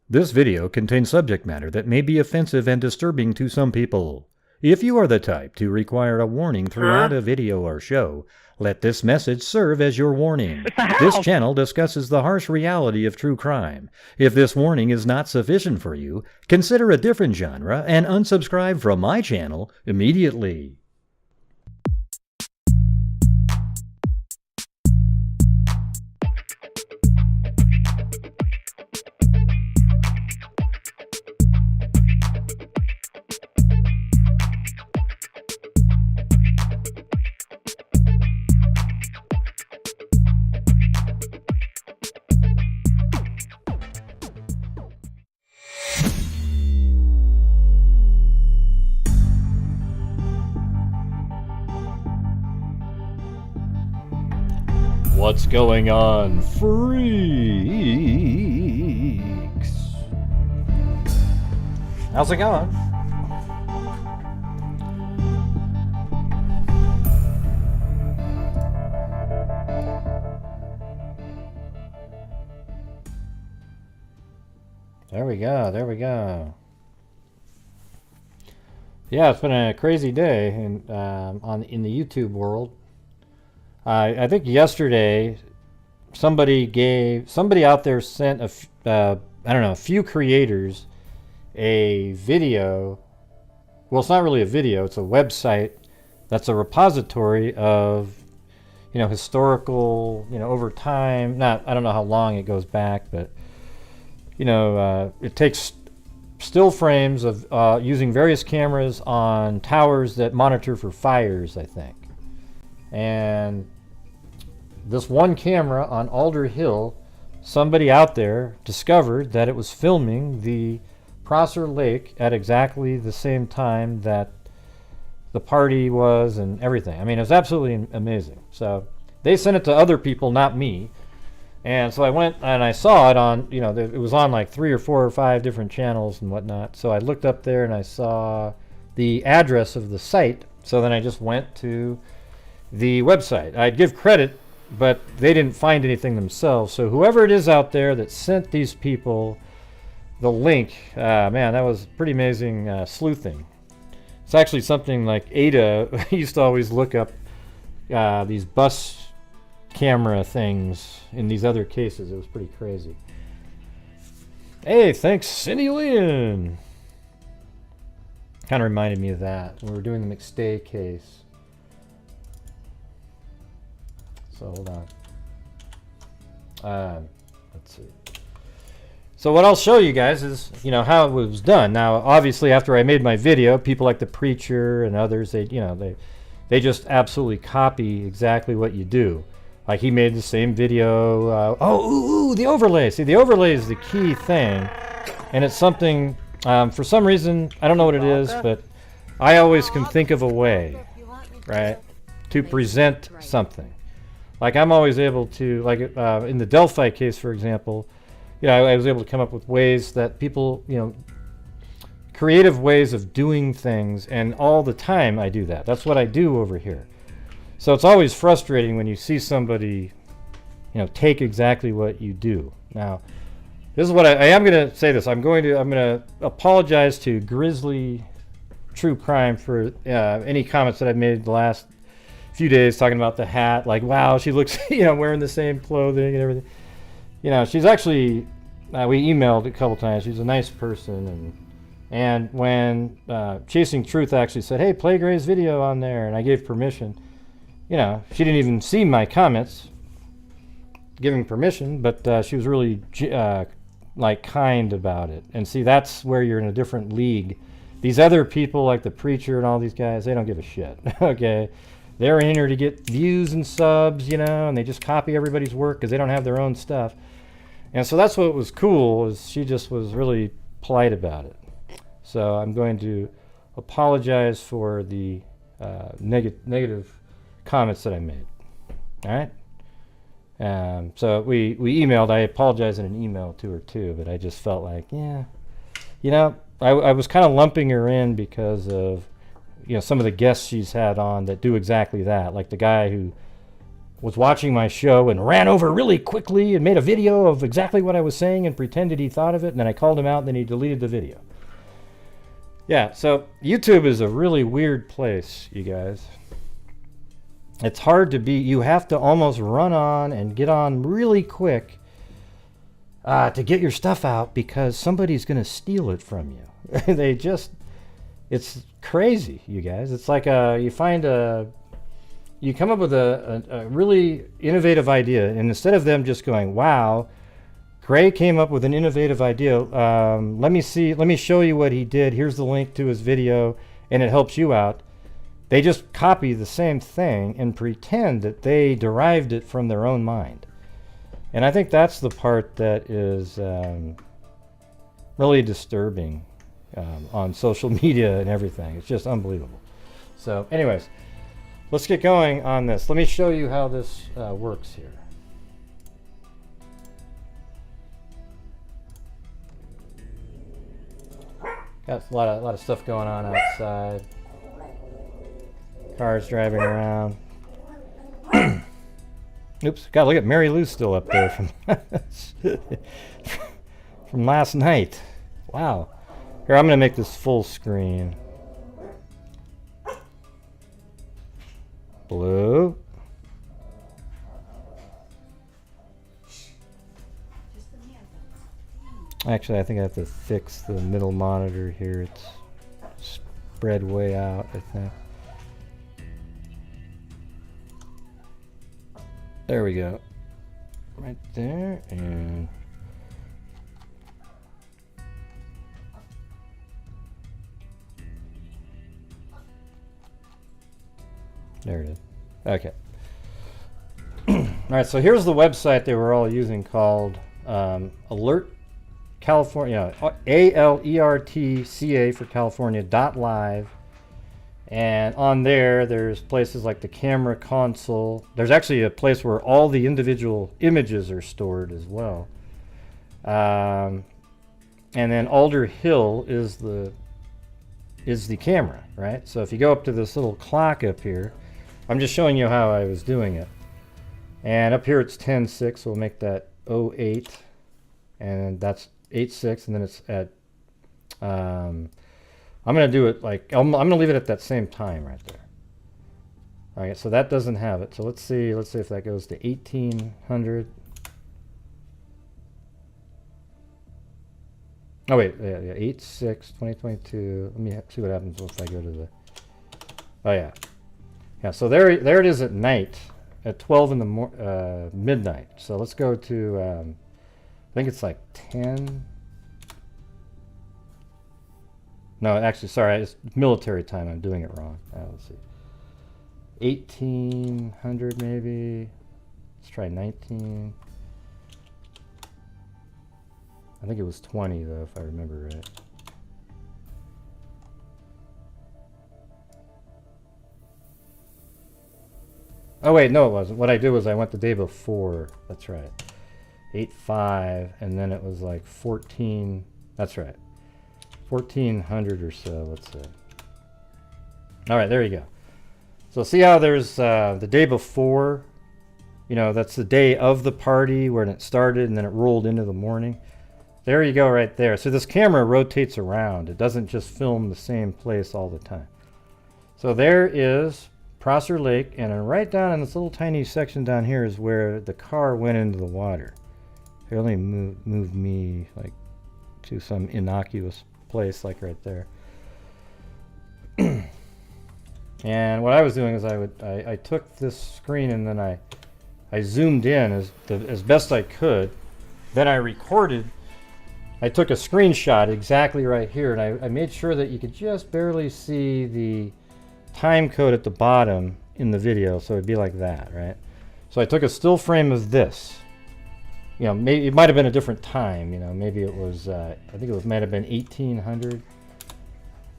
This video contains subject matter that may be offensive and disturbing to some people. If you are the type to require a warning throughout a video or show, let this message serve as your warning. This channel discusses the harsh reality of true crime. If this warning is not sufficient for you, consider a different genre and unsubscribe from my channel immediately. What's going on, freaks? How's it going? There we go, there we go. Yeah, it's been a crazy day in the YouTube world. I think yesterday somebody out there sent I don't know, a few creators a video. Well, it's not really a video, it's a website that's a repository of, you know, historical, you know, over time, I don't know how long it goes back, but you know, it takes still frames of using various cameras on towers that monitor for fires, I think. And this one camera on Alder Hill, somebody out there discovered that it was filming the Prosser Lake at exactly the same time that the party was and everything. I mean, it was absolutely amazing. So they sent it to other people, not me. And so I went and I saw it on, you know, it was on like 3 or 4 or 5 different channels and whatnot. So I looked up there and I saw the address of the site. So then I just went to the website. I'd give credit, but they didn't find anything themselves. So whoever it is out there that sent these people the link, man, that was pretty amazing sleuthing. It's actually something like Ada used to always look up these bus camera things in these other cases. It was pretty crazy. Hey, thanks, Cindy Lynn. Kind of reminded me of that when we were doing the McStay case. So hold on. Let's see. So what I'll show you guys is, you know, how it was done. Now, obviously, after I made my video, people like the Preacher and others, they just absolutely copy exactly what you do. Like he made the same video. The overlay. See, the overlay is the key thing, and it's something. For some reason, I don't know what it is, but I always can think of a way, right, to present something. Like I'm always able to, like in the Delphi case, for example, you know, I was able to come up with ways that people, you know, creative ways of doing things, and all the time I do that. That's what I do over here. So it's always frustrating when you see somebody, you know, take exactly what you do. Now, this is what I am going to say this. I'm going to apologize to Grizzly True Crime for any comments that I've made the last few days talking about the hat. Like, wow, she looks, you know, wearing the same clothing and everything. You know, she's actually, we emailed a couple times. She's a nice person. And when Chasing Truth actually said, hey, play Gray's video on there, and I gave permission, you know, she didn't even see my comments giving permission, but she was really like kind about it. And see, that's where you're in a different league. These other people like the Preacher and all these guys, they don't give a shit. Okay, they're in here to get views and subs, you know, and they just copy everybody's work because they don't have their own stuff. And so that's what was cool, is she just was really polite about it. So I'm going to apologize for the negative comments that I made. All right. So we emailed. I apologized in an email to her too, but I just felt like, yeah, you know, I was kind of lumping her in because of, you know, some of the guests she's had on that do exactly that. Like the guy who was watching my show and ran over really quickly and made a video of exactly what I was saying and pretended he thought of it, and then I called him out and then he deleted the video. Yeah, so YouTube is a really weird place, you guys. It's hard to be, you have to almost run on and get on really quick to get your stuff out because somebody's going to steal it from you. They just, it's crazy, you guys. It's like you come up with a really innovative idea, and instead of them just going, wow, Gray came up with an innovative idea, let me show you what he did, here's the link to his video, and it helps you out. They just copy the same thing and pretend that they derived it from their own mind. And I think that's the part that is really disturbing on social media and everything. It's just unbelievable. So anyways, let's get going on this. Let me show you how this works here. Got a lot of stuff going on outside. Cars driving around. Oops, God, look at Mary Lou's still up there from from last night. Wow. Here, I'm going to make this full screen. Blue. Actually, I think I have to fix the middle monitor here. It's spread way out, I think. There we go. Right there, and there it is. Okay. All right, so here's the website they were all using called Alert California, ALERTCA for California .live. And on there, there's places like the camera console. There's actually a place where all the individual images are stored as well. And then Alder Hill is the camera, right? So if you go up to this little clock up here, I'm just showing you how I was doing it. And up here it's 10:6, so we'll make that 08, and that's 8:6, and then it's at I'm going to do it like, I'm going to leave it at that same time right there. All right, so that doesn't have it. So let's see if that goes to 1800. Oh wait, yeah, 8/6/2022. Let me see what happens if I go to the, oh yeah. Yeah, so there it is at night, at 12 in the midnight. So let's go to, I think it's like 10. No, actually, sorry, it's military time. I'm doing it wrong. Let's see. 1800 maybe. Let's try 19. I think it was 20 though, if I remember right. Oh wait, no it wasn't. What I did was I went the day before. That's right. 8/5, and then it was like 14. That's right. 1400 or so, let's say. All right, there you go. So see how there's the day before, you know, that's the day of the party when it started and then it rolled into the morning. There you go right there. So this camera rotates around. It doesn't just film the same place all the time. So there is Prosser Lake, and right down in this little tiny section down here is where the car went into the water. It only moved me like to some innocuous place like right there. And what I was doing is I took this screen and then I zoomed in as best I could. Then I recorded. I took a screenshot exactly right here, and I made sure that you could just barely see the time code at the bottom in the video, so it'd be like that, right? So I took a still frame of this. You know, maybe it might have been a different time. You know, maybe it was. I think it might have been 1800,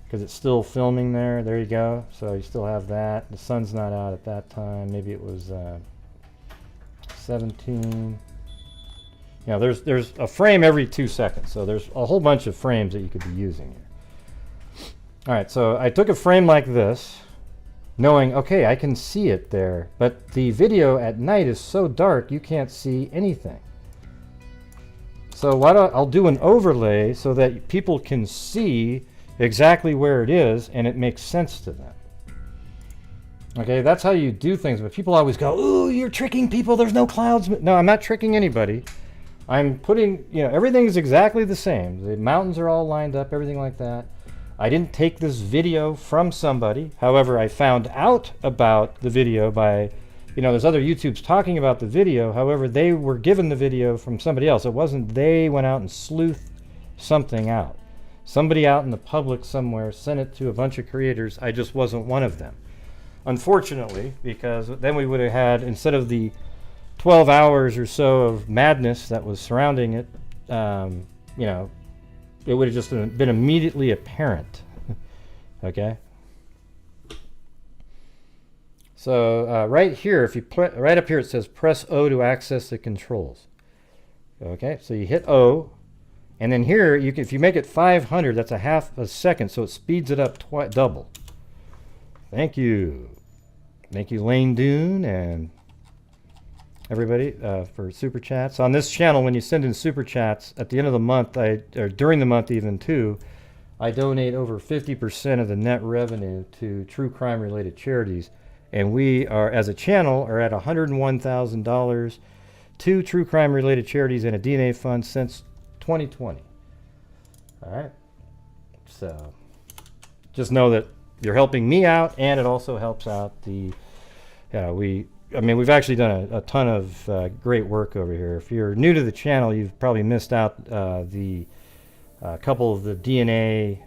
because it's still filming there. There you go. So you still have that. The sun's not out at that time. Maybe it was 17. You know, there's a frame every 2 seconds. So there's a whole bunch of frames that you could be using here. All right. So I took a frame like this, knowing, okay, I can see it there, but the video at night is so dark you can't see anything. So I'll do an overlay so that people can see exactly where it is and it makes sense to them. Okay, that's how you do things, but people always go, ooh, you're tricking people, there's no clouds. No, I'm not tricking anybody. I'm putting, everything is exactly the same. The mountains are all lined up, everything like that. I didn't take this video from somebody. However, I found out about the video by, there's other YouTubes talking about the video. However, they were given the video from somebody else. It wasn't they went out and sleuthed something out. Somebody out in the public somewhere sent it to a bunch of creators. I just wasn't one of them. Unfortunately, because then we would have had, instead of the 12 hours or so of madness that was surrounding it, it would have just been immediately apparent. Okay? So right here, if you right up here it says press O to access the controls. Okay, so you hit O, and then here if you make it 500, that's a half a second, so it speeds it up double. Thank you. Thank you, Lane Dune, and everybody for super chats. On this channel, when you send in super chats at the end of the month, or during the month even too, I donate over 50% of the net revenue to true crime related charities. And we are, as a channel, are at $101,000 to true crime related charities and a DNA fund since 2020. All right. So just know that you're helping me out, and it also helps out the, we've actually done a ton of great work over here. If you're new to the channel, you've probably missed out the couple of the DNA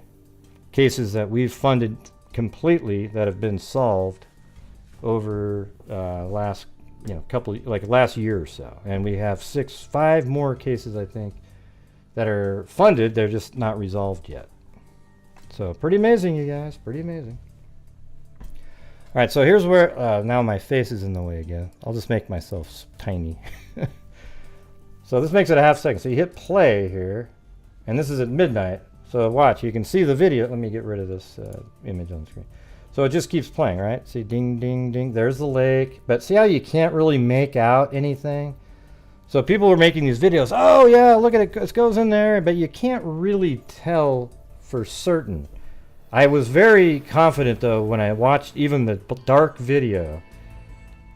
cases that we've funded completely that have been solved over last last year or so. And we have 5 more cases, I think, that are funded. They're just not resolved yet. So pretty amazing, you guys. Pretty amazing. All right, so here's where now my face is in the way again. I'll just make myself tiny. So this makes it a half second. So you hit play here, and this is at midnight. So watch, you can see the video. Let me get rid of this image on the screen. So it just keeps playing, right? See, ding, ding, ding. There's the lake. But see how you can't really make out anything? So people were making these videos. Oh, yeah, look at it. It goes in there. But you can't really tell for certain. I was very confident, though, when I watched even the dark video.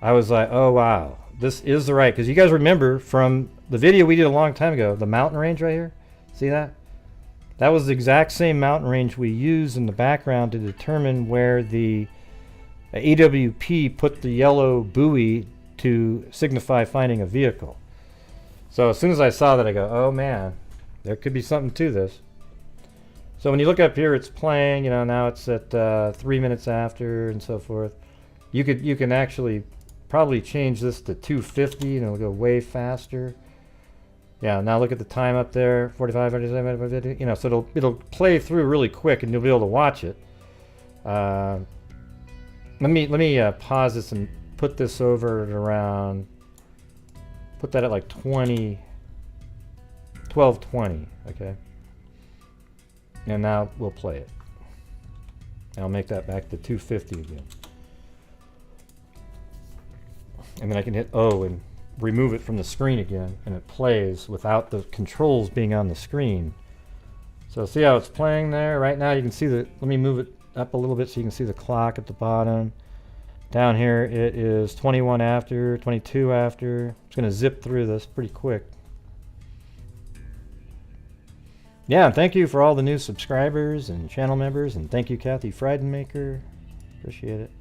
I was like, oh, wow. This is the right. Because you guys remember from the video we did a long time ago, the mountain range right here? See that? That was the exact same mountain range we used in the background to determine where the AWP put the yellow buoy to signify finding a vehicle. So as soon as I saw that, I go, oh man, there could be something to this. So when you look up here, it's playing, now it's at 3 minutes after and so forth. You can actually probably change this to 250 and it'll go way faster. Yeah, now look at the time up there, 45, 47, so it'll play through really quick and you'll be able to watch it. Let me pause this and put this over at around, put that at like 12:20, okay? And now we'll play it. And I'll make that back to 250 again. And then I can hit O and remove it from the screen again, and it plays without the controls being on the screen. So see how it's playing there? Right now you can see let me move it up a little bit so you can see the clock at the bottom. Down here it is 21 after, 22 after. It's going to zip through this pretty quick. Yeah, and thank you for all the new subscribers and channel members, and thank you Kathy Friedenmaker. Appreciate it.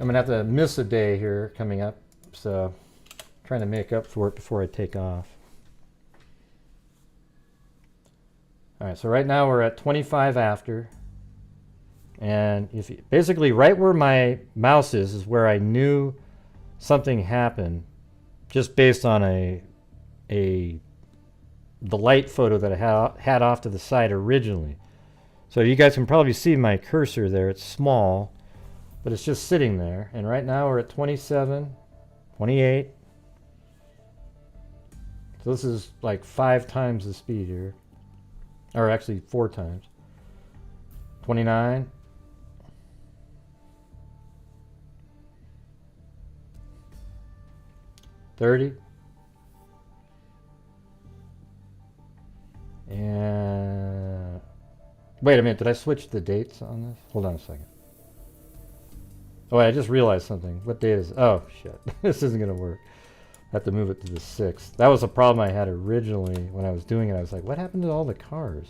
I'm going to have to miss a day here coming up, so trying to make up for it before I take off. All right, so right now we're at 25 after. And basically right where my mouse is where I knew something happened, just based on the light photo that I had off to the side originally. So you guys can probably see my cursor there. It's small, but it's just sitting there. And right now we're at 27, 28. So this is like 5 times the speed here. Or actually 4 times. 29. $30. And wait a minute, did I switch the dates on this? Hold on a second. Oh, wait, I just realized something. What date is it? Oh, shit. This isn't going to work. I have to move it to the 6th. That was a problem I had originally when I was doing it. I was like, what happened to all the cars?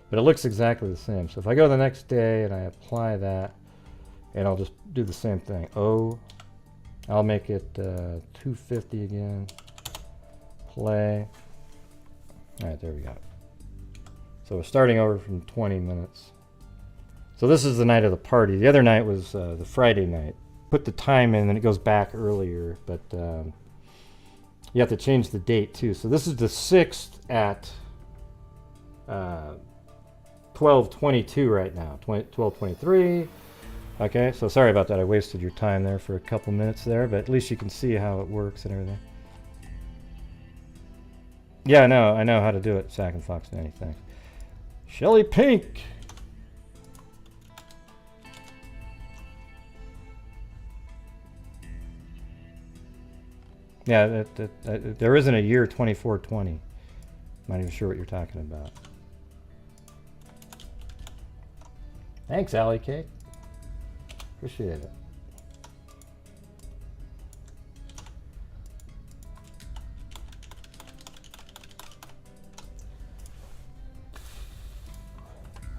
But it looks exactly the same. So if I go the next day and I apply that, and I'll just do the same thing. Oh, I'll make it 250 again. Play. All right, there we go. So we're starting over from 20 minutes. So this is the night of the party. The other night was the Friday night. Put the time in and it goes back earlier, but you have to change the date too. So this is the 6th at 12:22 right now. 12:23. Okay, so sorry about that. I wasted your time there for a couple minutes there, but at least you can see how it works and everything. Yeah, I know how to do it. Sack and Fox and anything. Shelly Pink. Yeah, there isn't a year 2420. Not even sure what you're talking about. Thanks, Alley Cake. Appreciate it.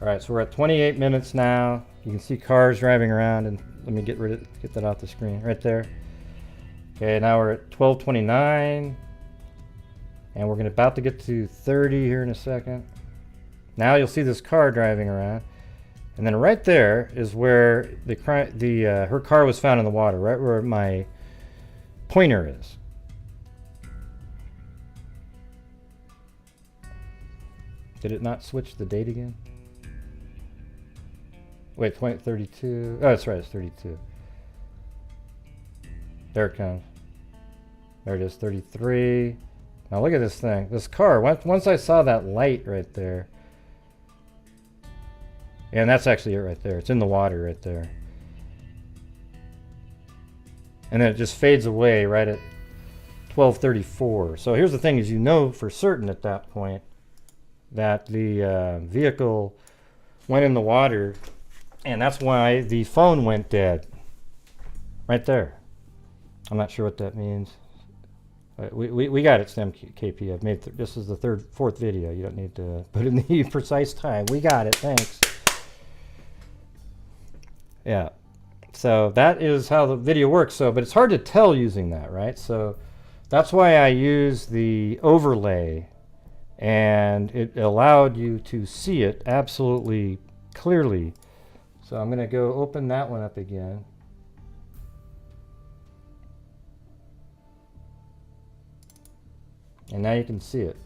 All right, so we're at 28 minutes now. You can see cars driving around, and let me get that off the screen right there. Okay, now we're at 12:29, and we're about to get to 30 here in a second. Now you'll see this car driving around, and then right there is where her car was found in the water, right where my pointer is. Did it not switch the date again? Wait, 32. Oh, that's right, it's 32. There it comes. There it is, 33. Now look at this thing. This car, once I saw that light right there, and that's actually it right there. It's in the water right there. And then it just fades away right at 12:34. So here's the thing is you know for certain at that point that the vehicle went in the water, and that's why the phone went dead. Right there. I'm not sure what that means. We got it, Stem KP. I've made this is the fourth video. You don't need to put in the precise time. We got it. Thanks. Yeah. So that is how the video works. So, but it's hard to tell using that, right? So that's why I use the overlay, and it allowed you to see it absolutely clearly. So I'm going to go open that one up again. And now you can see it.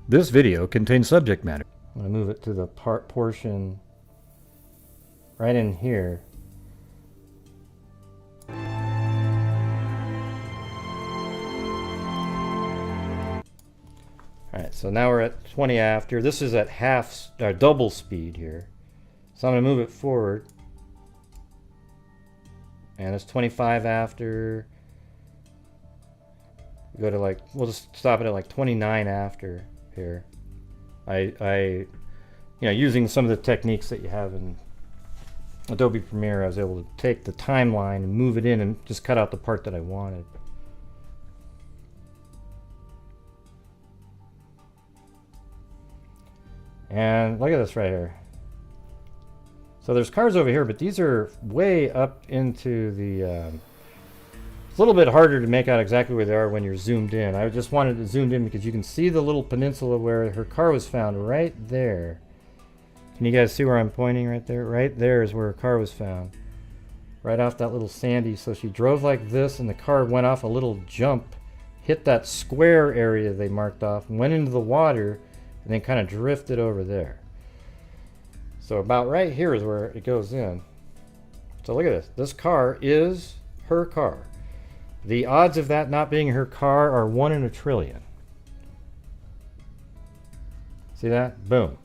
This video contains subject matter. I'm going to move it to the portion right in here. Alright, so now we're at 20 after. This is at double speed here. So I'm going to move it forward. And it's 25 after. Go to we'll just stop it at 29 after here. Using some of the techniques that you have in Adobe Premiere, I was able to take the timeline and move it in and just cut out the part that I wanted. And look at this right here. So there's cars over here, but these are way up into the... it's a little bit harder to make out exactly where they are when you're zoomed in. I just wanted to zoom in because you can see the little peninsula where her car was found right there. Can you guys see where I'm pointing right there? Right there is where her car was found. Right off that little sandy. So she drove like this and the car went off a little jump, hit that square area they marked off, and went into the water, and then kind of drifted over there. So about right here is where it goes in. So look at this. This car is her car. The odds of that not being her car are 1 in a trillion. See that? Boom.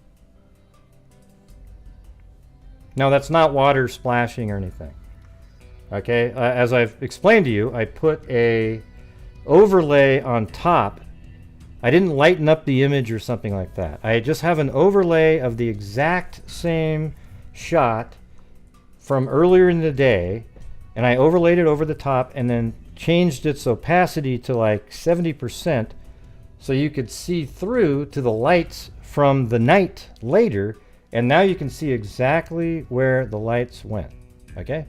Now that's not water splashing or anything. Okay, as I've explained to you, I put a overlay on top. I didn't lighten up the image or something like that. I just have an overlay of the exact same shot from earlier in the day, and I overlaid it over the top and then changed its opacity to like 70% so you could see through to the lights from the night later, and now you can see exactly where the lights went. Okay?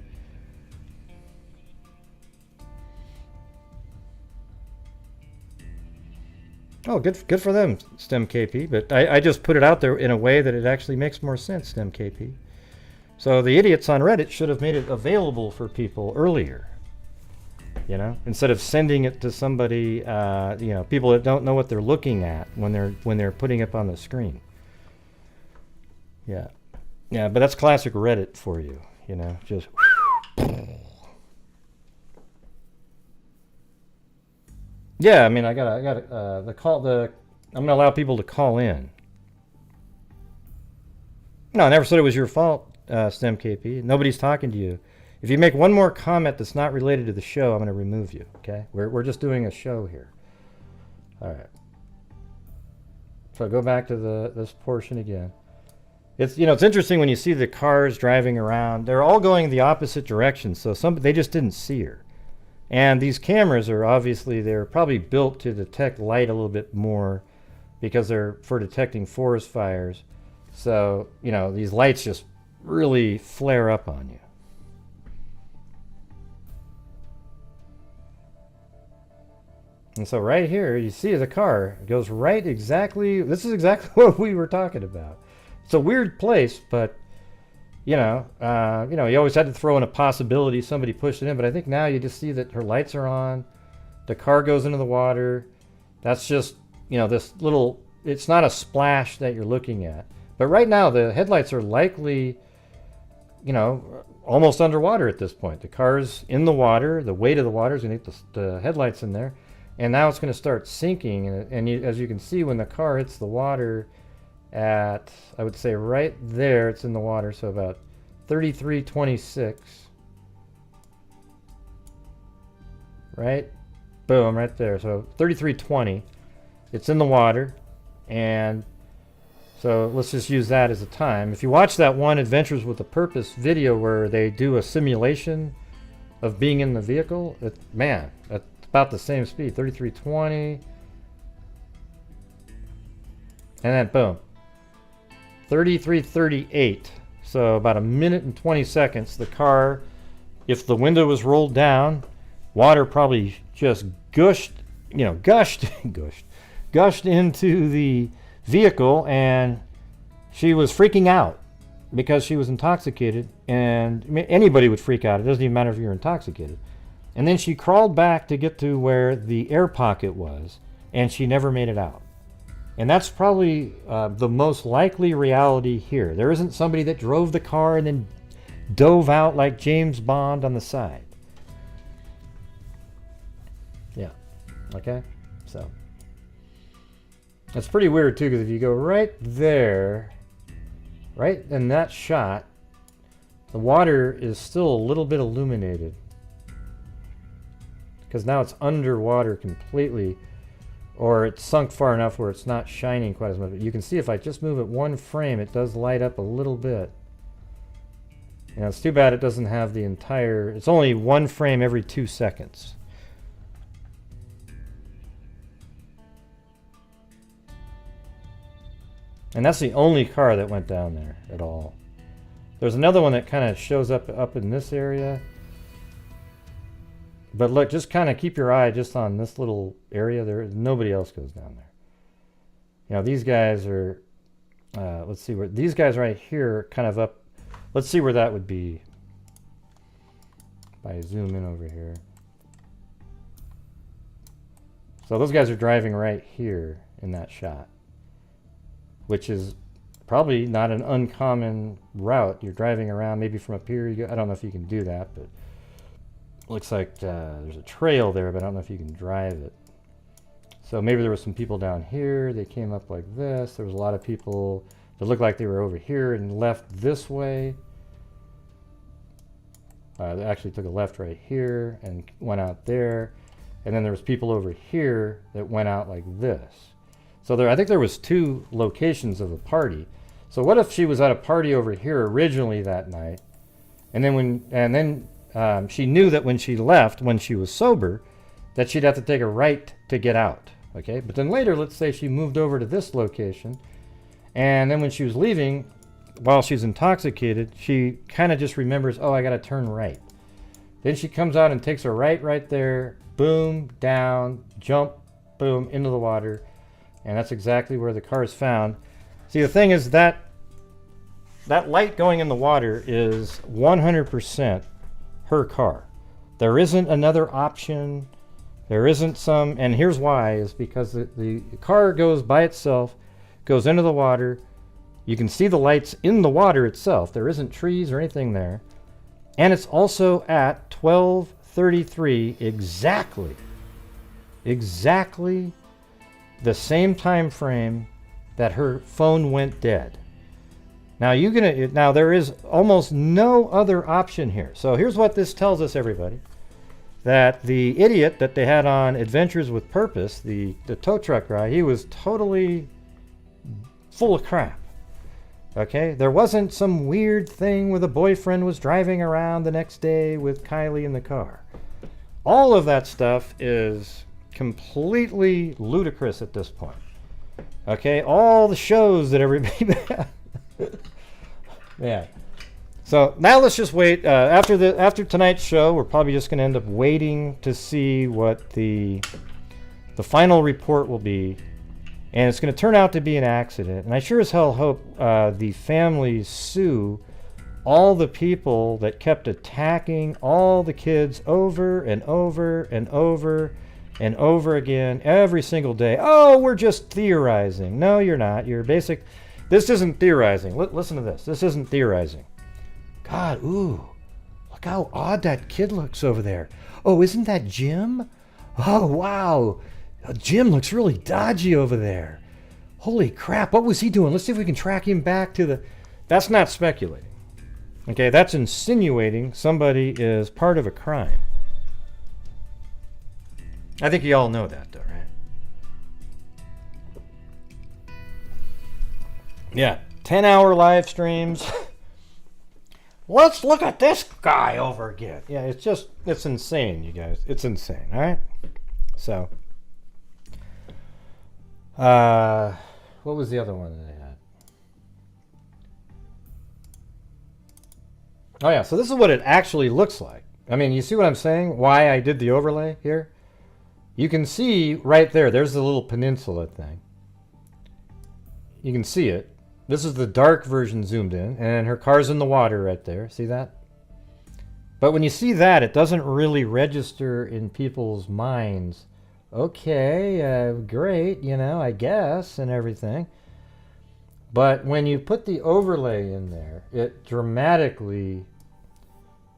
Oh, good for them, STEM KP. But I just put it out there in a way that it actually makes more sense, STEM KP. So the idiots on Reddit should have made it available for people earlier. You know, instead of sending it to somebody, you know, people that don't know what they're looking at when they're putting it up on the screen. Yeah, yeah, but that's classic Reddit for you. You know, just. Yeah, I mean, I got I'm gonna allow people to call in. No, I never said it was your fault, STEM KP. Nobody's talking to you. If you make one more comment that's not related to the show, I'm gonna remove you. Okay? We're just doing a show here. All right. So go back to this portion again. It's, you know, it's interesting when you see the cars driving around. They're all going the opposite direction, so they just didn't see her. And these cameras are obviously, they're probably built to detect light a little bit more because they're for detecting forest fires. So, you know, these lights just really flare up on you. And so right here, you see the car goes right exactly, this is exactly what we were talking about. It's a weird place, but you know, you always had to throw in a possibility somebody pushed it in, but I think now you just see that her lights are on, the car goes into the water. That's just, you know, this little, it's not a splash that you're looking at. But right now the headlights are likely, you know, almost underwater at this point. The car's in the water, the weight of the water is going to hit the headlights in there, and now it's going to start sinking. And as you can see, when the car hits the water at, I would say right there, it's in the water, so about 33.26. Right? Boom, right there. So 33.20. It's in the water, and so let's just use that as a time. If you watch that one Adventures with a Purpose video where they do a simulation of being in the vehicle, man, that's about the same speed, 33.20. And then boom, 33.38. So about a minute and 20 seconds, the car, if the window was rolled down, water probably just gushed into the vehicle, and she was freaking out because she was intoxicated. And I mean, anybody would freak out. It doesn't even matter if you're intoxicated. And then she crawled back to get to where the air pocket was, and she never made it out. And that's probably the most likely reality here. There isn't somebody that drove the car and then dove out like James Bond on the side. Yeah. Okay? So. That's pretty weird too, because if you go right there, right in that shot, the water is still a little bit illuminated. Because now it's underwater completely, or it's sunk far enough where it's not shining quite as much. But you can see if I just move it one frame, it does light up a little bit. You know, it's too bad it doesn't have the entire, it's only one frame every 2 seconds. And that's the only car that went down there at all. There's another one that kind of shows up in this area. But look, just kind of keep your eye just on this little area. Nobody else goes down there. You know, these guys are, let's see where, these guys right here are kind of up. Let's see where that would be. If I zoom in over here. So those guys are driving right here in that shot, which is probably not an uncommon route. You're driving around, maybe from up here. I don't know if you can do that, but looks like there's a trail there, but I don't know if you can drive it. So maybe there were some people down here. They came up like this. There was a lot of people that looked like they were over here and left this way. They actually took a left right here and went out there. And then there was people over here that went out like this. So I think there was 2 locations of a party. So what if she was at a party over here originally that night, and then she knew that when she left, when she was sober, that she'd have to take a right to get out. Okay, but then later, let's say she moved over to this location, and then when she was leaving, while she's intoxicated, she kind of just remembers, oh, I got to turn right. Then she comes out and takes a right there, boom, down, jump, boom, into the water, and that's exactly where the car is found. See, the thing is that light going in the water is 100% her car. There isn't another option. There isn't some, and here's why, is because the car goes by itself, goes into the water. You can see the lights in the water itself. There isn't trees or anything there. And it's also at 12:33 exactly the same time frame that her phone went dead. Now there is almost no other option here. So here's what this tells us, everybody. That the idiot that they had on Adventures with Purpose, the tow truck guy, he was totally full of crap. Okay? There wasn't some weird thing where the boyfriend was driving around the next day with Kiely in the car. All of that stuff is completely ludicrous at this point. Okay? All the shows that everybody... Yeah. So now let's just wait. After tonight's show, we're probably just going to end up waiting to see what the final report will be, and it's going to turn out to be an accident. And I sure as hell hope the families sue all the people that kept attacking all the kids over and over and over and over again every single day. Oh, we're just theorizing. No, you're not. This isn't theorizing. Listen to this. This isn't theorizing. God, ooh, look how odd that kid looks over there. Oh, isn't that Jim? Oh, wow. Jim looks really dodgy over there. Holy crap, what was he doing? Let's see if we can track him back to the... That's not speculating. Okay, that's insinuating somebody is part of a crime. I think you all know that, though, right? Yeah, 10-hour live streams. Let's look at this guy over again. Yeah, it's insane, you guys. It's insane, all right? So, what was the other one that I had? Oh, yeah, so this is what it actually looks like. I mean, you see what I'm saying? Why I did the overlay here? You can see right there, there's the little peninsula thing. You can see it. This is the dark version zoomed in, and her car's in the water right there. See that? But when you see that, it doesn't really register in people's minds. Okay, great, I guess, and everything. But when you put the overlay in there, it dramatically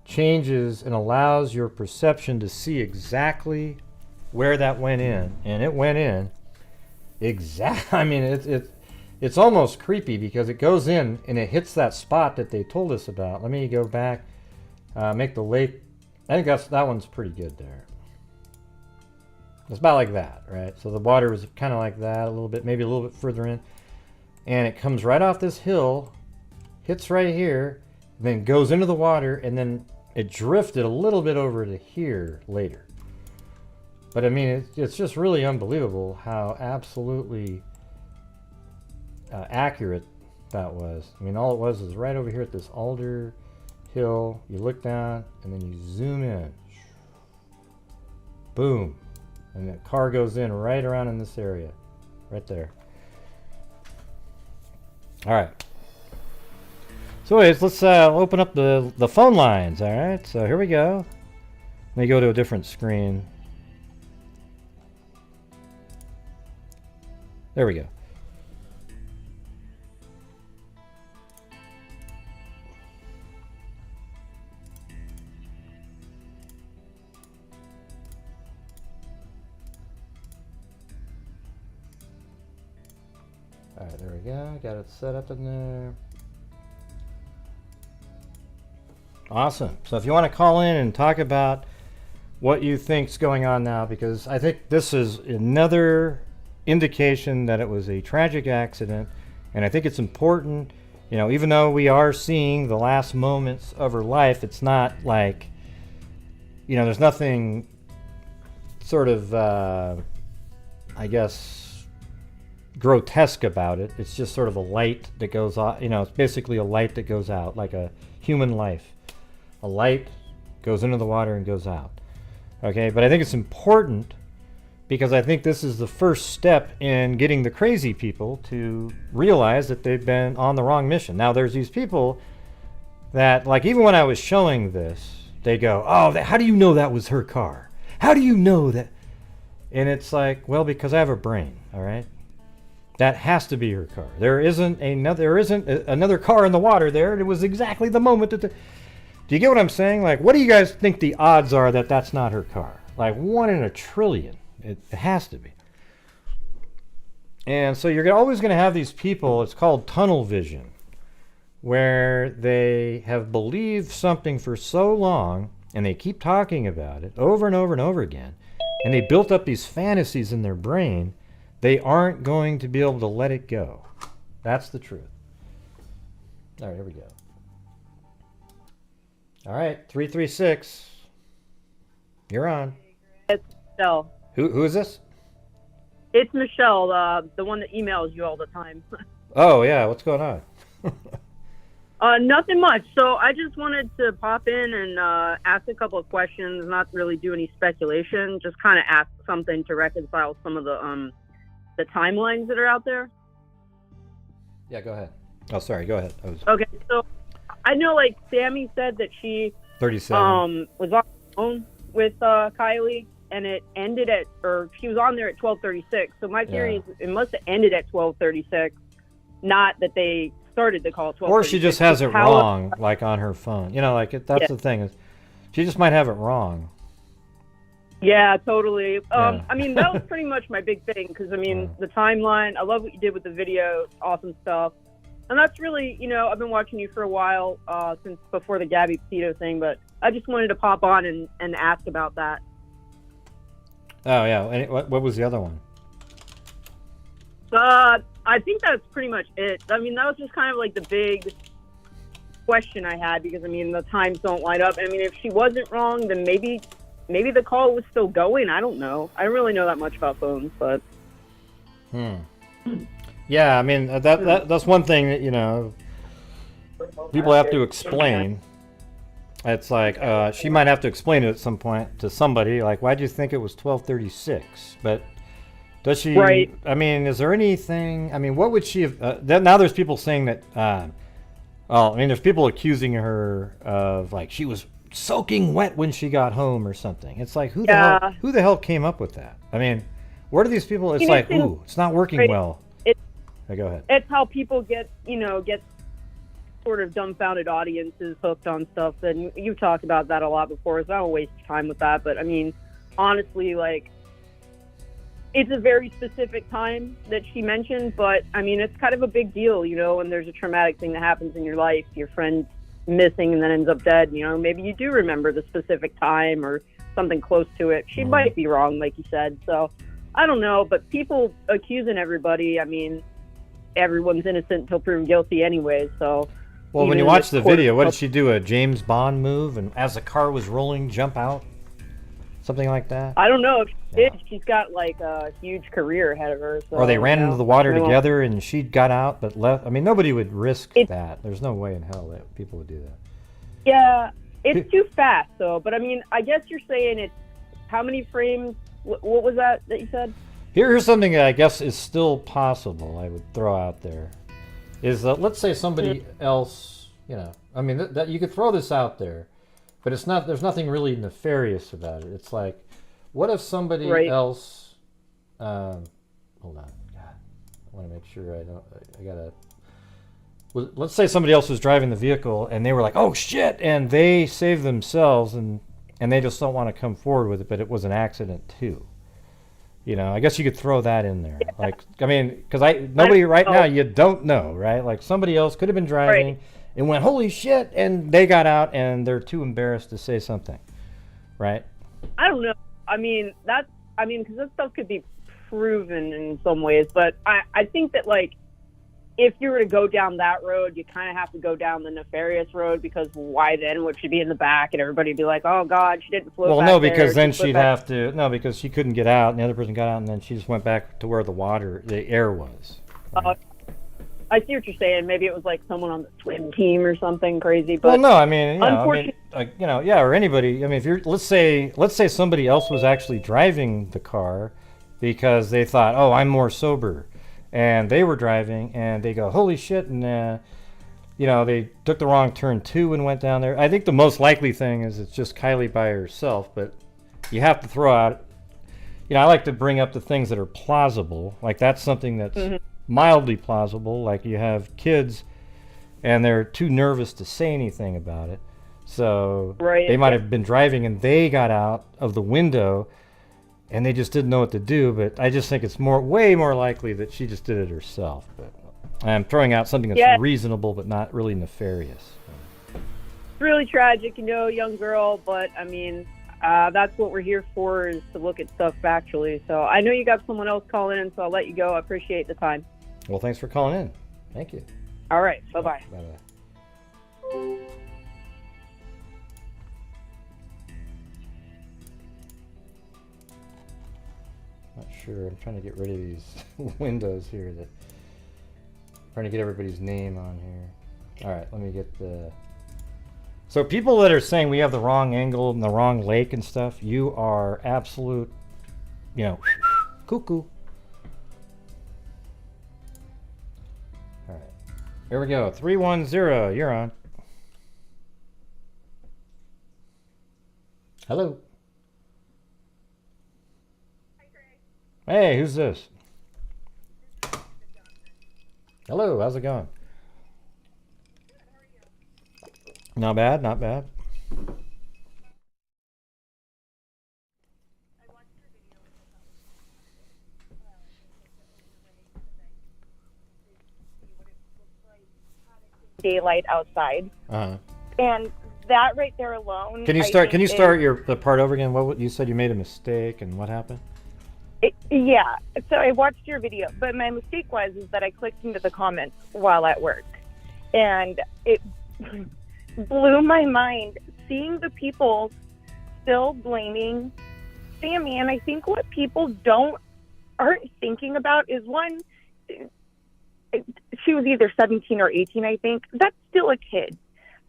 changes and allows your perception to see exactly where that went in. And it went in exactly. I mean, it's almost creepy because it goes in and it hits that spot that they told us about. Let me go back, make the lake. I think that one's pretty good there. It's about like that, right? So the water was kind of like that a little bit, maybe a little bit further in. And it comes right off this hill, hits right here, then goes into the water, and then it drifted a little bit over to here later. But I mean, it's just really unbelievable how absolutely accurate that was. I mean, all it was is right over here at this alder hill. You look down and then you zoom in. Boom. And the car goes in right around in this area. Right there. Alright. So anyways, let's open up the phone lines. Alright, so here we go. Let me go to a different screen. There we go. All right, there we go. Got it set up in there. Awesome. So if you want to call in and talk about what you think's going on now, because I think this is another indication that it was a tragic accident, and I think it's important, you know, even though we are seeing the last moments of her life, it's not like, you know, there's nothing sort of, I guess, grotesque about it. It's just sort of a light that goes off, you know, it's basically a light that goes out, like a human life. A light goes into the water and goes out. Okay, but I think it's important because I think this is the first step in getting the crazy people to realize that they've been on the wrong mission. Now, there's these people that, like, even when I was showing this, they go, oh, how do you know that was her car? How do you know that? And it's like, well, because I have a brain, all right? That has to be her car. There isn't another car in the water there. It was exactly the moment that do you get what I'm saying? Like, what do you guys think the odds are that that's not her car? Like 1 in a trillion. It has to be. And so you're always going to have these people, it's called tunnel vision, where they have believed something for so long and they keep talking about it over and over and over again, and they built up these fantasies in their brain, they aren't going to be able to let it go. That's the truth. All right, here we go. All right, 336. You're on. It's Michelle. Who is this? It's Michelle, the one that emails you all the time. Oh, yeah. What's going on? Nothing much. So I just wanted to pop in and ask a couple of questions, not really do any speculation, just kind of ask something to reconcile some of the timelines that are out there. Yeah, go ahead. Oh, sorry. Go ahead. Okay, so I know, like, Sammy said that she 37. was on the phone with Kiely, and it ended at, or she was on there at 12:36. So my theory is it must have ended at 12:36, not that they started the call at 12:36. Or she just has it wrong, like on her phone. You know, like that's the thing is, she just might have it wrong. Yeah, totally. I mean, that was pretty much my big thing because I mean, the timeline. I love what you did with the video. Awesome stuff. And that's really, you know, I've been watching you for a while, since before the Gabby Petito thing, but I just wanted to pop on and ask about that. Oh, yeah. And what was the other one? I think that's pretty much it. I mean, that was just kind of like the big question I had because, I mean, the times don't line up. I mean, if she wasn't wrong, then maybe the call was still going. I don't know. I don't really know that much about phones, but... Yeah, I mean, that's one thing that, you know, people have to explain. It's like, she might have to explain it at some point to somebody, like, why do you think it was 12:36? But does she, right. I mean, is there anything, I mean, what would she have, now there's people saying that, well, I mean, there's people accusing her of, like, she was soaking wet when she got home or something. It's like, who the hell came up with that? I mean, where do these people, it's like, ooh, it's not working well. Go ahead. It's how people get sort of dumbfounded audiences hooked on stuff. And you've talked about that a lot before, so I don't waste time with that. But I mean, honestly, like, it's a very specific time that she mentioned, but I mean, it's kind of a big deal, you know, when there's a traumatic thing that happens in your life, your friend's missing and then ends up dead, you know, maybe you do remember the specific time or something close to it. She might be wrong, like you said. So I don't know, but people accusing everybody, I mean, everyone's innocent until proven guilty anyway, so. Well, when you watch the video, what did she do? A James Bond move, and as the car was rolling, jump out? Something like that? I don't know if she did. She's got like a huge career ahead of her. So, or they ran into the water together and she got out but left. I mean, nobody would risk that. There's no way in hell that people would do that. Yeah, it's too fast, though. But I mean, I guess you're saying it's how many frames? What was that you said? Here's something that I guess is still possible, I would throw out there. Is let's say somebody else, you know, I mean, that you could throw this out there, but it's not, there's nothing really nefarious about it. It's like, what if somebody else, hold on, God, I want to make sure I gotta, well, let's say somebody else was driving the vehicle and they were like, oh shit, and they saved themselves and they just don't want to come forward with it, but it was an accident too. You know, I guess you could throw that in there. Like, I mean, because nobody right now, you don't know, right? Like somebody else could have been driving and went, holy shit, and they got out and they're too embarrassed to say something, right? I don't know. I mean, because that stuff could be proven in some ways, but I think that, like, if you were to go down that road, you kind of have to go down the Nefarious road, because why then would she be in the back and everybody would be like, oh God, she didn't float back no, because there. then she'd have to, no, because she couldn't get out and the other person got out and then she just went back to where the air was. Right? I see what you're saying. Maybe it was like someone on the swim team or something crazy. But well, no, I mean, yeah, or anybody. I mean, if you're, let's say somebody else was actually driving the car because they thought, oh, I'm more sober. And they were driving, and they go, holy shit, and, you know, they took the wrong turn, too, and went down there. I think the most likely thing is it's just Kiely by herself, but you have to throw out, you know, I like to bring up the things that are plausible. Like, that's something that's mildly plausible. Like, you have kids, and they're too nervous to say anything about it. So they might have been driving, and they got out of the window, and they just didn't know what to do. But I just think it's way more likely that she just did it herself. But I'm throwing out something that's reasonable but not really nefarious. It's really tragic, you know, young girl, but I mean, that's what we're here for, is to look at stuff factually. So I know you got someone else calling in, so I'll let you go. I appreciate the time. Well, thanks for calling in. Thank you. All right. Bye-bye. Bye-bye. Not sure. I'm trying to get rid of these windows here. Trying to get everybody's name on here. All right, let me get the... So people that are saying we have the wrong angle and the wrong lake and stuff, you are absolute, you know, cuckoo. All right, here we go. 310, you're on. Hello. Hey, who's this? Hello, how's it going? Not bad, not bad. Daylight outside. Uh-huh. And that right there alone. Can you start the part over again? What you said you made a mistake and what happened? Yeah. So I watched your video, but my mistake is that I clicked into the comments while at work. And it blew my mind seeing the people still blaming Sammy. And I think what people aren't thinking about is, one, she was either 17 or 18, I think. That's still a kid.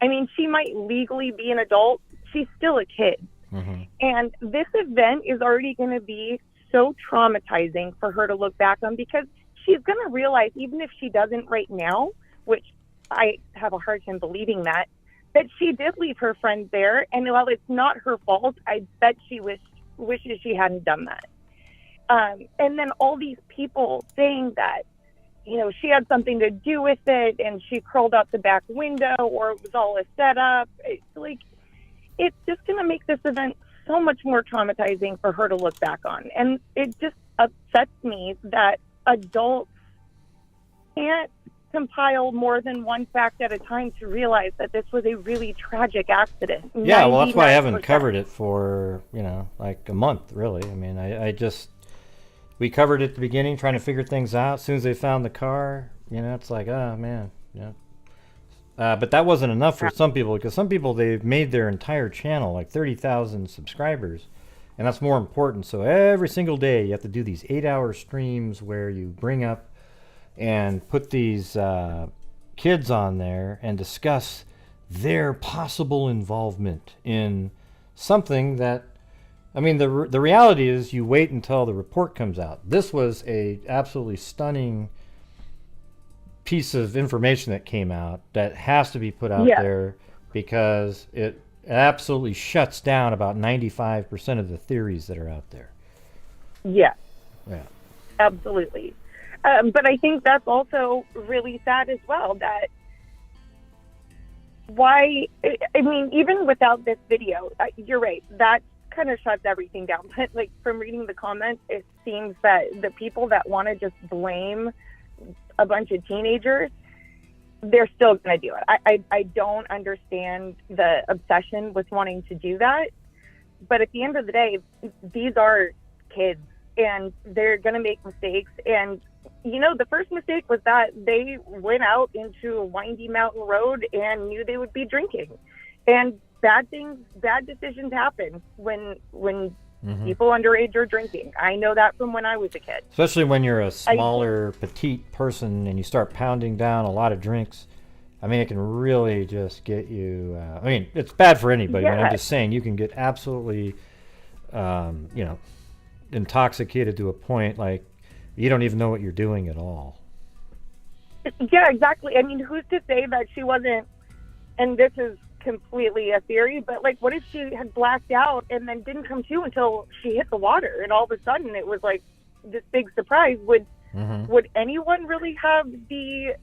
I mean, she might legally be an adult. She's still a kid. Mm-hmm. And this event is already going to be so traumatizing for her to look back on, because she's going to realize, even if she doesn't right now, which I have a hard time believing that she did leave her friends there. And while it's not her fault, I bet she wishes she hadn't done that. And then all these people saying that, you know, she had something to do with it and she crawled out the back window, or it was all a setup. It's just going to make this event so much more traumatizing for her to look back on. And it just upsets me that adults can't compile more than one fact at a time to realize that this was a really tragic accident. Yeah, well, that's why I haven't covered it for, you know, like a month, really. I mean, we covered it at the beginning, trying to figure things out. As soon as they found the car, you know, it's like, oh, man, yeah. But that wasn't enough for some people, because some people, they've made their entire channel, like 30,000 subscribers, and that's more important. So every single day you have to do these 8-hour streams where you bring up and put these kids on there and discuss their possible involvement in something that, I mean, the reality is you wait until the report comes out. This was a absolutely stunning piece of information that came out that has to be put out there, because it absolutely shuts down about 95% of the theories that are out there. Yeah. Yeah. Absolutely. But I think that's also really sad as well, that I mean, even without this video, you're right, that's kind of shuts everything down. But like from reading the comments, it seems that the people that want to just blame a bunch of teenagers, they're still going to do it. I don't understand the obsession with wanting to do that. But at the end of the day, these are kids and they're going to make mistakes. And, you know, the first mistake was that they went out into a windy mountain road and knew they would be drinking. And bad decisions happen when people underage are drinking. I know that from when I was a kid. Especially when you're a smaller, petite person and you start pounding down a lot of drinks. I mean, it can really just get you, I mean, it's bad for anybody, but I'm just saying you can get absolutely, you know, intoxicated to a point like you don't even know what you're doing at all. Yeah, exactly. I mean, who's to say that she wasn't, and this is completely a theory, but like, what if she had blacked out and then didn't come to until she hit the water and all of a sudden it was like this big surprise? Would anyone really have the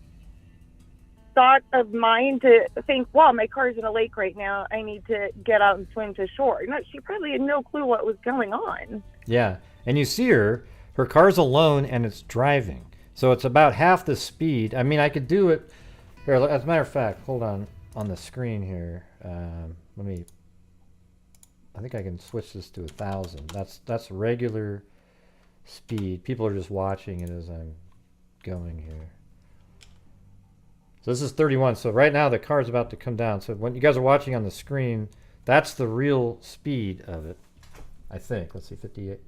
thought of mind to think, wow, my car's in a lake right now, I need to get out and swim to shore? No, she probably had no clue what was going on. Yeah, and you see her car's alone and it's driving, so it's about half the speed. I mean, I could do it here, as a matter of fact, hold on the screen here, I think I can switch this to 1,000. That's regular speed. People are just watching it as I'm going here. So this is 31. So right now the car's about to come down. So when you guys are watching on the screen, that's the real speed of it, I think. Let's see, 58.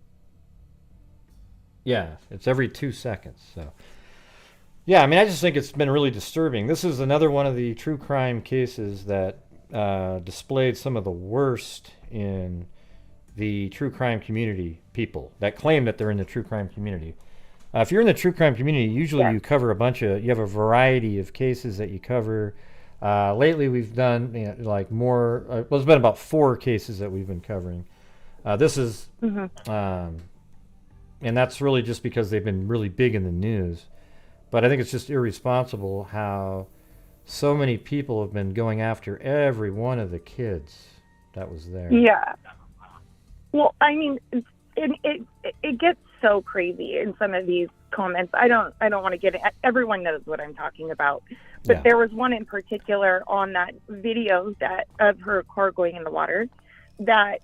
Yeah, it's every 2 seconds. So yeah, I mean, I just think it's been really disturbing. This is another one of the true crime cases that displayed some of the worst in the true crime community, people that claim that they're in the true crime community. If you're in the true crime community, usually you cover you have a variety of cases that you cover. Lately we've done like more, well, it's been about 4 cases that we've been covering. This is, and that's really just because they've been really big in the news. But I think it's just irresponsible how so many people have been going after every one of the kids that was there. Yeah. Well, I mean, it gets so crazy in some of these comments. I don't want to get it. Everyone knows what I'm talking about. But there was one in particular on that video of her car going in the water that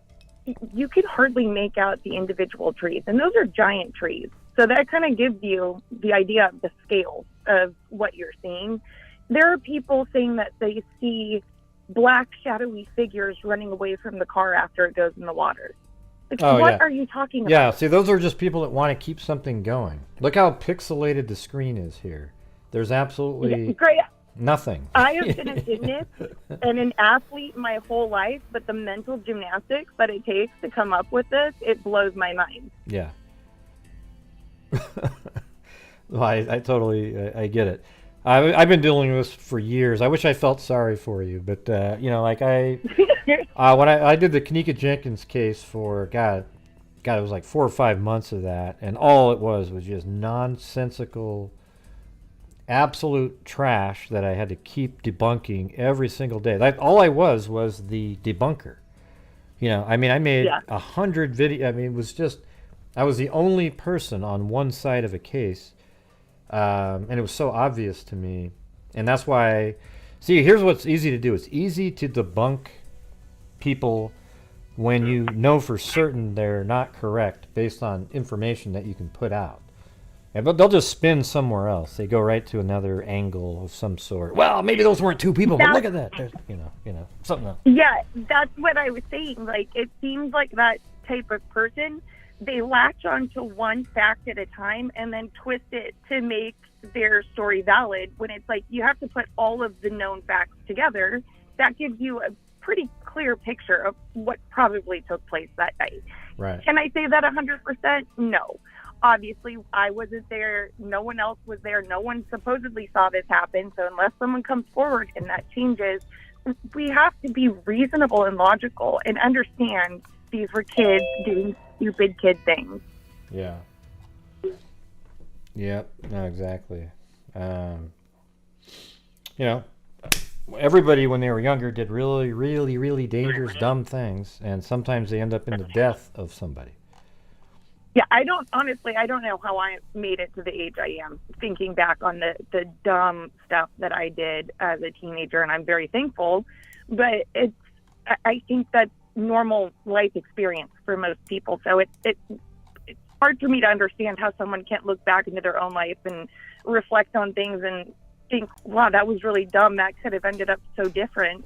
you could hardly make out the individual trees. And those are giant trees. So that kind of gives you the idea of the scale of what you're seeing. There are people saying that they see black shadowy figures running away from the car after it goes in the water. Like, what are you talking about? Yeah, see, those are just people that want to keep something going. Look how pixelated the screen is here. There's absolutely nothing. I have been a gymnast and an athlete my whole life, but the mental gymnastics that it takes to come up with this, it blows my mind. Yeah. Well, I totally I get it. I've been dealing with this for years. I wish I felt sorry for you, but like when I did the Kanika Jenkins case for God, it was like 4 or 5 months of that, and all it was just nonsensical, absolute trash that I had to keep debunking every single day. All I was the debunker. I mean, I made 100 videos. I mean, it was just. I was the only person on one side of a case, and it was so obvious to me. And that's why, see, here's what's easy to do. It's easy to debunk people when you know for certain they're not correct based on information that you can put out. But they'll just spin somewhere else. They go right to another angle of some sort. Well, maybe those weren't 2 people, but look at that. There's, something else. Yeah, that's what I was saying. Like, it seems like that type of person, they latch onto one fact at a time and then twist it to make their story valid, when it's like you have to put all of the known facts together. That gives you a pretty clear picture of what probably took place that night. Right. Can I say that 100%? No. Obviously, I wasn't there. No one else was there. No one supposedly saw this happen. So unless someone comes forward and that changes, we have to be reasonable and logical and understand these were kids doing stupid kid things. Yeah. Yep. No, exactly. everybody when they were younger did really, really, really dangerous, dumb things, and sometimes they end up in the death of somebody. Yeah, I don't know how I made it to the age I am, thinking back on the dumb stuff that I did as a teenager, and I'm very thankful. But I think that's normal life experience for most people. So it's hard for me to understand how someone can't look back into their own life and reflect on things and think, wow, that was really dumb. That could have ended up so different.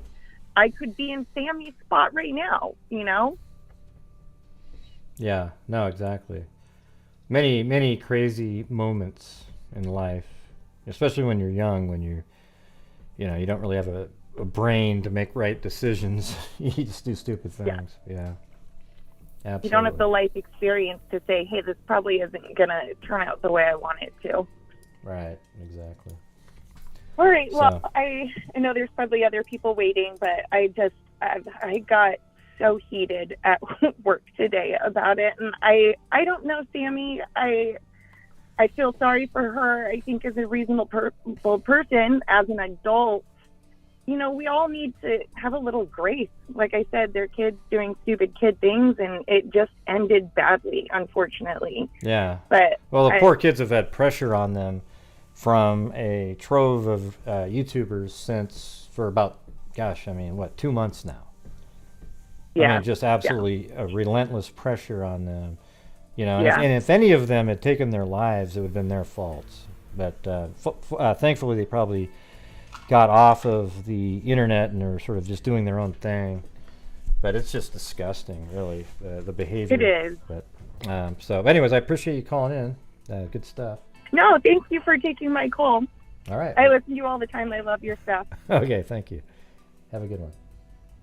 I could be in Sammy's spot right now, you know? Yeah, no, exactly. Many, many crazy moments in life, especially when you're young, when you you don't really have a brain to make right decisions. You just do stupid things. Yeah. Absolutely. You don't have the life experience to say, hey, this probably isn't going to turn out the way I want it to. Right, exactly. All right, well, I know there's probably other people waiting, but I got so heated at work today about it, and I don't know Sammy. I feel sorry for her. I think as a reasonable person, as an adult, we all need to have a little grace. Like I said, they're kids doing stupid kid things, and it just ended badly, unfortunately. Yeah. But well, the poor kids have had pressure on them from a trove of YouTubers for about, 2 months now. Yeah. I mean, just absolutely a relentless pressure on them. Yeah. And if any of them had taken their lives, it would have been their faults. But thankfully, they probably got off of the internet and are sort of just doing their own thing. But it's just disgusting, really, the behavior. It is. But so, anyways, I appreciate you calling in. Good stuff. No, thank you for taking my call. All right. I listen to you all the time. I love your stuff. Okay, thank you. Have a good one.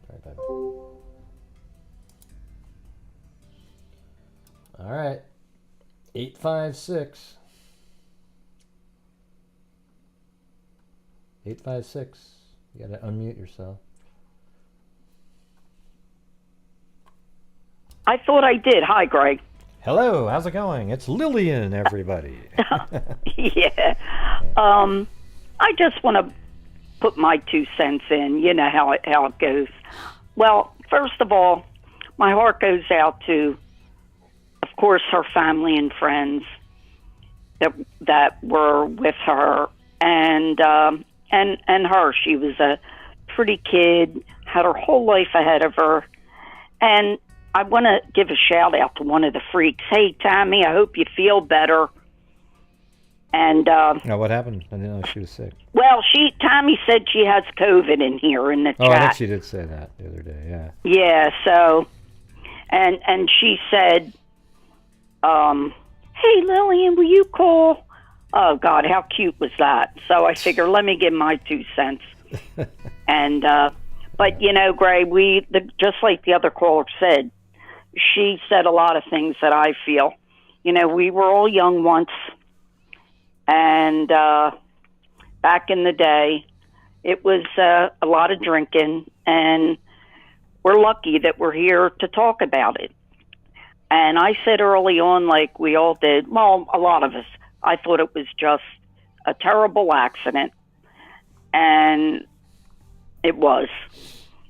All right, bye. All right. 856. 856. You got to unmute yourself. I thought I did. Hi, Greg. Hello. How's it going? It's Lillian, everybody. Yeah. I just want to put my 2 cents in. You know how it goes. Well, first of all, my heart goes out to, of course, her family and friends that were with her, and her. She was a pretty kid, had her whole life ahead of her, and I want to give a shout out to one of the freaks. Hey, Tammy, I hope you feel better. And what happened? I didn't know she was sick. Well, Tammy said she has COVID in here in the chat. Oh, I think she did say that the other day. Yeah. Yeah. So, and she said, "Hey, Lillian, will you call?" Oh God, how cute was that? So I figure, let me give my 2 cents. And but Gray, just like the other caller said, she said a lot of things that I feel. We were all young once, and back in the day, it was a lot of drinking, and we're lucky that we're here to talk about it. And I said early on, like we all did, well, a lot of us, I thought it was just a terrible accident, and it was.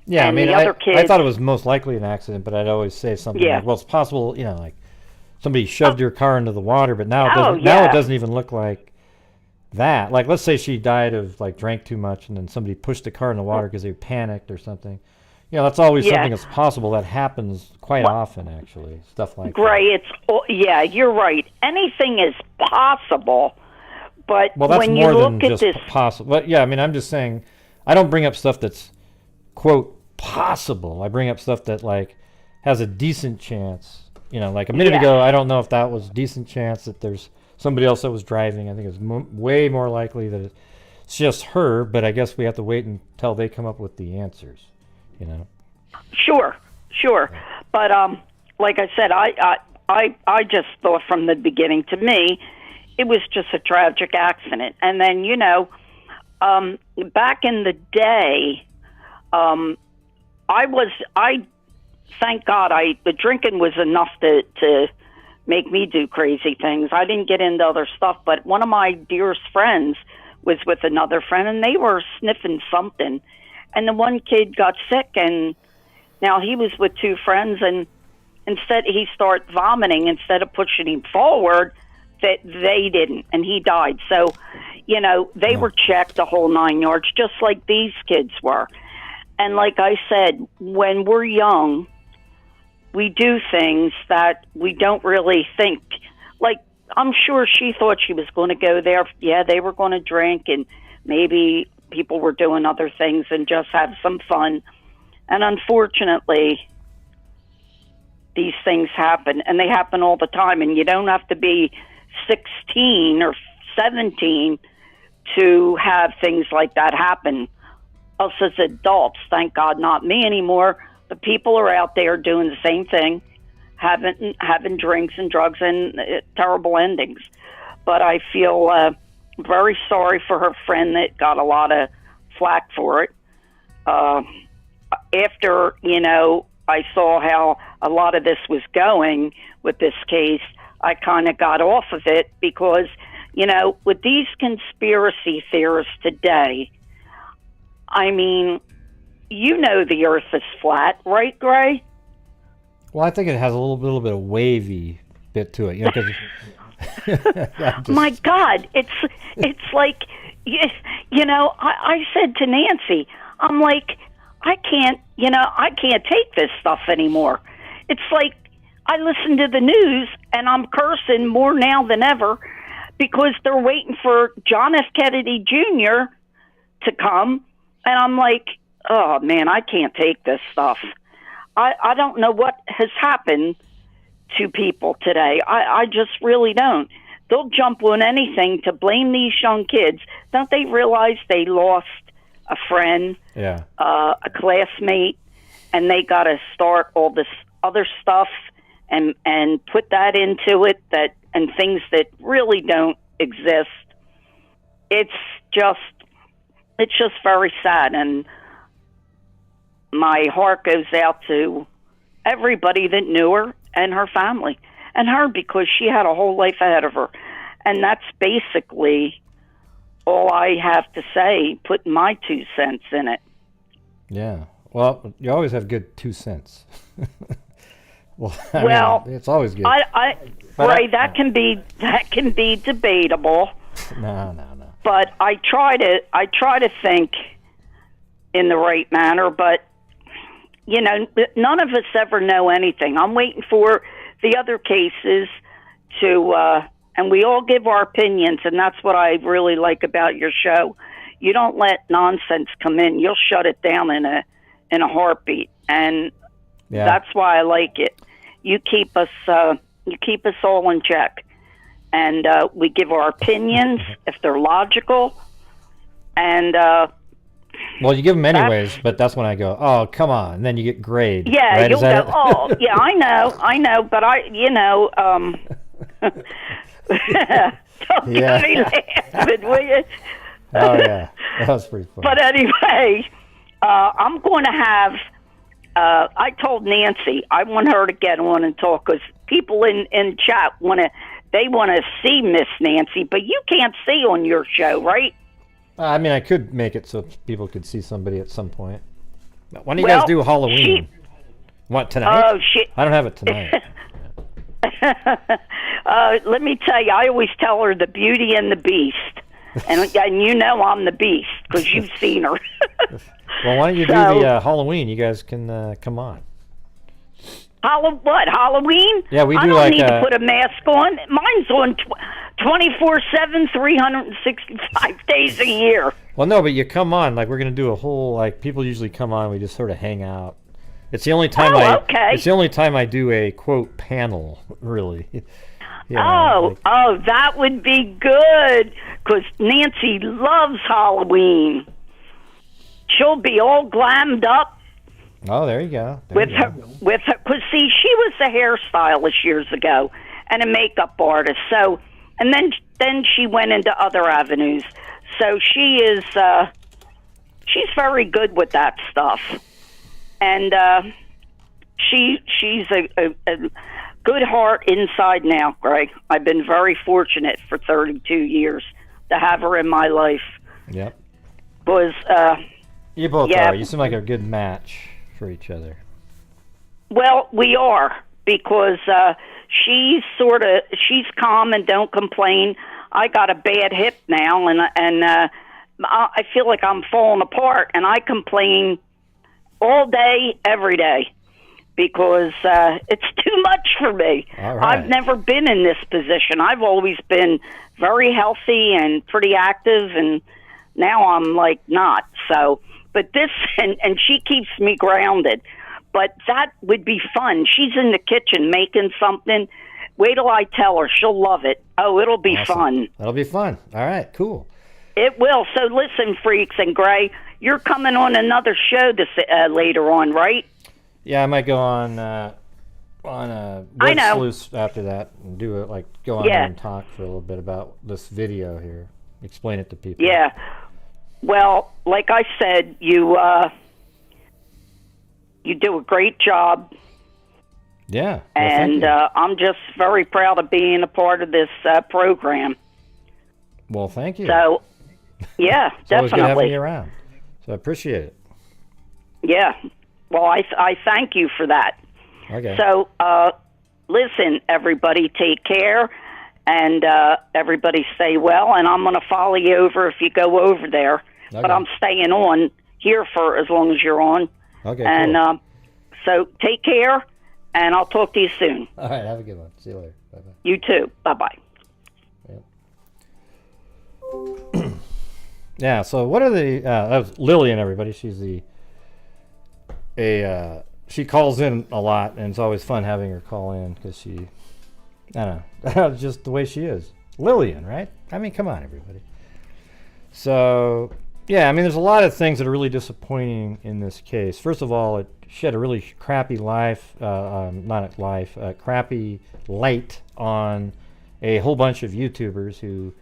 Yeah, and I mean, other kids, I thought it was most likely an accident, but I'd always say something like, well, it's possible, like somebody shoved your car into the water, but now it doesn't even look like that. Like, let's say she died of, drank too much, and then somebody pushed the car in the water because they panicked or something. That's always something that's possible. That happens quite often, actually, stuff like Gray, that. You're right. Anything is possible, but that's when more you than look at just this... possible. But, yeah, I mean, I'm just saying, I don't bring up stuff that's, quote, possible. I bring up stuff that, has a decent chance. Like a minute ago, I don't know if that was a decent chance that there's somebody else that was driving. I think it's way more likely that it's just her, but I guess we have to wait until they come up with the answers. Sure. But like I said, I just thought from the beginning, to me, it was just a tragic accident. And then, back in the day, thank God, the drinking was enough to make me do crazy things. I didn't get into other stuff, but one of my dearest friends was with another friend, and they were sniffing something. and the one kid got sick, and now he was with two friends, and instead he started vomiting. Instead of pushing him forward, that they didn't, and he died. So, you know, they were checked the whole 9 yards, just like these kids were. And like I said, when we're young, we do things that we don't really think. Like, I'm sure she thought she was going to go there. Yeah, they were going to drink, and maybe people were doing other things and just have some fun. And unfortunately, these things happen, and they happen all the time. And you don't have to be 16 or 17 to have things like that happen. Us as adults, thank God, not me anymore, but people are out there doing the same thing, having drinks and drugs and terrible endings. But I feel very sorry for her friend that got a lot of flack for it. After, you know, I saw how a lot of this was going with this case, I kind of got off of it because, you know, with these conspiracy theorists today, I mean, you know the Earth is flat, right, Gray? Well, I think it has a little bit of wavy bit to it, you know, 'cause My God, it's like, you know, I said to Nancy, I'm like, I can't take this stuff anymore. It's like I listen to the news and I'm cursing more now than ever because they're waiting for John F. Kennedy Jr. to come. And I'm like, oh, man, I can't take this stuff. I don't know what has happened to people today. I just really don't. They'll jump on anything to blame these young kids. Don't they realize they lost a friend, a classmate, and they got to start all this other stuff and put that into it, and things that really don't exist. It's just very sad, and my heart goes out to everybody that knew her and her family, and her, because she had a whole life ahead of her. And that's basically all I have to say, putting my 2 cents in it. Yeah. Well, you always have good 2 cents. Well, I mean, it's always good. Ray, that can be debatable. No. But I try to think in the right manner, but you know, none of us ever know anything. I'm waiting for the other cases to and we all give our opinions, and that's what I really like about your show. You don't let nonsense come in. You'll shut it down in a heartbeat, and that's why I like it. You keep us all in check, and we give our opinions if they're logical, and well, you give them anyways, but that's when I go, oh, come on, and then you get grade. Yeah, right? You'll go, oh, yeah, I know, but don't get me laughing, will you? Oh, yeah, that was pretty fun. But anyway, I'm going to have, I told Nancy, I want her to get on and talk, because people in chat want to see Miss Nancy, but you can't see on your show, right? I mean, I could make it so people could see somebody at some point. When do you guys do Halloween? What, tonight? Oh, shit. I don't have it tonight. Let me tell you, I always tell her the Beauty and the Beast. And you know I'm the Beast, because you've seen her. Well, why don't you do the Halloween? You guys can come on. What, Halloween? Yeah, we do. I don't need to put a mask on. Mine's on 24/7, 365 days a year. Well, no, but you come on. Like, we're going to do a whole, like, people usually come on. We just sort of hang out. It's the only time It's the only time I do a, quote, panel, really. That would be good, because Nancy loves Halloween. She'll be all glammed up. Oh, there you go. With her, because see, she was a hairstylist years ago and a makeup artist. So, and then she went into other avenues. So she is, she's very good with that stuff, and she's a good heart inside now, Greg. I've been very fortunate for 32 years to have her in my life. Yep. Because You both Yeah. are. You seem like a good match for each other. Well, we are, because she's calm and don't complain. I got a bad hip now, and I feel like I'm falling apart, and I complain all day, every day, because it's too much for me. All right. I've never been in this position. I've always been very healthy and pretty active, and now I'm like not. So, but this, and she keeps me grounded. But that would be fun. She's in the kitchen making something. Wait till I tell her. She'll love it. Oh, it'll be Awesome. fun. That'll be fun. All right, cool. It will. So listen, freaks and Gray, you're coming on another show this later on, right? Yeah, I might go on I Web know. Sleuths after that and do it, like go on Yeah. there and talk for a little bit about this video here. Explain it to people. Yeah. Well, like I said, you do a great job. Yeah. Well, And thank you. I'm just very proud of being a part of this program. Well, thank you. So, yeah, It's always good having definitely. you around. So I appreciate it. Yeah. Well, I thank you for that. Okay. So, listen, everybody, take care, and everybody stay well. And I'm going to follow you over if you go over there. But Okay. I'm staying on here for as long as you're on. Okay, And cool. so take care, and I'll talk to you soon. All right, have a good one. See you later. Bye-bye. You too. Bye-bye. Yeah, so what are the that was Lillian, everybody. She's she calls in a lot, and it's always fun having her call in because she, I don't know, just the way she is. Lillian, right? I mean, come on, everybody. So, yeah, I mean, there's a lot of things that are really disappointing in this case. First of all, it shed a really crappy crappy light on a whole bunch of YouTubers who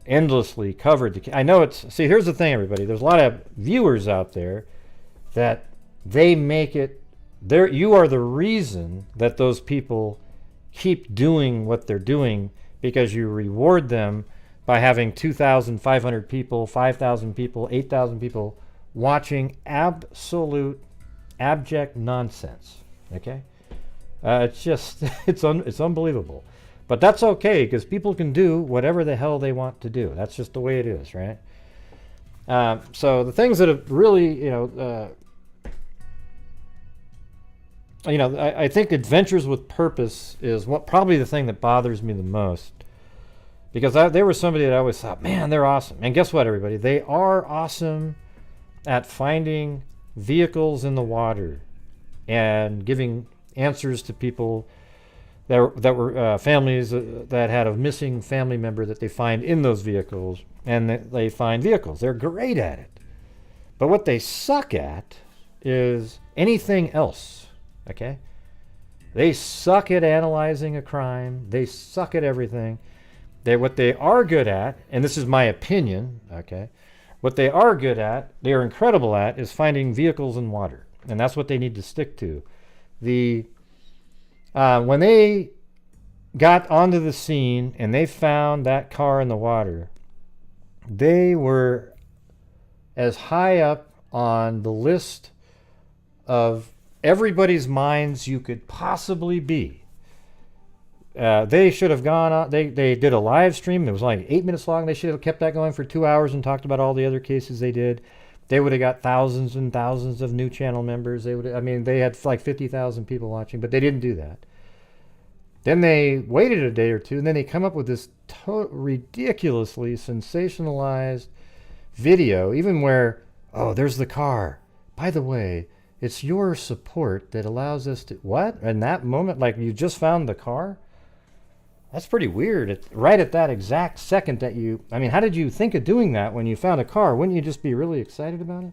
endlessly covered the. I know it's. See, here's the thing, everybody. There's a lot of viewers out there that they make it. You are the reason that those people keep doing what they're doing, because you reward them by having 2,500 people, 5,000 people, 8,000 people watching absolute abject nonsense. Okay, it's just it's unbelievable. But that's okay, because people can do whatever the hell they want to do. That's just the way it is, right? So the things that have really, I think adventures with purpose is probably the thing that bothers me the most, because they were somebody that I always thought, man, they're awesome. And guess what, everybody? They are awesome at finding vehicles in the water and giving answers to people that were families that had a missing family member that they find in those vehicles, and they find vehicles. They're great at it. But what they suck at is anything else, okay? They suck at analyzing a crime. They suck at everything. What they are good at, and this is my opinion, okay? What they are good at, they are incredible at, is finding vehicles in water. And that's what they need to stick to. When they got onto the scene and they found that car in the water, they were as high up on the list of everybody's minds you could possibly be. They should have gone on. They did a live stream. It was like 8 minutes long. They should have kept that going for 2 hours and talked about all the other cases they did. They would have got thousands and thousands of new channel members. They had like 50,000 people watching, but they didn't do that. Then they waited a day or two, and then they come up with this ridiculously sensationalized video, even where, oh, there's the car. By the way, it's your support that allows us to, what? In that moment, like you just found the car? That's pretty weird. Right at that exact second that how did you think of doing that when you found a car? Wouldn't you just be really excited about it?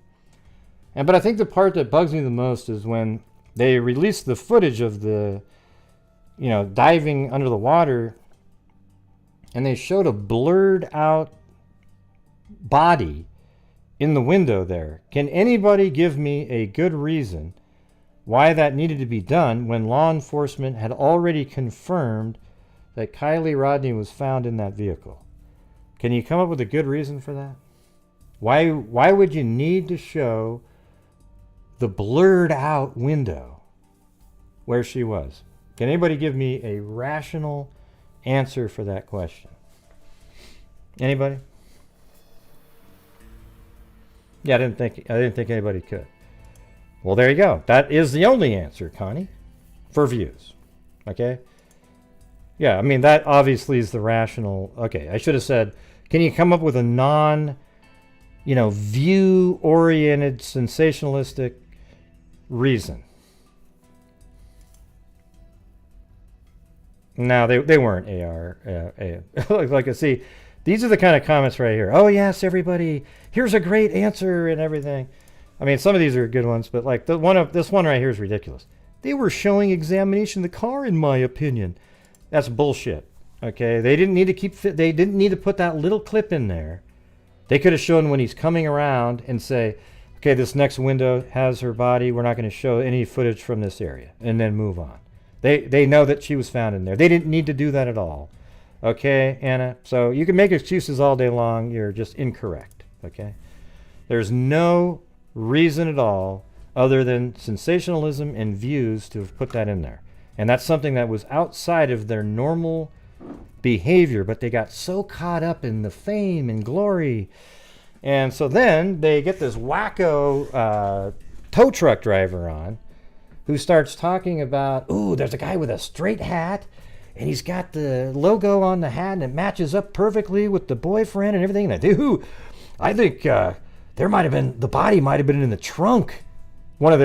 But I think the part that bugs me the most is when they released the footage of the, diving under the water, and they showed a blurred out body in the window there. Can anybody give me a good reason why that needed to be done when law enforcement had already confirmed that Kiely Rodni was found in that vehicle? Can you come up with a good reason for that? Why would you need to show the blurred out window where she was? Can anybody give me a rational answer for that question? Anybody? Yeah, I didn't think anybody could. Well, there you go. That is the only answer, Connie, for views. Okay? Yeah, I mean, that obviously is the rational. Okay, I should have said, can you come up with a view-oriented, sensationalistic reason? No, they weren't AR. Like I see, these are the kind of comments right here. Oh, yes, everybody, here's a great answer and everything. I mean, some of these are good ones, but like this one right here is ridiculous. They were showing examination of the car, in my opinion. That's bullshit. Okay, they didn't need to put that little clip in there. They could have shown when he's coming around and say, okay, this next window has her body. We're not going to show any footage from this area, and then move on. They know that she was found in there. They didn't need to do that at all. Okay, Anna? So you can make excuses all day long. You're just incorrect. Okay? There's no reason at all other than sensationalism and views to have put that in there. And that's something that was outside of their normal behavior, but they got so caught up in the fame and glory. And so then they get this wacko tow truck driver on who starts talking about, ooh, there's a guy with a straight hat, and he's got the logo on the hat, and it matches up perfectly with the boyfriend and everything. And I think the body might have been in the trunk. One of the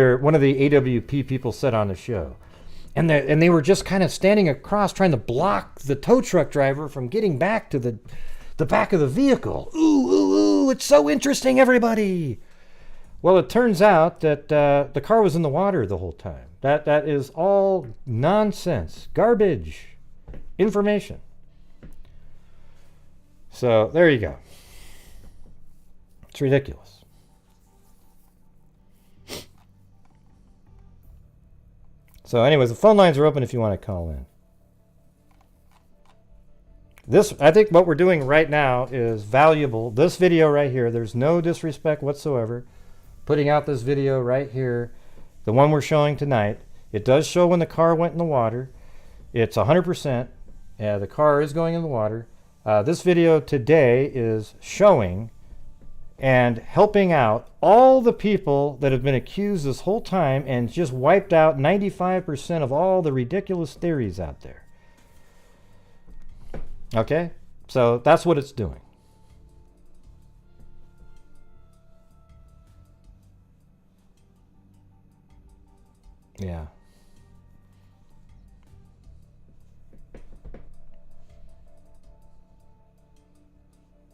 AWP people said on the show. And they were just kind of standing across trying to block the tow truck driver from getting back to the back of the vehicle. Ooh, it's so interesting, everybody. Well, it turns out that the car was in the water the whole time. That is all nonsense, garbage, information. So there you go. It's ridiculous. So anyways, the phone lines are open if you want to call in. I think what we're doing right now is valuable. This video right here, there's no disrespect whatsoever. Putting out this video right here, the one we're showing tonight, it does show when the car went in the water. It's 100%. The car is going in the water. This video today is showing and helping out all the people that have been accused this whole time and just wiped out 95% of all the ridiculous theories out there. Okay? So that's what it's doing. Yeah.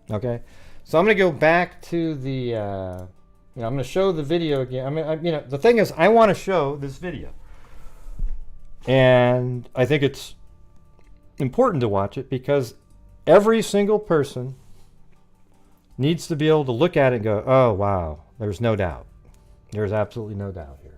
Okay. So I'm going to go back to the, I'm going to show the video again. The thing is, I want to show this video. And I think it's important to watch it because every single person needs to be able to look at it and go, oh, wow, there's no doubt. There's absolutely no doubt here.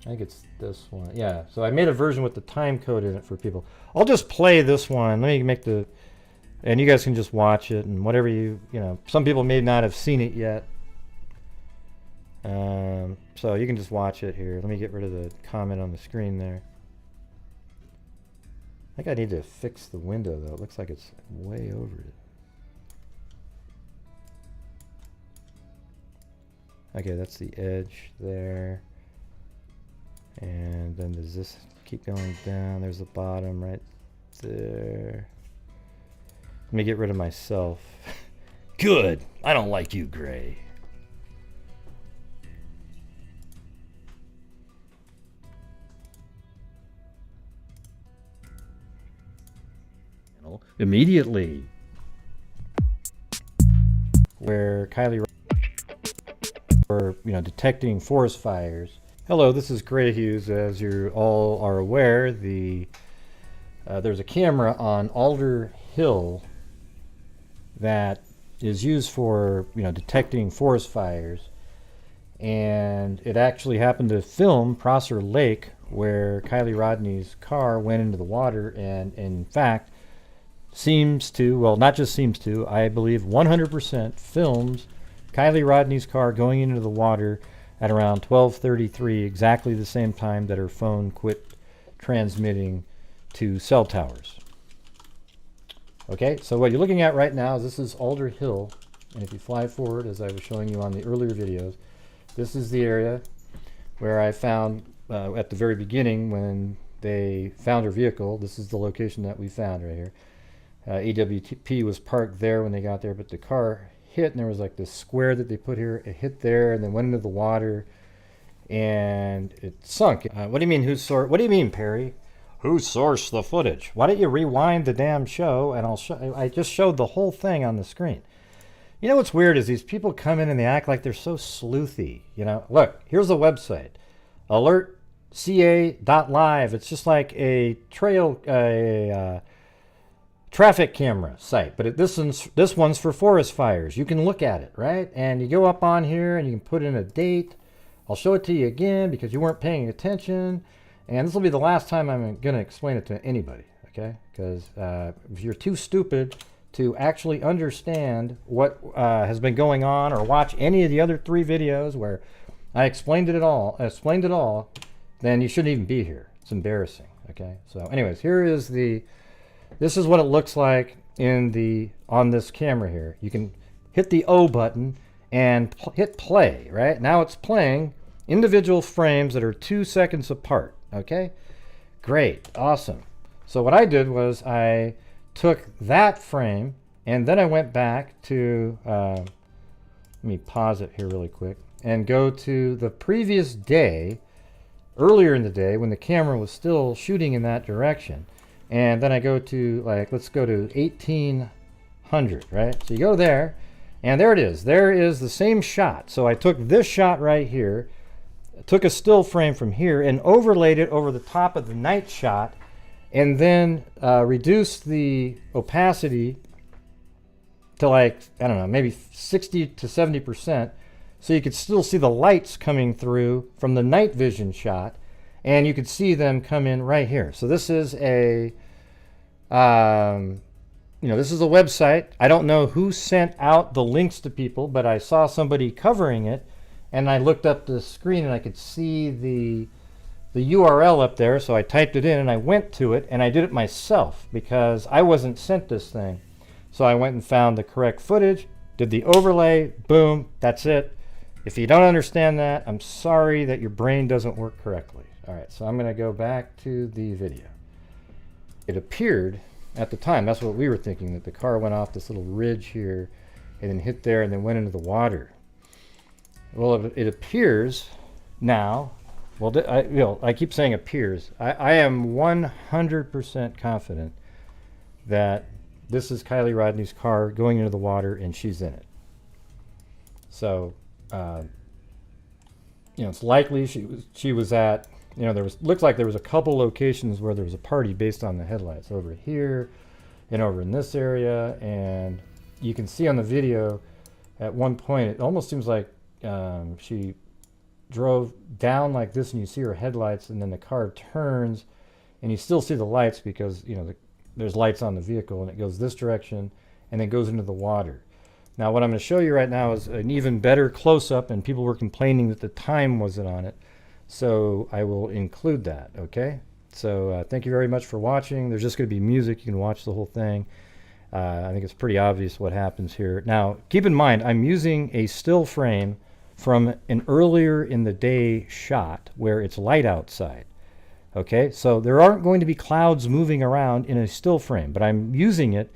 I think it's this one. Yeah, so I made a version with the time code in it for people. I'll just play this one. Let me make and you guys can just watch it and whatever some people may not have seen it yet. So you can just watch it here. Let me get rid of the comment on the screen there. I think I need to fix the window though. It looks like it's way over it. Okay, that's the edge there. And then does this keep going down? There's the bottom right there. Let me get rid of myself. Good. I don't like you, Gray. Immediately. Where Kiely Rodni for detecting forest fires. Hello, this is Grant Hughes. As you all are aware, there's a camera on Alder Hill that is used for detecting forest fires, and it actually happened to film Prosser Lake where Kiely Rodni's car went into the water, and in fact seems to, well, not just seems to, I believe 100% films Kiely Rodni's car going into the water at around 12:33, exactly the same time that her phone quit transmitting to cell towers. Okay, so what you're looking at right now is this is Alder Hill, and if you fly forward, as I was showing you on the earlier videos, this is the area where I found at the very beginning when they found her vehicle. This is the location that we found right here. AWP was parked there when they got there, but the car hit, and there was like this square that they put here. It hit there and then went into the water, and it sunk. What do you mean, what do you mean, Perry? Who sourced the footage? Why don't you rewind the damn show, and I'll show. I just showed the whole thing on the screen. You know what's weird is these people come in and they act like they're so sleuthy. You know, look, here's the website, alertca.live. It's just like a traffic camera site, but this one's for forest fires. You can look at it, right? And you go up on here and you can put in a date. I'll show it to you again because you weren't paying attention. And this will be the last time I'm going to explain it to anybody, okay? Because if you're too stupid to actually understand what has been going on or watch any of the other 3 videos where I explained it all, then you shouldn't even be here. It's embarrassing, okay? So anyways, this is what it looks like on this camera here. You can hit the O button and hit play, right? Now it's playing individual frames that are 2 seconds apart, okay? Great, awesome. So what I did was I took that frame and then I went back to, let me pause it here really quick, and go to the previous day, earlier in the day when the camera was still shooting in that direction. And then I go to, like, let's go to 1800, right? So you go there, and there it is. There is the same shot. So I took this shot right here, took a still frame from here, and overlaid it over the top of the night shot, and then reduced the opacity to, like, I don't know, maybe 60 to 70%, so you could still see the lights coming through from the night vision shot, and you could see them come in right here. So this is a, this is a website. I don't know who sent out the links to people, but I saw somebody covering it, and I looked up the screen and I could see the URL up there, so I typed it in and I went to it, and I did it myself because I wasn't sent this thing. So I went and found the correct footage, did the overlay, boom, that's it. If you don't understand that, I'm sorry that your brain doesn't work correctly. All right, so I'm going to go back to the video. It appeared at the time, that's what we were thinking, that the car went off this little ridge here and then hit there and then went into the water. Well, it appears now, well, I keep saying appears. I am 100% confident that this is Kiely Rodni's car going into the water and she's in it. So, it's likely she was at, looks like there was a couple locations where there was a party based on the headlights over here and over in this area, and you can see on the video at one point it almost seems like she drove down like this and you see her headlights, and then the car turns and you still see the lights because there's lights on the vehicle, and it goes this direction and then goes into the water. Now what I'm going to show you right now is an even better close-up, and people were complaining that the time wasn't on it, so I will include that, okay? So thank you very much for watching. There's just going to be music. You can watch the whole thing. I think it's pretty obvious what happens here. Now keep in mind, I'm using a still frame from an earlier in the day shot where it's light outside. Okay, so there aren't going to be clouds moving around in a still frame, but I'm using it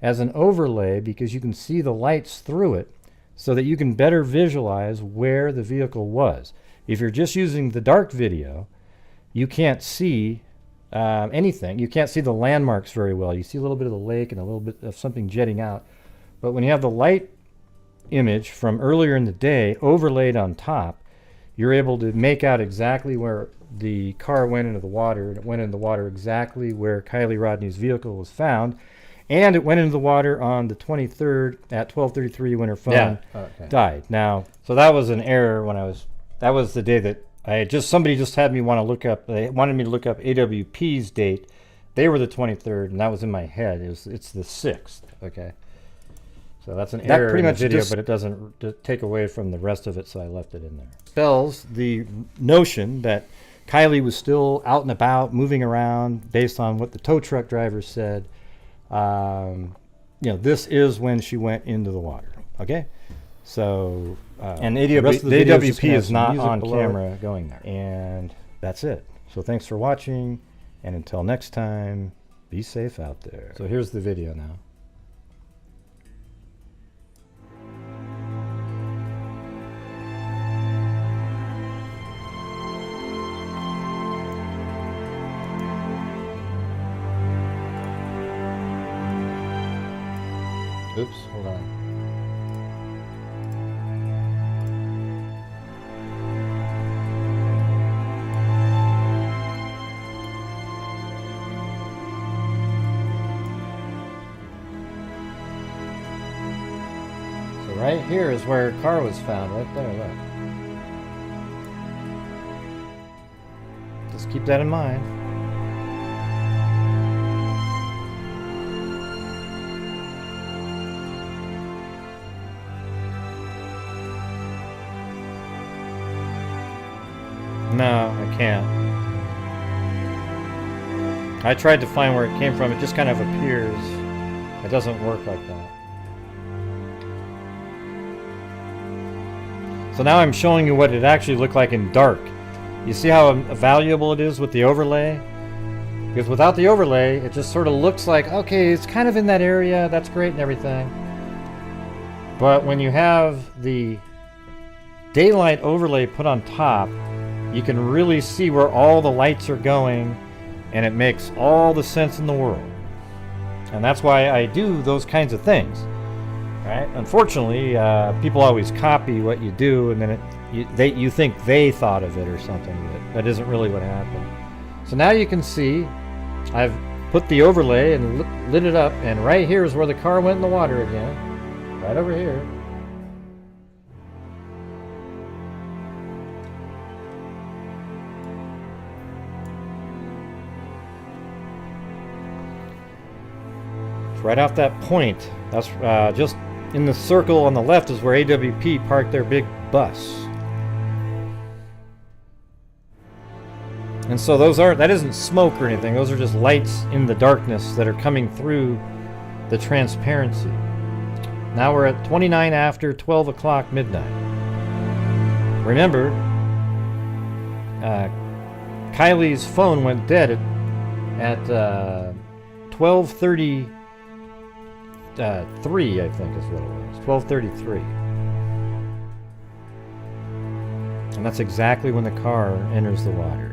as an overlay because you can see the lights through it so that you can better visualize where the vehicle was. If you're just using the dark video, you can't see anything. You can't see the landmarks very well. You see a little bit of the lake and a little bit of something jetting out. But when you have the light image from earlier in the day overlaid on top, you're able to make out exactly where the car went into the water, and it went into the water exactly where Kiely Rodni's vehicle was found, and it went into the water on the 23rd at 12:33 when her phone died. Now, so that was an error when that was the day that somebody just had me want to look up. They wanted me to look up AWP's date. They were the 23rd, and that was in my head. It's the 6th. Okay. So that's an error pretty much in the video, but it doesn't take away from the rest of it, so I left it in there. Spells the notion that Kiely was still out and about, moving around, based on what the tow truck driver said. This is when she went into the water. Okay, so and the AWP is not on camera going there, and that's it. So thanks for watching, and until next time, be safe out there. So here's the video now. Oops, hold on. So right here is where her car was found, right there, look. Just keep that in mind. No, I can't. I tried to find where it came from. It just kind of appears. It doesn't work like that. So now I'm showing you what it actually looked like in dark. You see how valuable it is with the overlay? Because without the overlay, it just sort of looks like, okay, it's kind of in that area. That's great and everything. But when you have the daylight overlay put on top, you can really see where all the lights are going, and it makes all the sense in the world. And that's why I do those kinds of things, right? Unfortunately, people always copy what you do, and then you think they thought of it or something, but that isn't really what happened. So now you can see I've put the overlay and lit it up, and right here is where the car went in the water again, right over here. Right off that point, that's just in the circle on the left is where AWP parked their big bus. And so that isn't smoke or anything, those are just lights in the darkness that are coming through the transparency. Now we're at 29 after 12 o'clock midnight. Remember, Kiely's phone went dead at 12:33, I think is what it was. 12:33. And that's exactly when the car enters the water.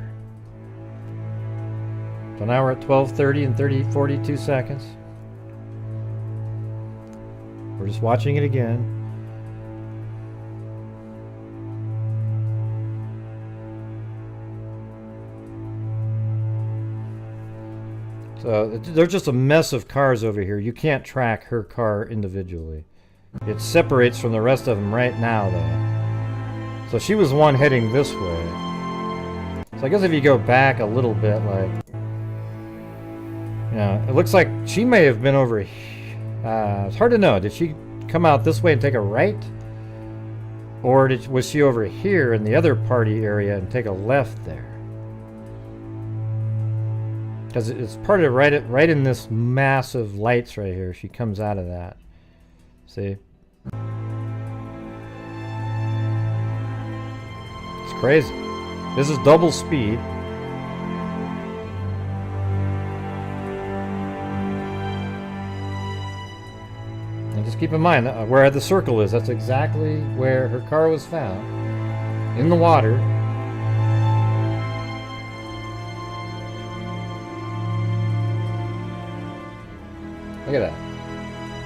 So now we're at 12:30 and 42 seconds. We're just watching it again. So there's just a mess of cars over here. You can't track her car individually. It separates from the rest of them right now, though. So she was the one heading this way. So I guess if you go back a little bit, like, it looks like she may have been over here. It's hard to know. Did she come out this way and take a right? Or was she over here in the other party area and take a left there? Because it's part of right in this mass of lights right here. She comes out of that. See? It's crazy. This is double speed. And just keep in mind where the circle is. That's exactly where her car was found. In the water. Look at that.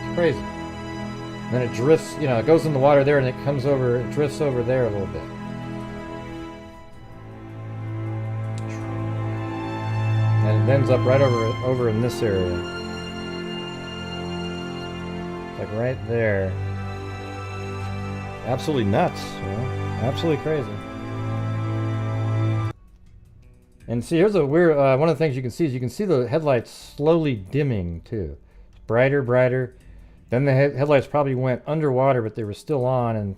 It's crazy. And then it drifts, it goes in the water there and it comes over, it drifts over there a little bit. And it ends up right over in this area. Like right there. Absolutely nuts, Absolutely crazy. And see, here's a weird, one of the things you can see is you can see the headlights slowly dimming too. Brighter, brighter. Then the headlights probably went underwater, but they were still on, and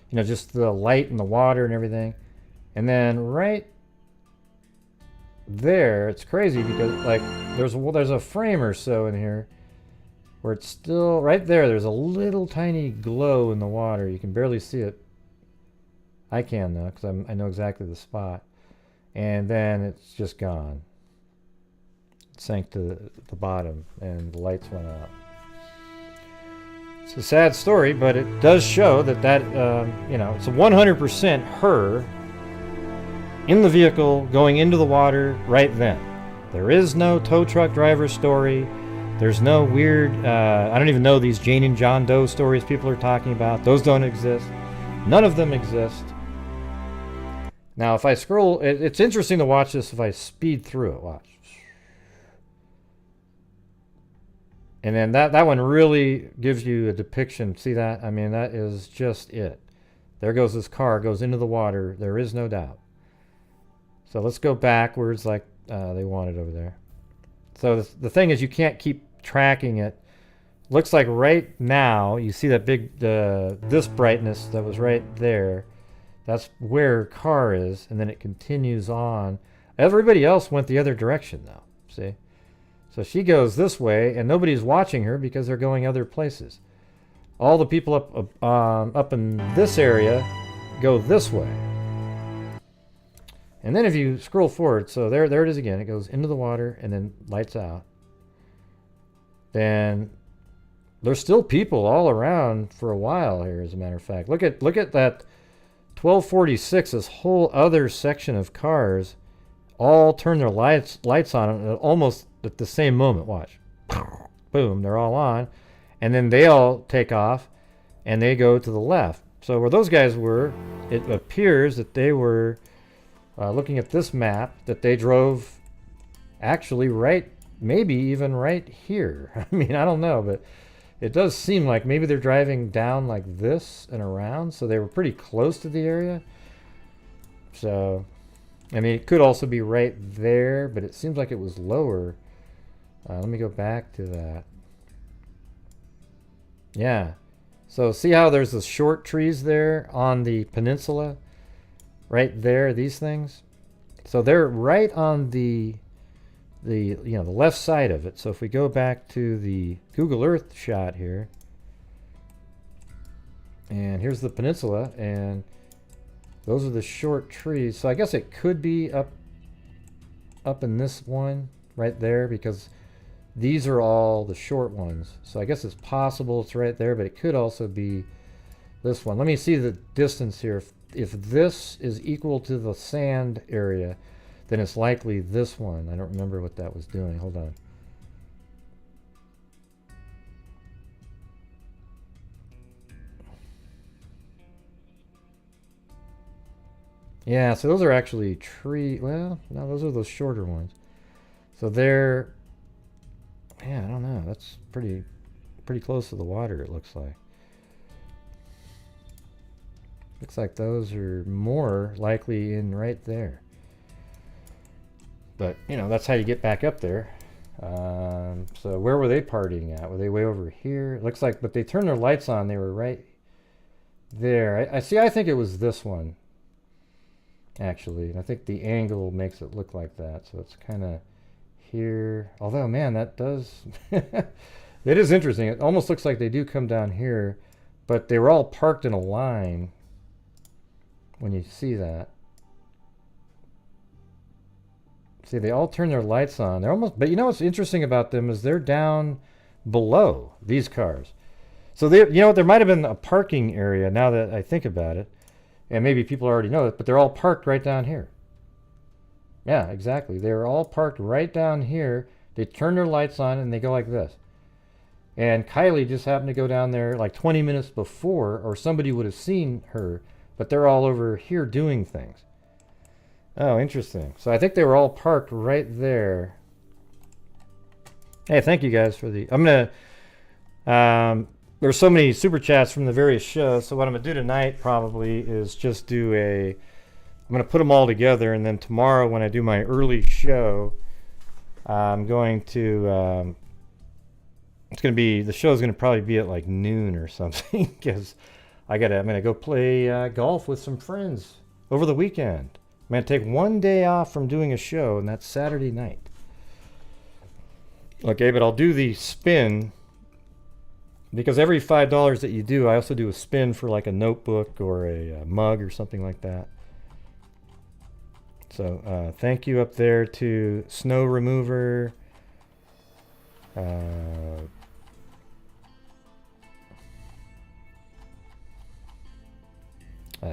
you know, just the light and the water and everything. And then right there, it's crazy because like there's a frame or so in here where it's still right there. There's a little tiny glow in the water. You can barely see it. I can though, because I know exactly the spot. And then it's just gone. It sank to the bottom, and the lights went out. It's a sad story, but it does show that you know, it's a 100% her in the vehicle going into the water right then. There is no tow truck driver story. There's no weird, I don't even know these Jane and John Doe stories people are talking about. Those don't exist. None of them exist. Now, if I scroll, it's interesting to watch this if I speed through it. Watch. And then that one really gives you a depiction. See that? I mean, that is just it. There goes this car, goes into the water. There is no doubt. So let's go backwards like they wanted over there. So the thing is, you can't keep tracking it. Looks like right now, you see that big, this brightness that was right there. That's where car is, and then it continues on. Everybody else went the other direction though, see? So she goes this way, and nobody's watching her because they're going other places. All the people up in this area go this way. And then if you scroll forward, so there it is again. It goes into the water and then lights out. Then there's still people all around for a while here, as a matter of fact. Look at that 1246, this whole other section of cars all turn their lights on almost at the same moment. Watch. Boom, they're all on. And then they all take off and they go to the left. So where those guys were, it appears that they were looking at this map, that they drove actually right, maybe even right here. I mean, I don't know, but it does seem like maybe they're driving down like this and around, so they were pretty close to the area. So, I mean, it could also be right there, but it seems like it was lower. Let me go back to that. Yeah. So see how there's the short trees there on the peninsula? Right there, these things. So they're right on the left side of it. So if we go back to the Google Earth shot here, and here's the peninsula, and those are the short trees. So I guess it could be up in this one right there, because these are all the short ones. So I guess it's possible it's right there, but it could also be this one. Let me see the distance here. If this is equal to the sand area, then it's likely this one. I don't remember what that was doing. Hold on. Yeah, so those are actually tree. Well, no, those are those shorter ones. So they're, yeah, I don't know. That's pretty close to the water, it looks like. Looks like those are more likely in right there. But, you know, that's how you get back up there. So where were they partying at? Were they way over here? It looks like, but they turned their lights on. They were right there. I see. I think it was this one, actually. And I think the angle makes it look like that. So it's kind of here. Although, man, that does... It is interesting. It almost looks like they do come down here, but they were all parked in a line when you see that. See, they all turn their lights on. They're almost, but you know what's interesting about them is they're down below these cars. So they, you know, there might have been a parking area now that I think about it, and maybe people already know it, but they're all parked right down here. Yeah, exactly. They're all parked right down here. They turn their lights on and they go like this. And Kiely just happened to go down there like 20 minutes before, or somebody would have seen her, but they're all over here doing things. Oh, interesting. So I think they were all parked right there. Hey, thank you guys for the... I'm going to... there's so many super chats from the various shows, so what I'm going to do tonight probably is just do a I'm going to put them all together, and then tomorrow when I do my early show, I'm going to, the show's going to probably be at like noon or something, because I'm going to go play golf with some friends over the weekend. I'm going to take one day off from doing a show, and that's Saturday night. Okay, but I'll do the spin, because every $5 that you do, I also do a spin for like a notebook or a mug or something like that. So thank you up there to Snow Remover,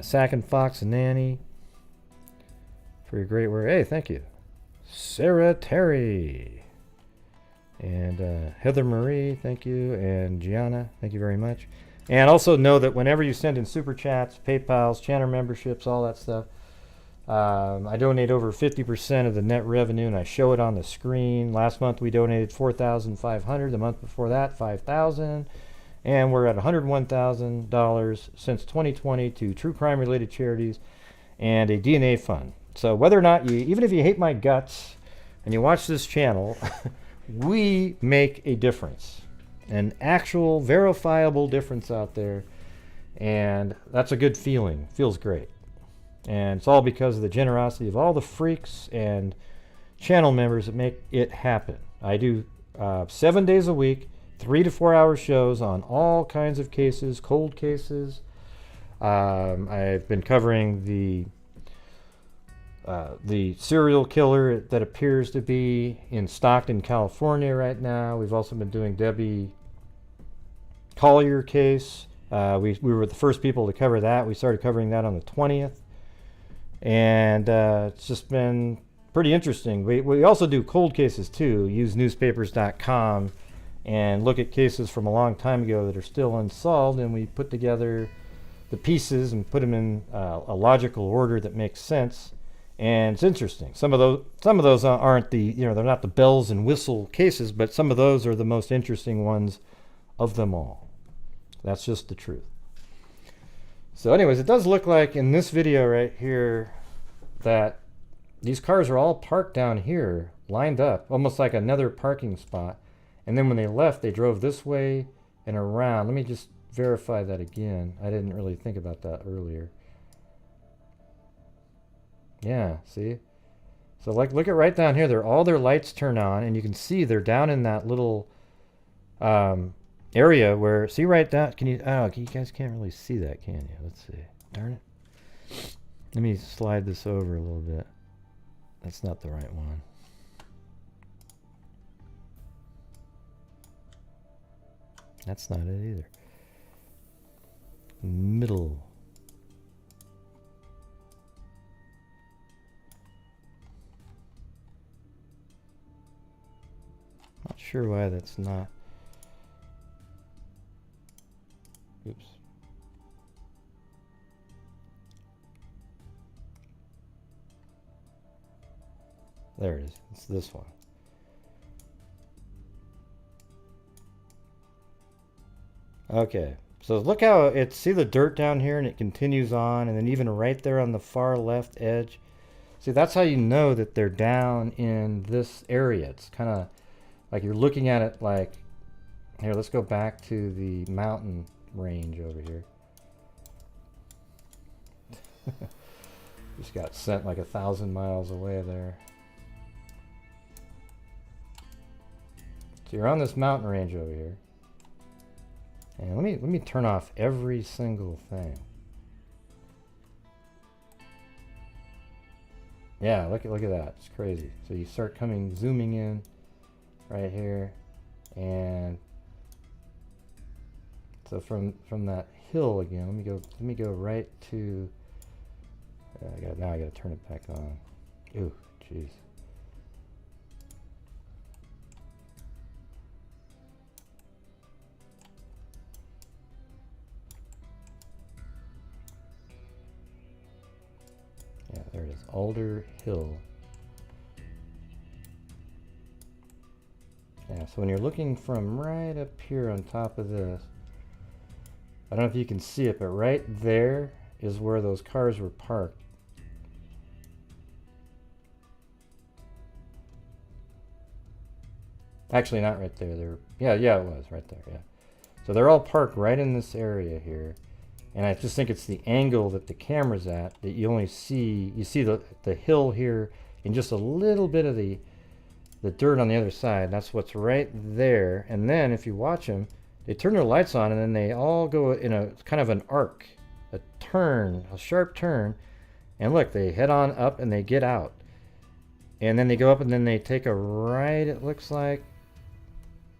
Sack and Fox and Nanny for your great work. Hey, thank you. Sarah Terry. And Heather Marie, thank you. And Gianna, thank you very much. And also know that whenever you send in super chats, PayPals, channel memberships, all that stuff, I donate over 50% of the net revenue, and I show it on the screen. Last month we donated $4,500. The month before that, $5,000. And we're at $101,000 since 2020 to true crime-related charities and a DNA fund. So whether or not even if you hate my guts and you watch this channel, we make a difference, an actual verifiable difference out there, and that's a good feeling. Feels great. And it's all because of the generosity of all the freaks and channel members that make it happen. I do 7 days a week, 3 to 4 hour shows on all kinds of cases, cold cases. I've been covering the serial killer that appears to be in Stockton, California right now. We've also been doing Debbie Collier case. We were the first people to cover that. We started covering that on the 20th. And it's just been pretty interesting. We also do cold cases too. Use newspapers.com and look at cases from a long time ago that are still unsolved, and we put together the pieces and put them in a logical order that makes sense. And it's interesting. Some of those aren't they're not the bells and whistle cases, but some of those are the most interesting ones of them all. That's just the truth. So anyways, it does look like in this video right here that these cars are all parked down here, lined up, almost like another parking spot. And then when they left, they drove this way and around. Let me just verify that again. I didn't really think about that earlier. Yeah, see? So like, look at right down here. All their lights turn on, and you can see they're down in that little area where, see right down, you guys can't really see that, can you? Let's see. Darn it. Let me slide this over a little bit. That's not the right one. That's not it either. Middle. Not sure why that's not. Oops. There it is. It's this one. Okay. So look how see the dirt down here, and it continues on, and then even right there on the far left edge. See, that's how you know that they're down in this area. It's kind of like you're looking at it like, here, let's go back to the mountain range over here. Just got sent like 1,000 miles away there. So you're on this mountain range over here. And let me turn off every single thing. Yeah, look at that. It's crazy. So you start zooming in right here, and so from that hill again. Let me go right to. Now I got to turn it back on. Ooh, jeez. Yeah, there it is. Alder Hill. Yeah, so when you're looking from right up here on top of this, I don't know if you can see it, but right there is where those cars were parked. Actually, not right there. Yeah, it was right there. Yeah. So they're all parked right in this area here, and I just think it's the angle that the camera's at that you only see. You see the hill here, and just a little bit of the dirt on the other side. That's what's right there. And then if you watch them, they turn their lights on, and then they all go in a kind of an arc, a turn, a sharp turn, and look, they head on up and they get out, and then they go up and then they take a right. It looks like.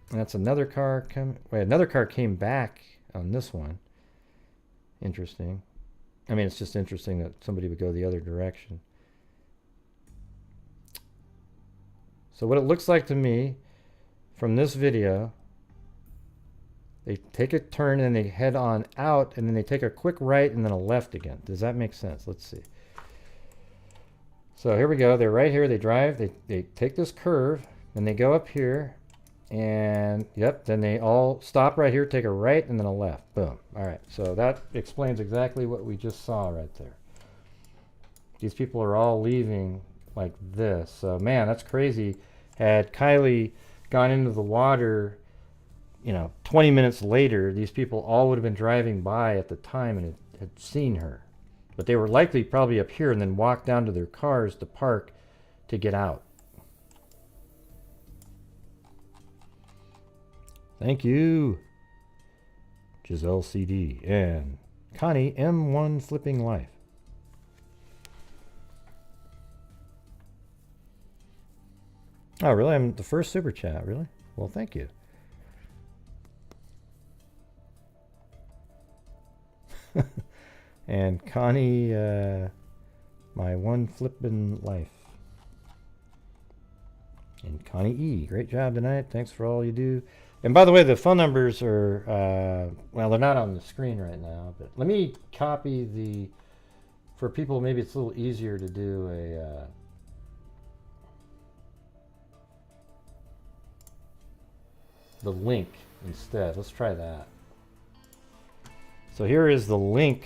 And that's another car come. Wait, another car came back on this one. Interesting. I mean, it's just interesting that somebody would go the other direction. So what it looks like to me from this video, they take a turn and they head on out, and then they take a quick right and then a left again. Does that make sense? Let's see. So here we go. They're right here. They drive. They take this curve and they go up here. And yep, then they all stop right here, take a right and then a left. Boom. All right, so that explains exactly what we just saw right there. These people are all leaving like this. So man, that's crazy. Had Kiely gone into the water, 20 minutes later, these people all would have been driving by at the time and had seen her. But they were likely probably up here and then walked down to their cars to park to get out. Thank you, Giselle CD and Connie M1 Flipping Life. Oh, really? I'm the first super chat, really? Well, thank you. And Connie, my one flippin' life. And Connie E, great job tonight. Thanks for all you do. And by the way, the phone numbers are, well, they're not on the screen right now, but let me copy for people, maybe it's a little easier to do the link instead. Let's try that. So here is the link.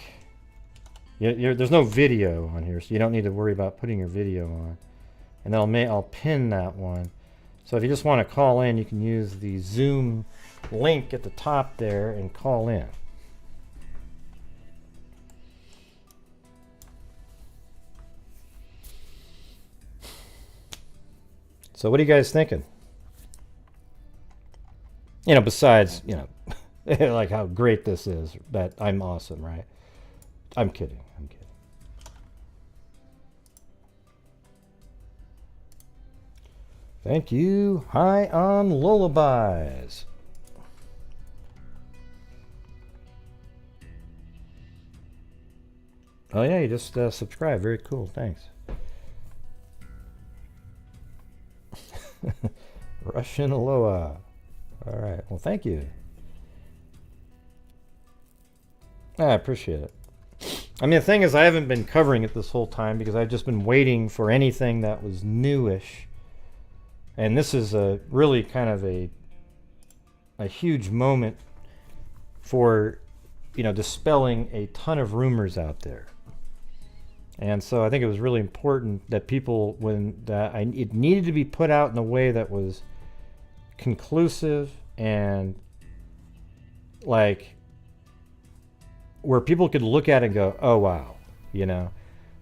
There's no video on here, so you don't need to worry about putting your video on. And then I'll pin that one. So if you just want to call in, you can use the Zoom link at the top there and call in. So what are you guys thinking? Besides, like how great this is, that I'm awesome, right? I'm kidding. Thank you. High on Lullabies. Oh yeah, you just subscribe. Very cool. Thanks. Russian Aloha. All right. Well, thank you. I appreciate it. I mean, the thing is, I haven't been covering it this whole time because I've just been waiting for anything that was newish. And this is really kind of a huge moment for, dispelling a ton of rumors out there. And so I think it was really important that people, it needed to be put out in a way that was conclusive and like where people could look at it and go, oh wow,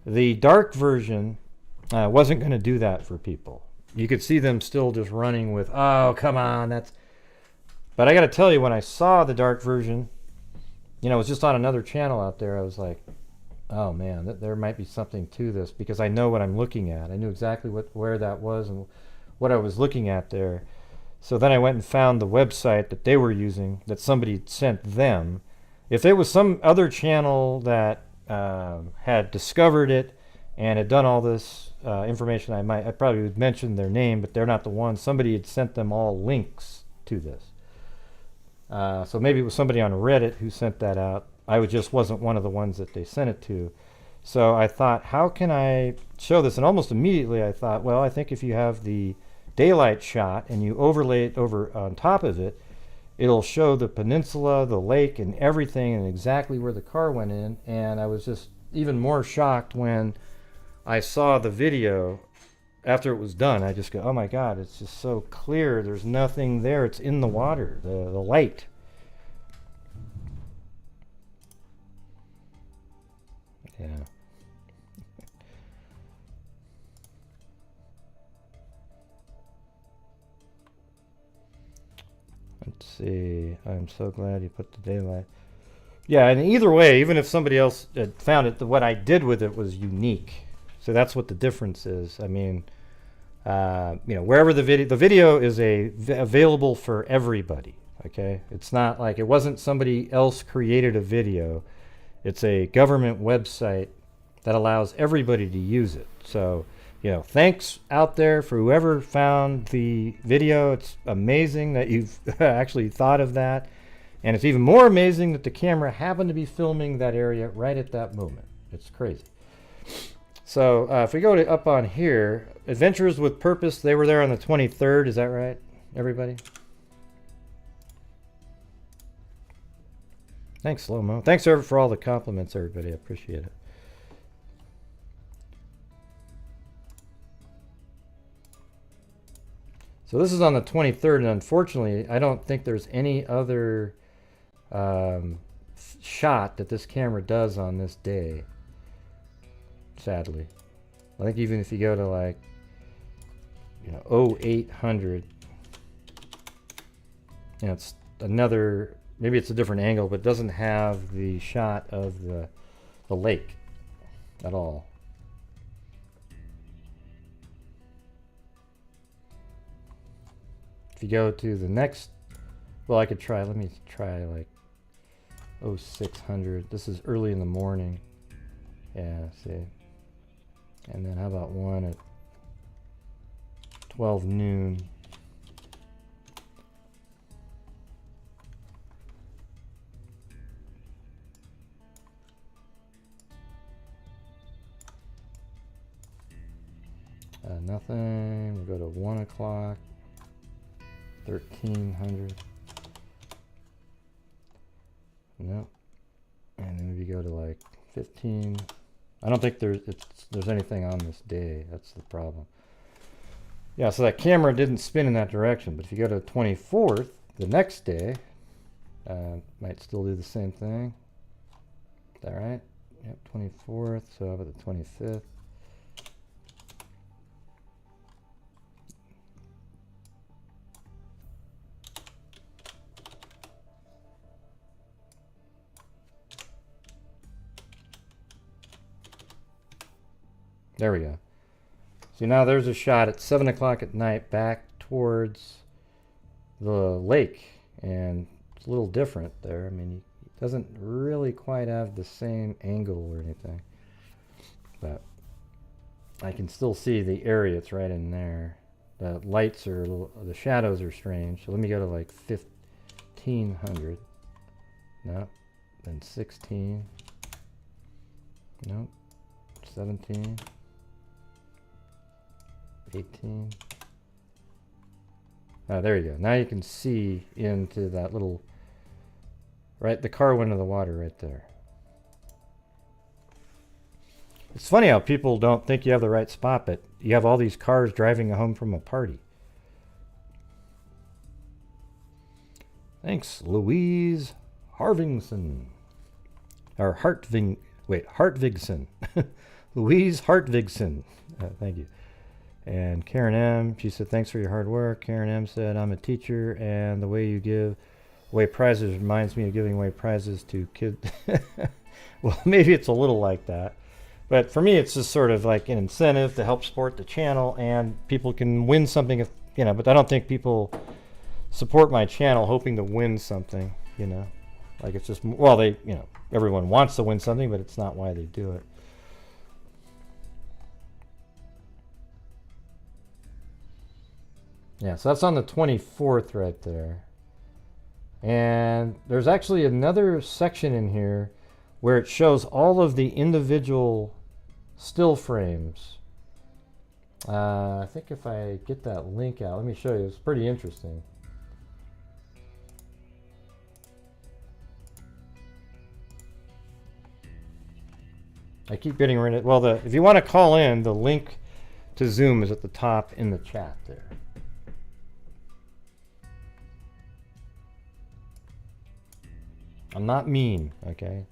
The dark version wasn't going to do that for people. You could see them still just running with, oh, come on, But I got to tell you, when I saw the dark version, it was just on another channel out there, I was like, oh man, there might be something to this because I know what I'm looking at. I knew exactly where that was and what I was looking at there. So then I went and found the website that they were using, that somebody sent them. If it was some other channel that had discovered it and had done all this information, I probably would mention their name, but they're not the one. Somebody had sent them all links to this. So maybe it was somebody on Reddit who sent that out. I just wasn't one of the ones that they sent it to. So I thought, how can I show this? And almost immediately I thought, well, I think if you have the daylight shot and you overlay it over on top of it, it'll show the peninsula, the lake, and everything, and exactly where the car went in. And I was just even more shocked when I saw the video after it was done, I just go, oh my God, it's just so clear. There's nothing there. It's in the water, the light. Yeah. Let's see. I'm so glad you put the daylight. Yeah, and either way, even if somebody else had found it, what I did with it was unique. So that's what the difference is. I mean, wherever the video is available for everybody. Okay, it's not like it wasn't somebody else created a video. It's a government website that allows everybody to use it. So, thanks out there for whoever found the video. It's amazing that you've actually thought of that. And it's even more amazing that the camera happened to be filming that area right at that moment. It's crazy. So if we go up on here, Adventures with Purpose, they were there on the 23rd. Is that right, everybody? Thanks, Slow-Mo. Thanks for all the compliments, everybody. I appreciate it. So this is on the 23rd, and unfortunately, I don't think there's any other shot that this camera does on this day. Sadly, I think even if you go to like 0800, it's another, maybe it's a different angle, but it doesn't have the shot of the lake at all. If you go to the next, well, I could try, let me try like 0600. This is early in the morning. Yeah, see. And then how about one at 12 noon? Nothing. We'll go to 1 o'clock. 1300. Nope. And then we go to like 15. I don't think there's anything on this day. That's the problem. Yeah, so that camera didn't spin in that direction. But if you go to the 24th, the next day, might still do the same thing. Is that right? Yep, 24th. So how about the 25th? There we go. See, now there's a shot at 7 o'clock at night back towards the lake, and it's a little different there. I mean, it doesn't really quite have the same angle or anything, but I can still see the area. It's right in there. The lights are the shadows are strange. So let me go to like 1500. Nope. Then 16. Nope. 17. 18. There you go. Now you can see into that little, right, the car went into the water right there. It's funny how people don't think you have the right spot, but you have all these cars driving home from a party. Thanks, Louise Harvingson. Or Hartvigsen. Louise Hartvigsen. Thank you. And Karen M, she said, thanks for your hard work. Karen M said, I'm a teacher, and the way you give away prizes reminds me of giving away prizes to kids. Well, maybe it's a little like that. But for me, it's just sort of like an incentive to help support the channel, and people can win something if, but I don't think people support my channel hoping to win something, Like it's just, well, they, everyone wants to win something, but it's not why they do it. Yeah, so that's on the 24th right there. And there's actually another section in here where it shows all of the individual still frames. I think if I get that link out, let me show you. It's pretty interesting. I keep getting rid of, well, if you want to call in, the link to zoom is at the top in the chat there. I'm not mean, okay?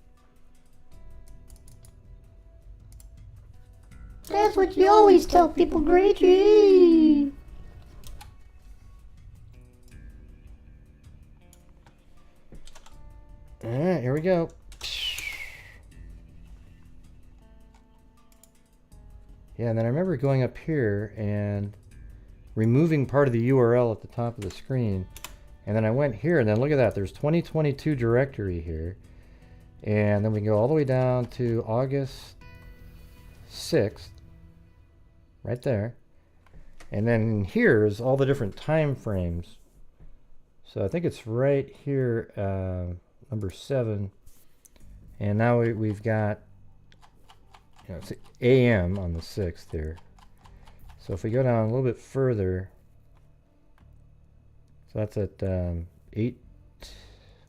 That's what you always tell people, Gracie. Alright, here we go. Yeah, and then I remember going up here and removing part of the URL at the top of the screen. And then I went here, and then look at that. There's 2022 directory here. And then we can go all the way down to August 6th. Right there. And then here's all the different time frames. So I think it's right here, number 7. And now we've got, you know, it's AM on the 6th here. So if we go down a little bit further, so that's at 8,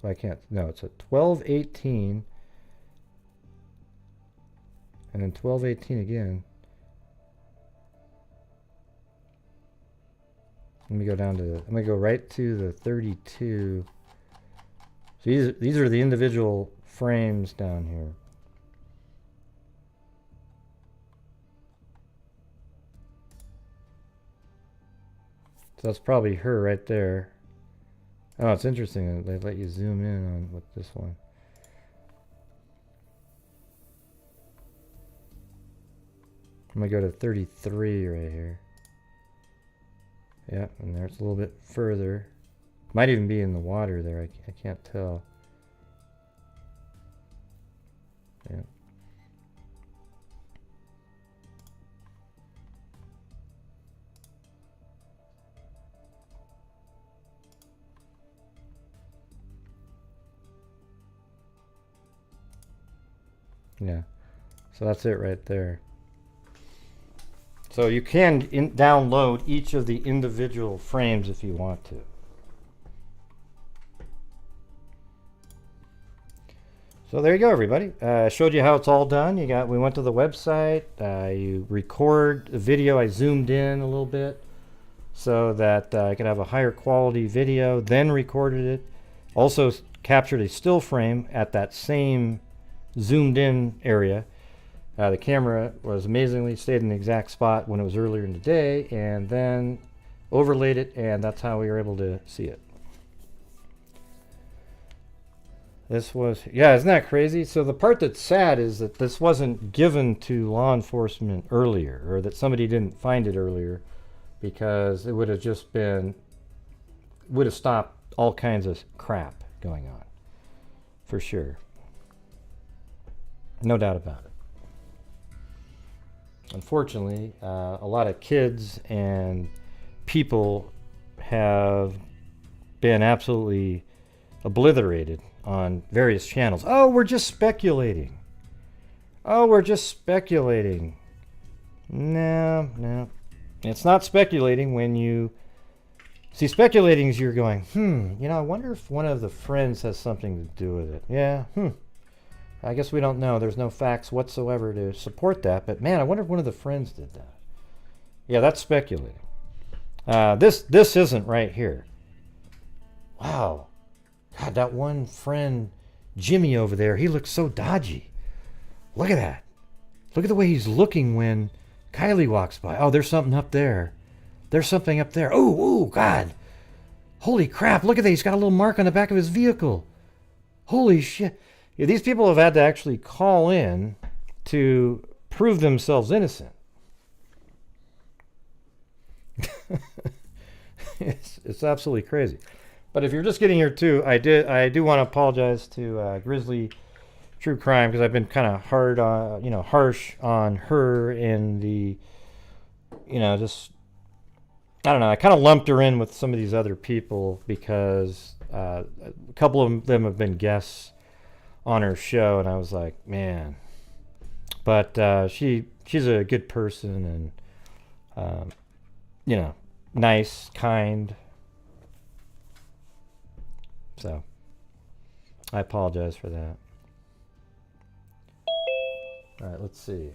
well, I can't, no, it's at 12:18, and then 12:18 again. Let me go down to, I'm going to go right to the 32. So these are the individual frames down here. So that's probably her right there. Oh, it's interesting. They let you zoom in on with this one. I'm going to go to 33 right here. Yeah, and there's a little bit further. Might even be in the water there. I can't tell. Yeah. Yeah, so that's it right there. So you can download each of the individual frames if you want to. So there you go, everybody. I showed you how it's all done. We went to the website. You record the video. I zoomed in a little bit so that I could have a higher quality video. Then recorded it. Also captured a still frame at that same zoomed in area. The camera was amazingly stayed in the exact spot when it was earlier in the day, and then overlaid it, and that's how we were able to see it. This was, yeah, isn't that crazy? So the part that's sad is that this wasn't given to law enforcement earlier, or that somebody didn't find it earlier, because it would have just been, would have stopped all kinds of crap going on, for sure. No doubt about it. Unfortunately, a lot of kids and people have been absolutely obliterated on various channels. Oh, we're just speculating. Oh, we're just speculating. No, no. It's not speculating when you... See, speculating is you're going, you know, I wonder if one of the friends has something to do with it. Yeah, I guess we don't know. There's no facts whatsoever to support that. But man, I wonder if one of the friends did that. Yeah, that's speculating. This isn't right here. Wow. God, that one friend, Jimmy over there, he looks so dodgy. Look at that. Look at the way he's looking when Kiely walks by. Oh, there's something up there. There's something up there. Oh, God. Holy crap. Look at that. He's got a little mark on the back of his vehicle. Holy shit. Yeah, these people have had to actually call in to prove themselves innocent. It's absolutely crazy. But if you're just getting here too, I do want to apologize to Grizzly True Crime, because I've been kind of hard on, harsh on her in the, just, I don't know. I kind of lumped her in with some of these other people because a couple of them have been guests on her show, and I was like, man. But she's a good person, and nice, kind. So I apologize for that. All right, let's see.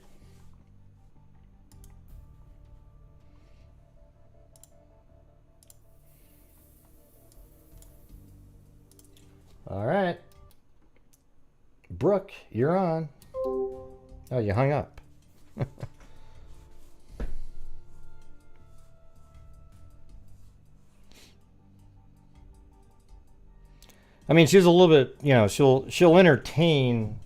Brooke, you're on. Oh, you hung up. I mean, she's a little bit, you know, she'll entertain,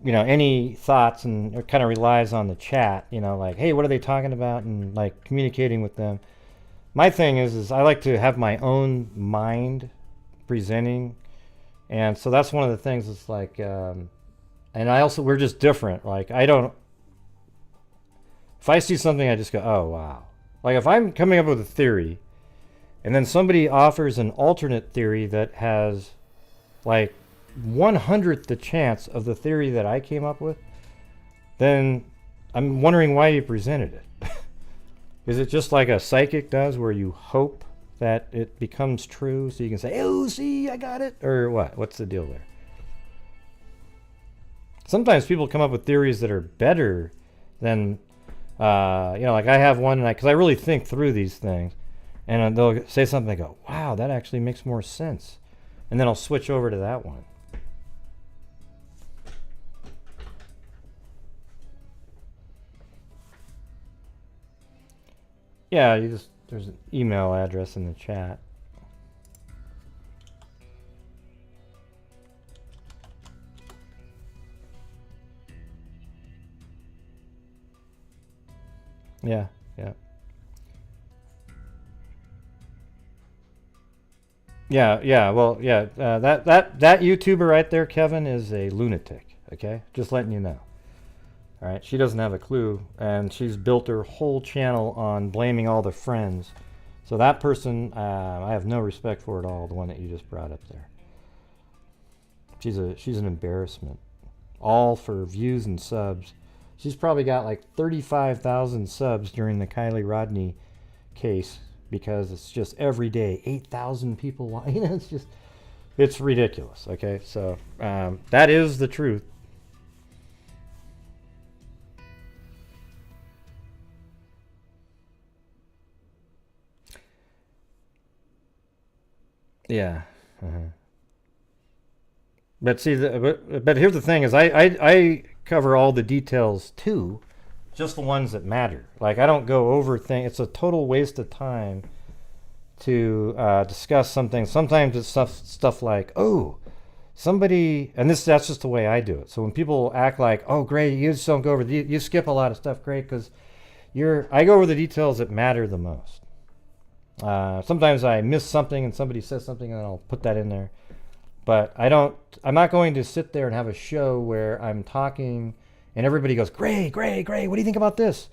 you know, any thoughts, and it kind of relies on the chat, you know, like, hey, what are they talking about, and like communicating with them. My thing is I like to have my own mind presenting, and so that's one of the things. It's like, and I also, we're just different. Like, I don't, if I see something, I just go, oh wow. Like if I'm coming up with a theory, and then somebody offers an alternate theory that has like 1/100th the chance of the theory that I came up with, then I'm wondering why you presented it. Is it just like a psychic does, where you hope that it becomes true so you can say, oh, see, I got it? Or what? What's the deal there? Sometimes people come up with theories that are better than, you know, like I have one, because I really think through these things. And they'll say something, they go, wow, that actually makes more sense. And then I'll switch over to that one. Yeah, you just, there's an email address in the chat. Yeah, yeah. Yeah, well, yeah, that YouTuber right there, Kevin, is a lunatic, okay? Just letting you know. All right, she doesn't have a clue, and she's built her whole channel on blaming all the friends. So that person, I have no respect for at all, the one that you just brought up there. She's an embarrassment. All for views and subs. She's probably got like 35,000 subs during the Kiely Rodni case, because it's just every day 8,000 people, you know, it's ridiculous. Okay, so that is the truth. Yeah. But see, but here's the thing: is I cover all the details too, just the ones that matter. Like, I don't go over things. It's a total waste of time to discuss something. Sometimes it's stuff like, oh, somebody, and that's just the way I do it. So when people act like, oh, great, you just don't go over you skip a lot of stuff, great, because I go over the details that matter the most. Sometimes I miss something and somebody says something and I'll put that in there. But I'm not going to sit there and have a show where I'm talking and everybody goes, great, great, great, what do you think about this?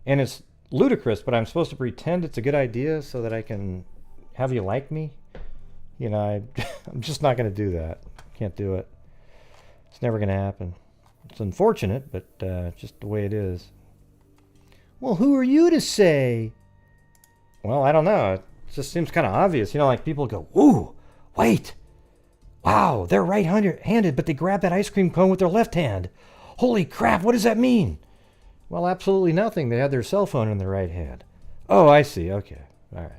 And it's ludicrous, but I'm supposed to pretend it's a good idea so that I can have you like me. You know, I'm just not going to do that. Can't do it. It's never going to happen. It's unfortunate, but just the way it is. Well, who are you to say? Well, I don't know. It just seems kind of obvious. You know, like people go, ooh, wait. Wow, they're right-handed, but they grab that ice cream cone with their left hand. Holy crap, what does that mean? Well, absolutely nothing. They have their cell phone in their right hand. Oh, I see. Okay. All right.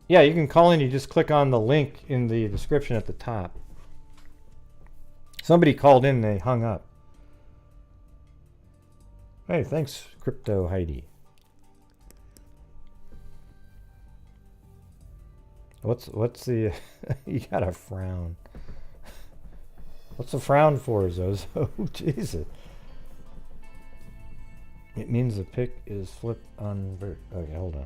Yeah, you can call in. You just click on the link in the description at the top. Somebody called in and they hung up. Hey, thanks, Crypto Heidi. What's the you got a frown. What's the frown for, Zozo? Jesus. It means the pick is flipped on vert. Okay, hold on.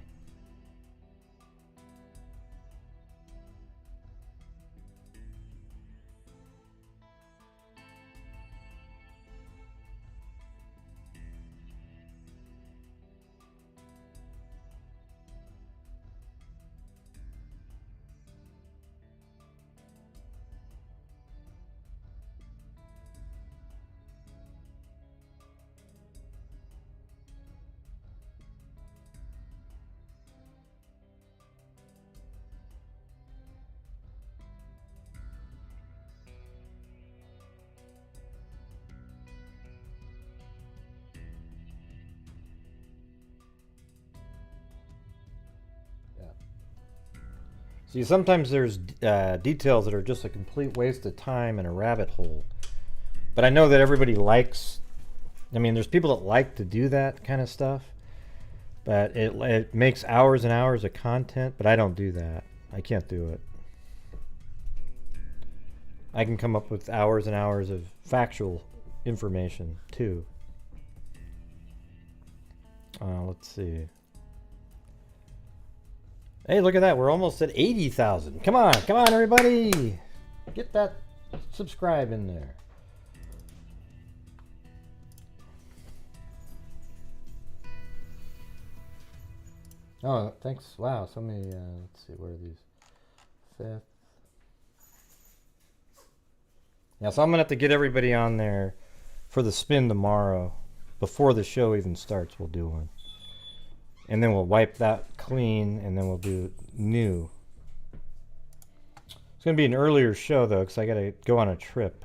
See, sometimes there's details that are just a complete waste of time and a rabbit hole. But I know that everybody likes, I mean, there's people that like to do that kind of stuff. But it makes hours and hours of content, but I don't do that. I can't do it. I can come up with hours and hours of factual information, too. Let's see. Hey, look at that. We're almost at 80,000. Come on, everybody. Get that subscribe in there. Oh, thanks. Wow, so many. Let's see, where are these? 5th. Yeah, so I'm going to have to get everybody on there for the spin tomorrow. Before the show even starts, we'll do one. And then we'll wipe that clean, and then we'll do new. It's going to be an earlier show, though, because I got to go on a trip.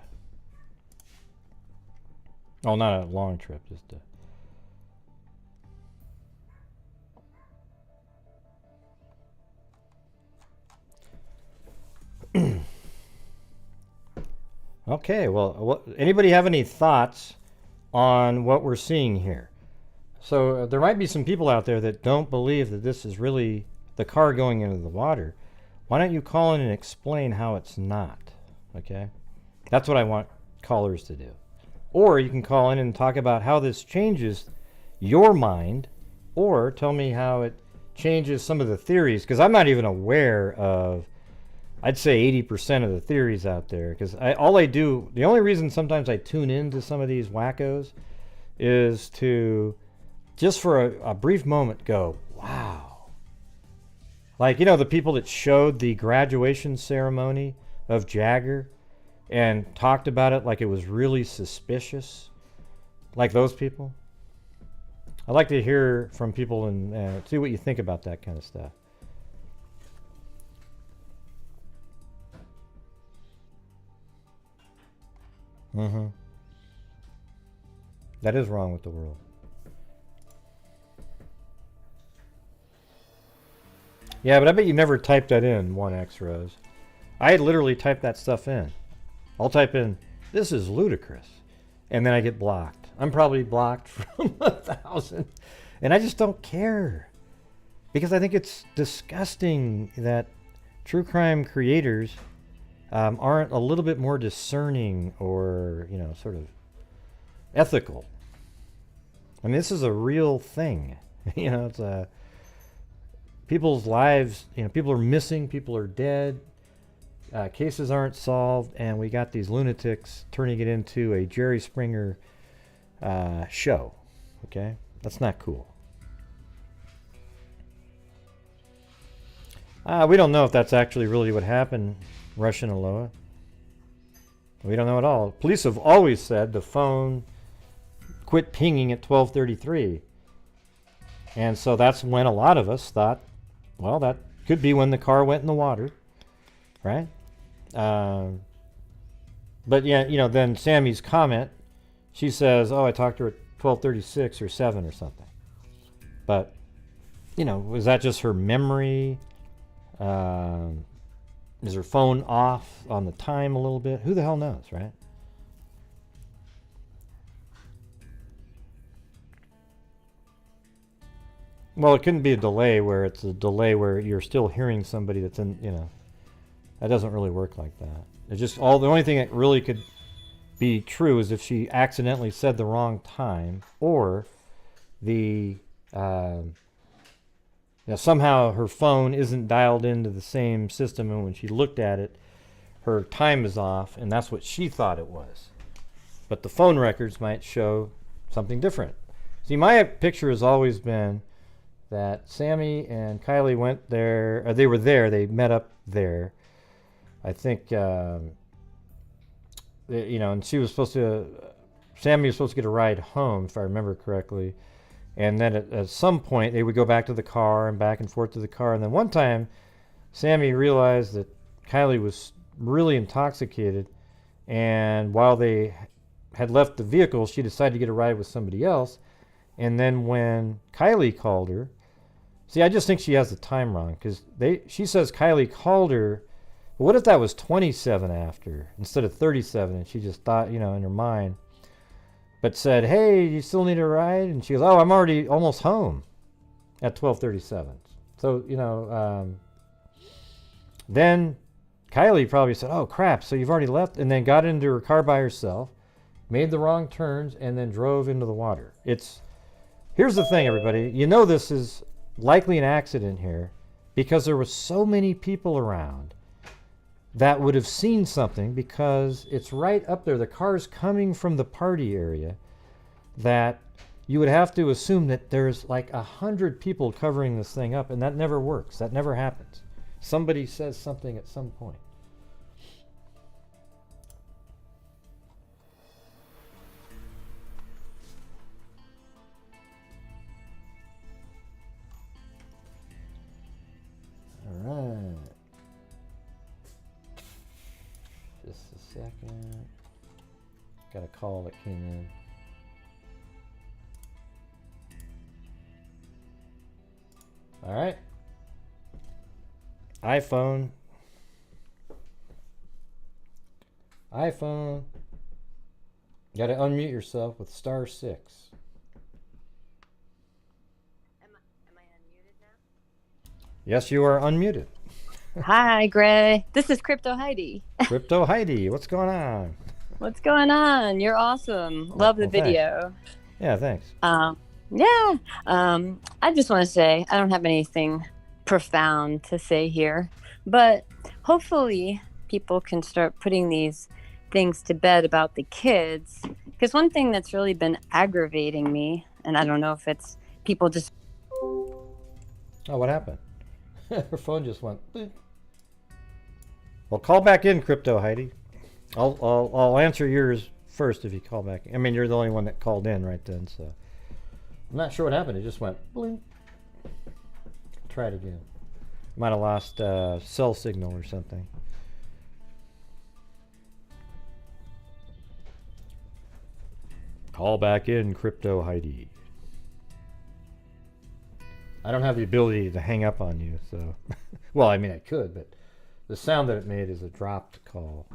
Oh, not a long trip, just a... Okay, well, anybody have any thoughts on what we're seeing here? So there might be some people out there that don't believe that this is really the car going into the water. Why don't you call in and explain how it's not? Okay, that's what I want callers to do. Or you can call in and talk about how this changes your mind, or tell me how it changes some of the theories, because I'm not even aware of, I'd say 80% of the theories out there, because the only reason sometimes I tune into some of these wackos is to, just for a brief moment, go, wow. Like, you know, the people that showed the graduation ceremony of Jagger and talked about it like it was really suspicious, like those people. I'd like to hear from people and see what you think about that kind of stuff. That is wrong with the world. Yeah, but I bet you never typed that in, 1X Rose. I literally typed that stuff in. I'll type in, this is ludicrous. And then I get blocked. I'm probably blocked from 1,000. And I just don't care. Because I think it's disgusting that true crime creators aren't a little bit more discerning or, you know, sort of ethical. I mean, this is a real thing. You know, it's people's lives, you know, people are missing, people are dead, cases aren't solved, and we got these lunatics turning it into a Jerry Springer show. Okay? That's not cool. We don't know if that's actually really what happened, Russian Aloha. We don't know at all. Police have always said the phone quit pinging at 12:33. And so that's when a lot of us thought, well, that could be when the car went in the water, right? But yeah, you know, then Sammy's comment, she says, oh, I talked to her at 12:36 or 7 or something. But, you know, was that just her memory? Is her phone off on the time a little bit? Who the hell knows, right? Well, it couldn't be a delay where it's a delay where you're still hearing somebody that's in, you know, that doesn't really work like that. It's just the only thing that really could be true is if she accidentally said the wrong time, or somehow her phone isn't dialed into the same system, and when she looked at it, her time is off, and that's what she thought it was. But the phone records might show something different. See, my picture has always been that Sammy and Kiely went there, or they were there, they met up there. I think, you know, and Sammy was supposed to get a ride home, if I remember correctly. And then at some point, they would go back to the car and back and forth to the car. And then one time, Sammy realized that Kiely was really intoxicated. And while they had left the vehicle, she decided to get a ride with somebody else. And then when Kiely called her, See, I just think she has the time wrong because she says Kiely called her. But what if that was 27 after instead of 37, and she just thought, in her mind, but said, "Hey, you still need a ride?" And she goes, "Oh, I'm already almost home at 12:37." So then Kiely probably said, "Oh crap! So you've already left," and then got into her car by herself, made the wrong turns, and then drove into the water. Here's the thing, everybody. This is likely an accident here because there were so many people around that would have seen something because it's right up there. The car's coming from the party area that you would have to assume that there's like 100 people covering this thing up, and that never works. That never happens. Somebody says something at some point. All right. Just a second. Got a call that came in. All right. iPhone. You got to unmute yourself with *6. Am I unmuted now? Yes, you are unmuted. Hi, Gray. This is Crypto Heidi. Crypto Heidi, what's going on? What's going on? You're awesome. Love the video. Yeah, thanks. I just want to say I don't have anything profound to say here, but hopefully people can start putting these things to bed about the kids, because one thing that's really been aggravating me, and I don't know if it's people just... Oh, what happened? Her phone just went boop. Well, call back in, Crypto Heidi. I'll answer yours first if you call back. I mean, you're the only one that called in right then, so I'm not sure what happened. It just went blink. Try it again. Might have lost cell signal or something. Call back in, Crypto Heidi. I don't have the ability to hang up on you, so well, I mean I could, but the sound that it made is a dropped call.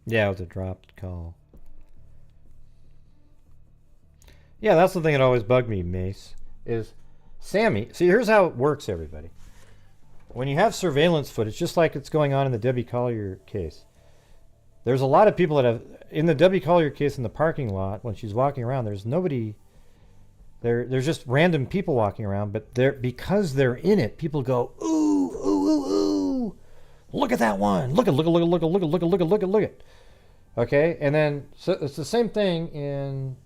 Yeah, it was a dropped call. Yeah, that's the thing that always bugged me, Mace, is Sammy. See, here's how it works, everybody. When you have surveillance footage, just like it's going on in the Debbie Collier case, there's a lot of people that have, in the Debbie Collier case in the parking lot, when she's walking around, there's nobody, there's just random people walking around, but because they're in it, people go, ooh, ooh, ooh, ooh, look at that one, look at. Okay, and then, so it's the same thing in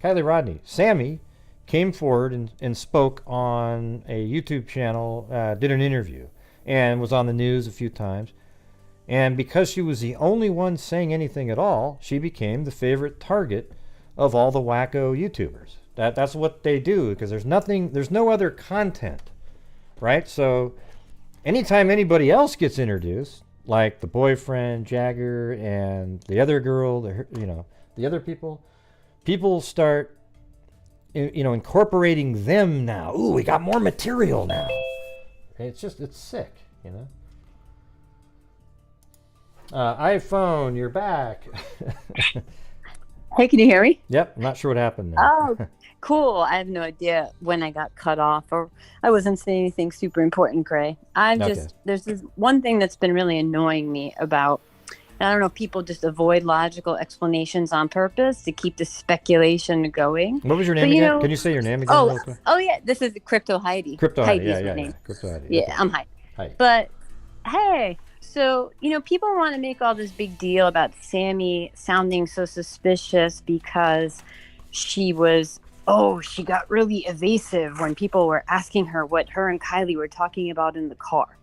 Kiely Rodni. Sammy came forward and spoke on a YouTube channel, did an interview, and was on the news a few times. And because she was the only one saying anything at all, she became the favorite target of all the wacko YouTubers. That's what they do, because there's no other content, right? So anytime anybody else gets introduced, like the boyfriend, Jagger, and the other girl, the other people start incorporating them now. Ooh, we got more material now. It's sick, iPhone, you're back. Hey, can you hear me? Yep, I'm not sure what happened there. Oh, cool. I have no idea when I got cut off, or I wasn't saying anything super important, Gray. There's this one thing that's been really annoying me about, I don't know, people just avoid logical explanations on purpose to keep the speculation going. What was your name again? Can you say your name again? Oh yeah, this is Crypto Heidi. Crypto Heidi, yeah. Crypto Heidi. Yeah, okay. I'm Heidi. Heidi. But hey, so people want to make all this big deal about Sammy sounding so suspicious because she got really evasive when people were asking her what her and Kiely were talking about in the car.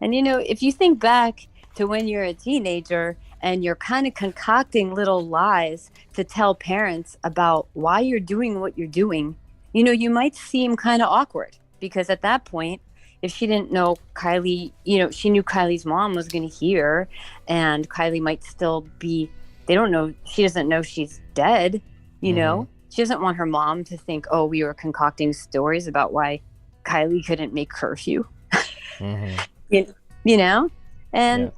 And if you think back to when you're a teenager and you're kind of concocting little lies to tell parents about why you're doing what you're doing, you might seem kind of awkward, because at that point, if she didn't know Kiely, she knew Kiely's mom was going to hear, and Kiely might still be, they don't know, she doesn't know she's dead, you know? She doesn't want her mom to think, oh, we were concocting stories about why Kiely couldn't make curfew. You know? And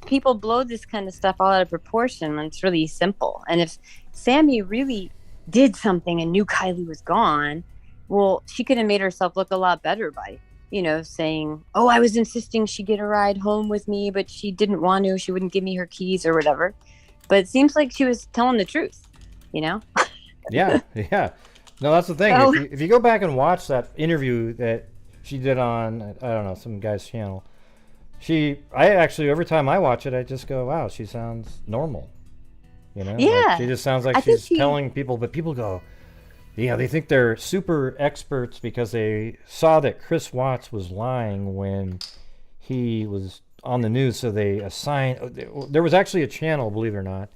people blow this kind of stuff all out of proportion when it's really simple. And if Sammy really did something and knew Kiely was gone, well, she could have made herself look a lot better by, saying, oh, I was insisting she get a ride home with me, but she didn't want to. She wouldn't give me her keys or whatever. But it seems like she was telling the truth, Yeah. No, that's the thing. Oh. If you go back and watch that interview that she did on, I don't know, some guy's channel, I actually, every time I watch it, I just go, wow, she sounds normal. Yeah. Like, she just sounds like she's telling people, but people go, yeah, they think they're super experts because they saw that Chris Watts was lying when he was on the news, so they assigned, there was actually a channel, believe it or not,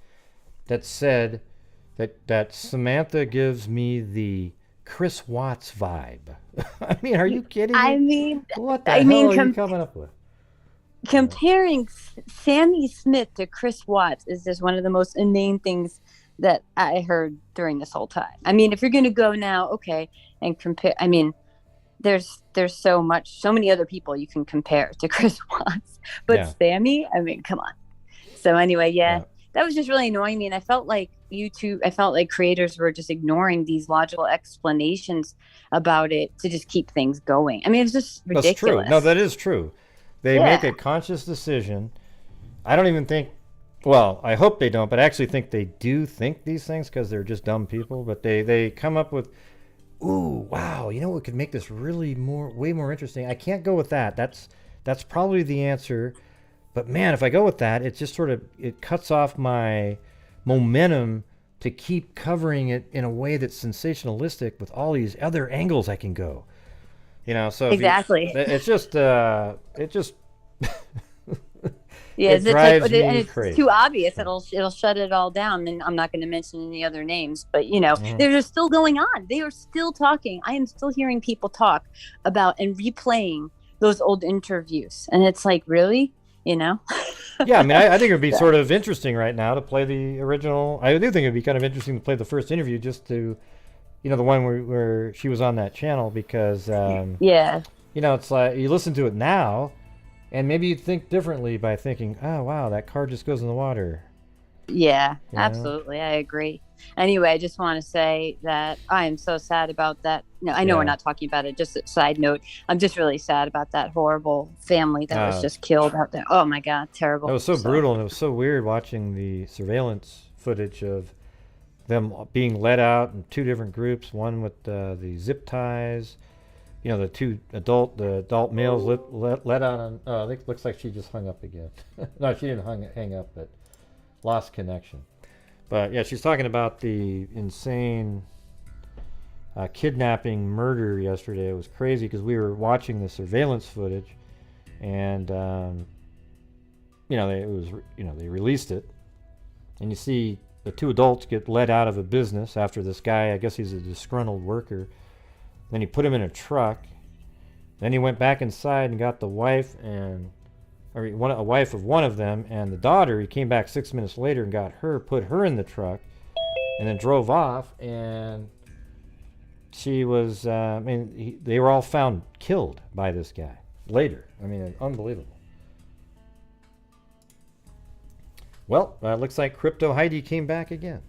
that said that Samantha gives me the Chris Watts vibe. I mean, are you kidding me? I mean, what the hell are you coming up with? Comparing Sammy Smith to Chris Watts is just one of the most inane things that I heard during this whole time. I mean, if you're going to go now, okay, and compare, I mean, there's so many other people you can compare to Chris Watts, but Sammy, I mean, come on. So anyway, that was just really annoying me. And I felt like creators were just ignoring these logical explanations about it to just keep things going. I mean, it's just ridiculous. That's true. No, that is true. They make a conscious decision. I don't even think, well, I hope they don't, but I actually think they do think these things because they're just dumb people. But they come up with, ooh, wow, what could make this really way more interesting? I can't go with that. That's probably the answer. But man, if I go with that, it just it cuts off my momentum to keep covering it in a way that's sensationalistic with all these other angles I can go. So exactly. It's just it drives me and it's crazy. Too obvious. It'll shut it all down. And I'm not going to mention any other names, but they're just still going on. They are still talking. I am still hearing people talk about and replaying those old interviews, and it's like, really. Yeah, I mean, I think it would be sort of interesting right now to play the original. I do think it would be kind of interesting to play the first interview, just to, the one where she was on that channel, because, it's like you listen to it now, and maybe you'd think differently by thinking, oh, wow, that car just goes in the water. Yeah, absolutely. I agree. Anyway, I just want to say that I am so sad about that. No, I know we're not talking about it. Just a side note. I'm just really sad about that horrible family that was just killed out there. Oh my God, terrible. It was so brutal, and it was so weird watching the surveillance footage of them being let out in two different groups. One with the zip ties. The two adult males let out on. I think it looks like she just hung up again. No, she didn't hang up, but lost connection. But yeah, she's talking about the insane kidnapping murder yesterday. It was crazy because we were watching the surveillance footage, and they released it, and you see the two adults get let out of a business after this guy. I guess he's a disgruntled worker. Then he put him in a truck. Then he went back inside and got the wife a wife of one of them, and the daughter. He came back 6 minutes later and got her, put her in the truck, and then drove off. And she was, they were all found killed by this guy later. I mean, unbelievable. Well, looks like Crypto Heidi came back again.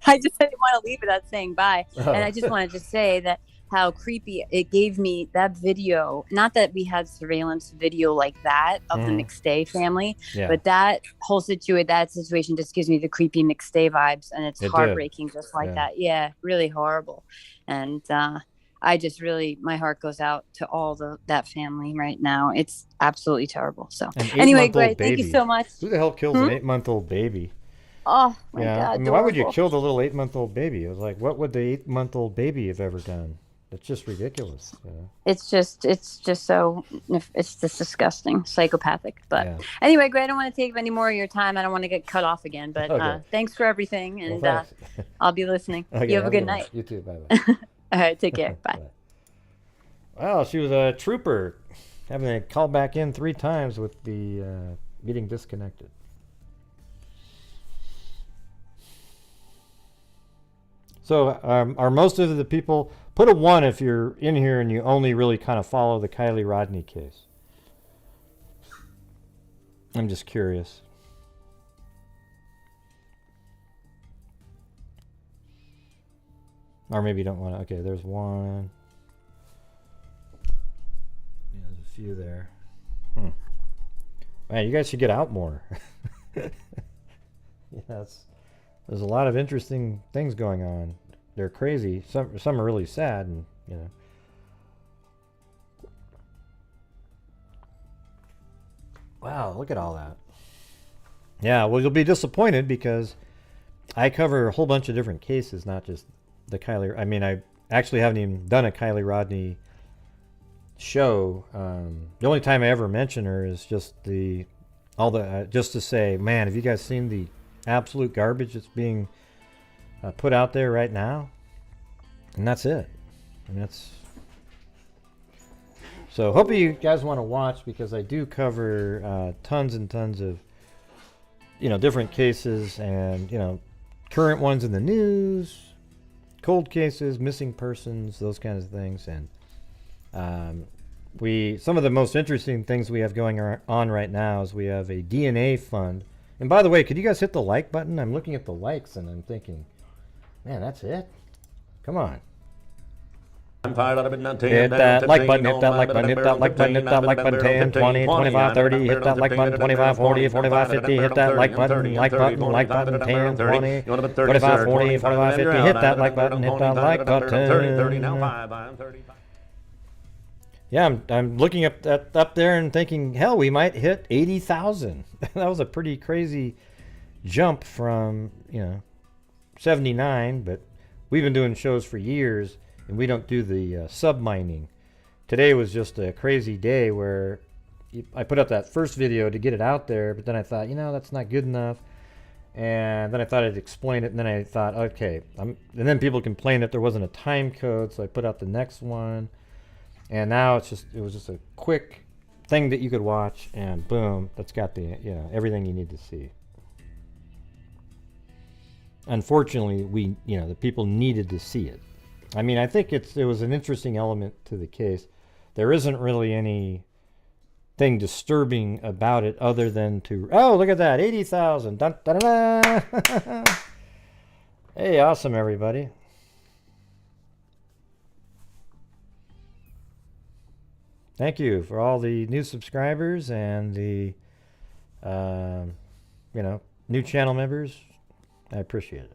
I just didn't want to leave without saying bye. And I just wanted to say that how creepy it gave me that video. Not that we had surveillance video like that of the McStay family, but that whole situation just gives me the creepy McStay vibes, and it's heartbreaking just like that. Yeah, really horrible. And I just really, my heart goes out to all that family right now. It's absolutely terrible. So anyway, great. Thank you so much. Who the hell kills an 8-month-old baby? Oh my God! I mean, why would you kill the little 8-month-old baby? It was like, what would the 8-month-old baby have ever done? It's just ridiculous. It's just disgusting, psychopathic. But anyway, Greg, I don't want to take any more of your time. I don't want to get cut off again. But thanks for everything, and I'll be listening. You have a good night. You too. Bye bye. All right, take care. Bye. Well, she was a trooper, having to call back in 3 times with the getting disconnected. So are most of the people, put a 1 if you're in here and you only really kind of follow the Kiely Rodni case. I'm just curious. Or maybe you don't want to. Okay, there's 1. Yeah, there's a few there. Man, you guys should get out more. Yeah, there's a lot of interesting things going on. They're crazy. Some are really sad, and you know. Wow, look at all that. Yeah, well, you'll be disappointed because I cover a whole bunch of different cases, not just the Kiely. I mean, I actually haven't even done a Kiely Rodni show. The only time I ever mention her is just just to say, man, have you guys seen the absolute garbage that's being put out there right now? And that's it. And that's so. Hope you guys want to watch, because I do cover tons and tons of different cases, and current ones in the news, cold cases, missing persons, those kinds of things. And some of the most interesting things we have going on right now is we have a DNA fund. And by the way, could you guys hit the like button? I'm looking at the likes and I'm thinking, man, that's it? Come on. I'm fired out of it now. Hit that like button, hit that like button, hit that like button, hit that like button, 10, 20, 25, 30, hit that like button, 25, 40, 45, 50, hit that like button, like button, 10, 20, 25, 40, 45, 50, hit that like button, hit that like button. Yeah, I'm looking up there and thinking, hell, we might hit 80,000. That was a pretty crazy jump from 79, but we've been doing shows for years, and we don't do the sub-mining. Today was just a crazy day where I put up that first video to get it out there, but then I thought, that's not good enough. And then I thought I'd explain it, and then I thought, okay. And then people complained that there wasn't a time code, so I put out the next one. And now it was just a quick thing that you could watch, and boom, that's got the everything you need to see. Unfortunately, the people needed to see it. I mean, I think it was an interesting element to the case. There isn't really anything disturbing about it other than look at that, 80,000. Dun, dun, dun, dun. Hey, awesome, everybody. Thank you for all the new subscribers and the new channel members. I appreciate it.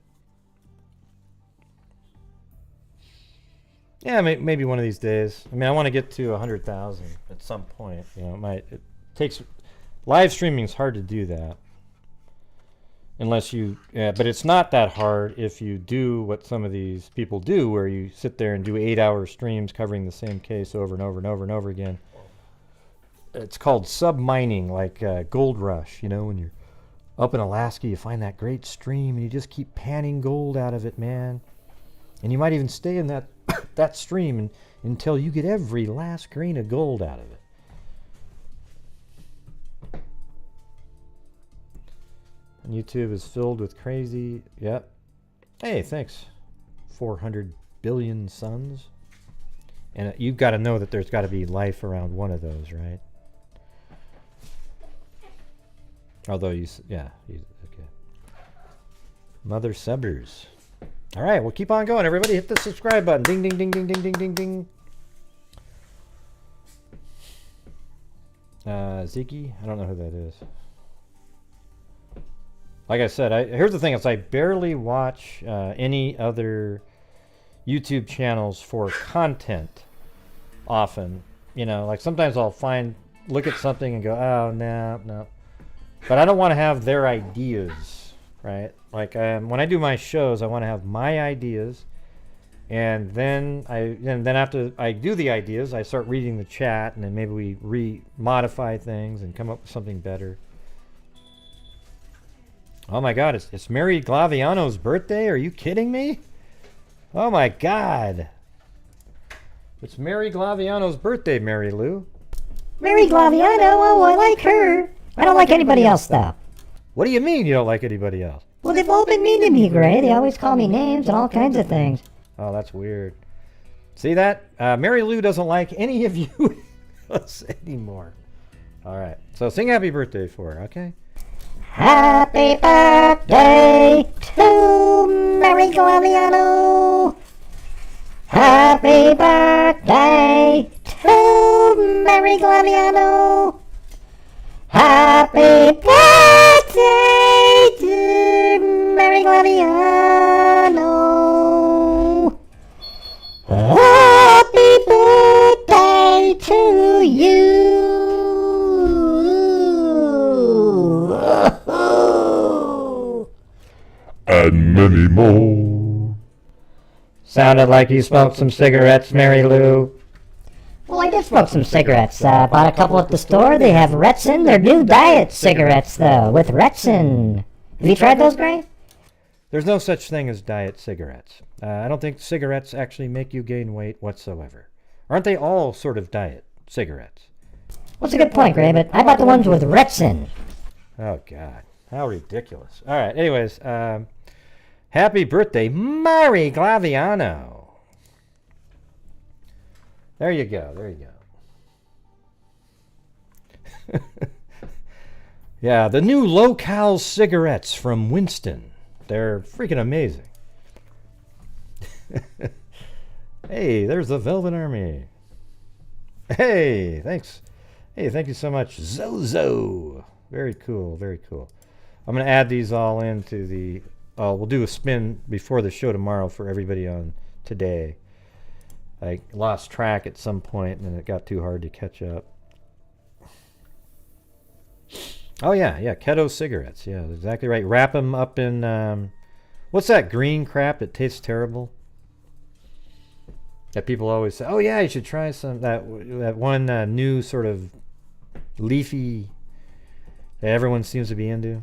Yeah, maybe one of these days. I mean, I want to get to 100,000 at some point. It takes live streaming is hard to do that unless you. But it's not that hard if you do what some of these people do, where you sit there and do 8-hour streams covering the same case over and over and over and over again. It's called sub-mining, like Gold Rush. When you're up in Alaska, you find that great stream, and you just keep panning gold out of it, man. And you might even stay in that stream until you get every last grain of gold out of it. And YouTube is filled with crazy. Yep. Hey, thanks. 400 billion suns. And you've got to know that there's got to be life around one of those, right? Although okay. Mother subbers. All right, we'll keep on going. Everybody hit the subscribe button. Ding, ding, ding, ding, ding, ding, ding, ding. Ziki? I don't know who that is. Like I said, here's the thing is I barely watch any other YouTube channels for content often. Like sometimes I'll look at something and go, oh, no. But I don't want to have their ideas, right? Like when I do my shows, I want to have my ideas, and then after I do the ideas, I start reading the chat, and then maybe we modify things and come up with something better. Oh my God, it's Mary Glaviano's birthday? Are you kidding me? Oh my God. It's Mary Glaviano's birthday, Mary Lou. Mary Glaviano, oh, I like her. I don't like anybody else, though. What do you mean you don't like anybody else? Well, they've all been mean to me, Gray. They always call me names and all kinds of things. Oh, that's weird. See that? Mary Lou doesn't like any of you anymore. All right. So sing happy birthday for her, okay? Happy birthday to Mary Glaviano. Happy birthday to Mary Glaviano. Happy birthday to Mary Glaviano. Happy birthday to you. And many more. Sounded like you smoked some cigarettes, Mary Lou. Well, I did smoke some cigarettes. Bought a couple at the store. They have Retsin. They're new diet cigarettes, though, with Retsin. Have you tried those, Gray? There's no such thing as diet cigarettes. I don't think cigarettes actually make you gain weight whatsoever. Aren't they all sort of diet cigarettes? Well, that's a good point, Gray, but I bought the ones with Retsin. Oh, God. How ridiculous. All right. Anyways, happy birthday, Mary Glaviano. There you go. There you go. Yeah, the new low-cal cigarettes from Winston. They're freaking amazing. Hey, there's the Velvet Army. Hey, thanks. Hey, thank you so much, Zozo. Very cool, very cool. I'm going to add these all into the... we'll do a spin before the show tomorrow for everybody on today. I lost track at some point and it got too hard to catch up. Oh, yeah, keto cigarettes. Yeah, exactly right. Wrap them up in... what's that green crap that tastes terrible? That people always say, oh, yeah, you should try some... That one new sort of leafy that everyone seems to be into.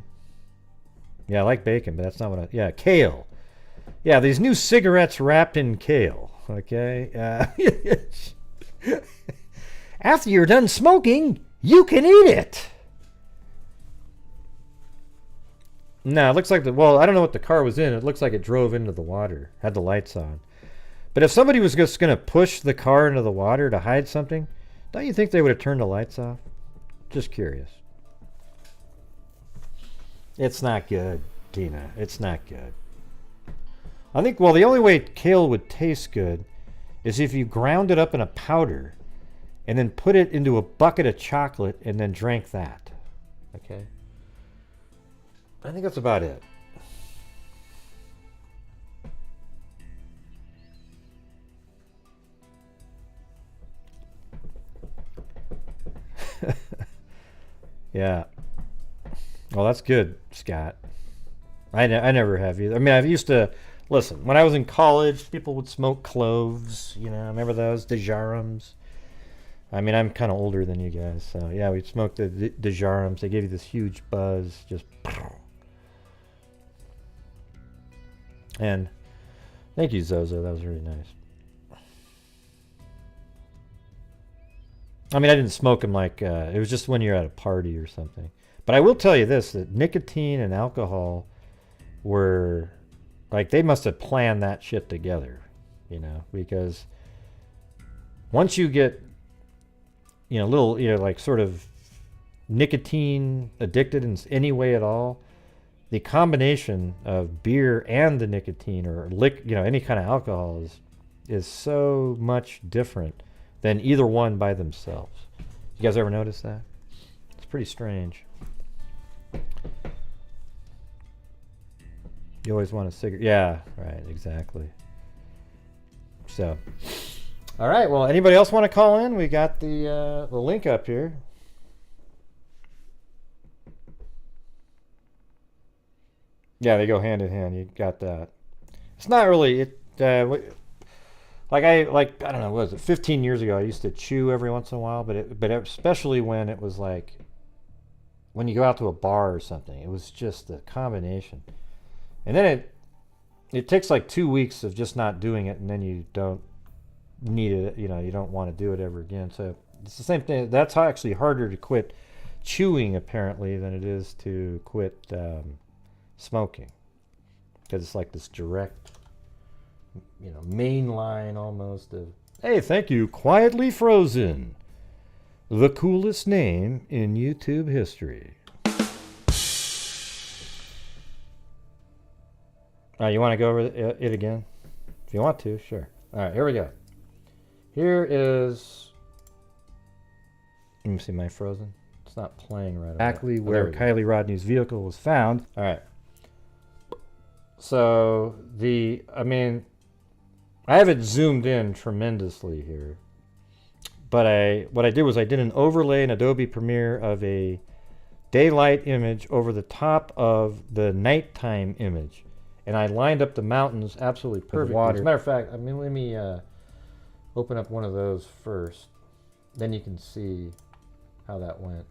Yeah, I like bacon, but that's not what I... Yeah, kale. Yeah, these new cigarettes wrapped in kale. Okay? After you're done smoking, you can eat it. No, it looks like well, I don't know what the car was in. It looks like it drove into the water, had the lights on. But if somebody was just going to push the car into the water to hide something, don't you think they would have turned the lights off? Just curious. It's not good, Tina. It's not good. I think, well, the only way kale would taste good is if you ground it up in a powder and then put it into a bucket of chocolate and then drank that. Okay? I think that's about it. Yeah. Well, that's good, Scott. I never have either. I mean, I used to... Listen, when I was in college, people would smoke cloves. You know, remember those? Dejarums. I mean, I'm kind of older than you guys. So, yeah, we'd smoke the Dejarums. They gave you this huge buzz. Just... And thank you, Zozo. That was really nice. I mean, I didn't smoke them like... it was just when you're at a party or something. But I will tell you this, that nicotine and alcohol were... Like, they must have planned that shit together, you know, because once you get, you know, little, you know, like sort of nicotine addicted in any way at all, the combination of beer and the nicotine or you know, any kind of alcohol is so much different than either one by themselves. You guys ever notice that? It's pretty strange. You always want a cigarette. Yeah, right, exactly. So, all right. Well, anybody else want to call in? We got the link up here. Yeah, they go hand in hand. You got that. It's not really it. I don't know. What was it? 15 years ago, I used to chew every once in a while, but especially when it was like when you go out to a bar or something, it was just the combination. And then it takes like 2 weeks of just not doing it, and then you don't need it, you know, you don't want to do it ever again. So it's the same thing. That's actually harder to quit chewing apparently than it is to quit smoking, because it's like this direct, you know, main line almost of, hey, thank you, Quietly Frozen, the coolest name in YouTube history. You want to go over it again? If you want to, sure. All right, here we go. Here is, let me see, am I frozen? It's not playing right. Exactly where Kiely Rodni's vehicle was found. All right. So I mean, I have it zoomed in tremendously here, but what I did was I did an overlay in Adobe Premiere of a daylight image over the top of the nighttime image, and I lined up the mountains absolutely perfectly. As a matter of fact, I mean, let me open up one of those first, then you can see how that went.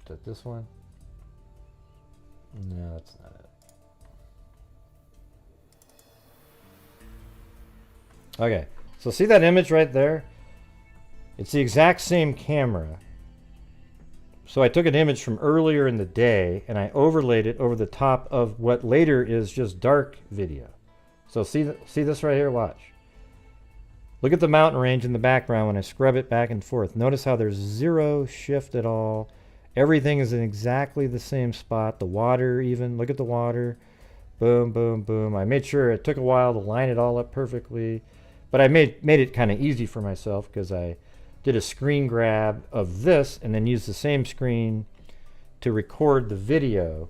Is that this one? No, that's not it. Okay, so see that image right there? It's the exact same camera. So I took an image from earlier in the day and I overlaid it over the top of what later is just dark video. So see this right here, watch. Look at the mountain range in the background when I scrub it back and forth. Notice how there's zero shift at all. Everything is in exactly the same spot. The water even, look at the water. Boom, boom, boom. I made sure it took a while to line it all up perfectly. But I made it kind of easy for myself because I did a screen grab of this and then used the same screen to record the video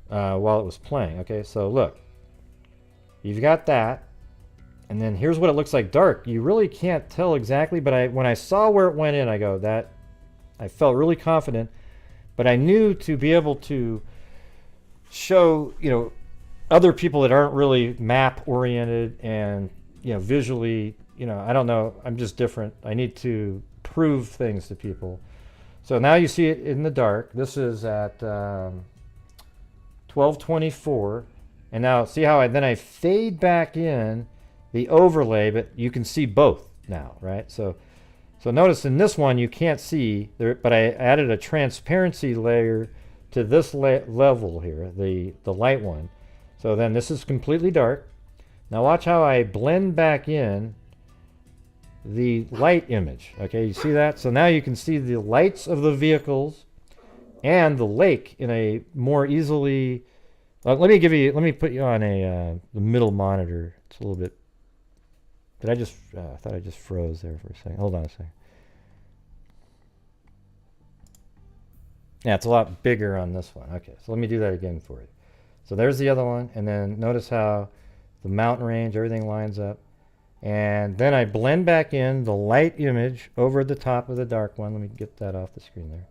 while it was playing. Okay, so look. You've got that. And then here's what it looks like dark. You really can't tell exactly, but when I saw where it went in, I go, that I felt really confident. But I knew to be able to show, you know, other people that aren't really map oriented and, you know, visually, you know, I don't know, I'm just different. I need to prove things to people. So now you see it in the dark. This is at 12:24. And now see how I fade back in the overlay, but you can see both now, right? So notice in this one you can't see there, but I added a transparency layer to this level here, the light one. So then this is completely dark. Now watch how I blend back in the light image. Okay, you see that? So now you can see the lights of the vehicles and the lake in a more easily. Let me put you on the middle monitor. It's a little bit. Did I just? I thought I just froze there for a second. Hold on a second. Yeah, it's a lot bigger on this one. Okay, so let me do that again for you. So there's the other one, and then notice how the mountain range, everything lines up. And then I blend back in the light image over the top of the dark one. Let me get that off the screen there.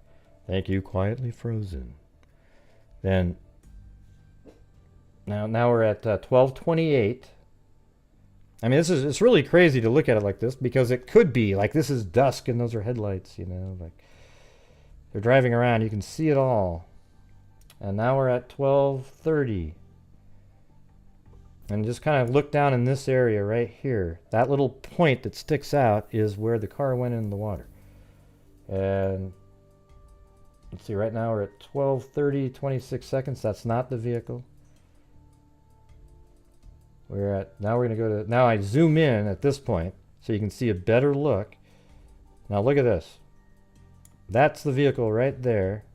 Thank you, Quietly Frozen. Then, now we're at 12:28. I mean, it's really crazy to look at it like this because it could be like this is dusk and those are headlights, you know, like they're driving around. You can see it all. And now we're at 12:30. And just kind of look down in this area right here. That little point that sticks out is where the car went in the water. And let's see, right now we're at 12:30, 26 seconds. That's not the vehicle. Now we're going to go to, now I zoom in at this point so you can see a better look. Now look at this. That's the vehicle right there.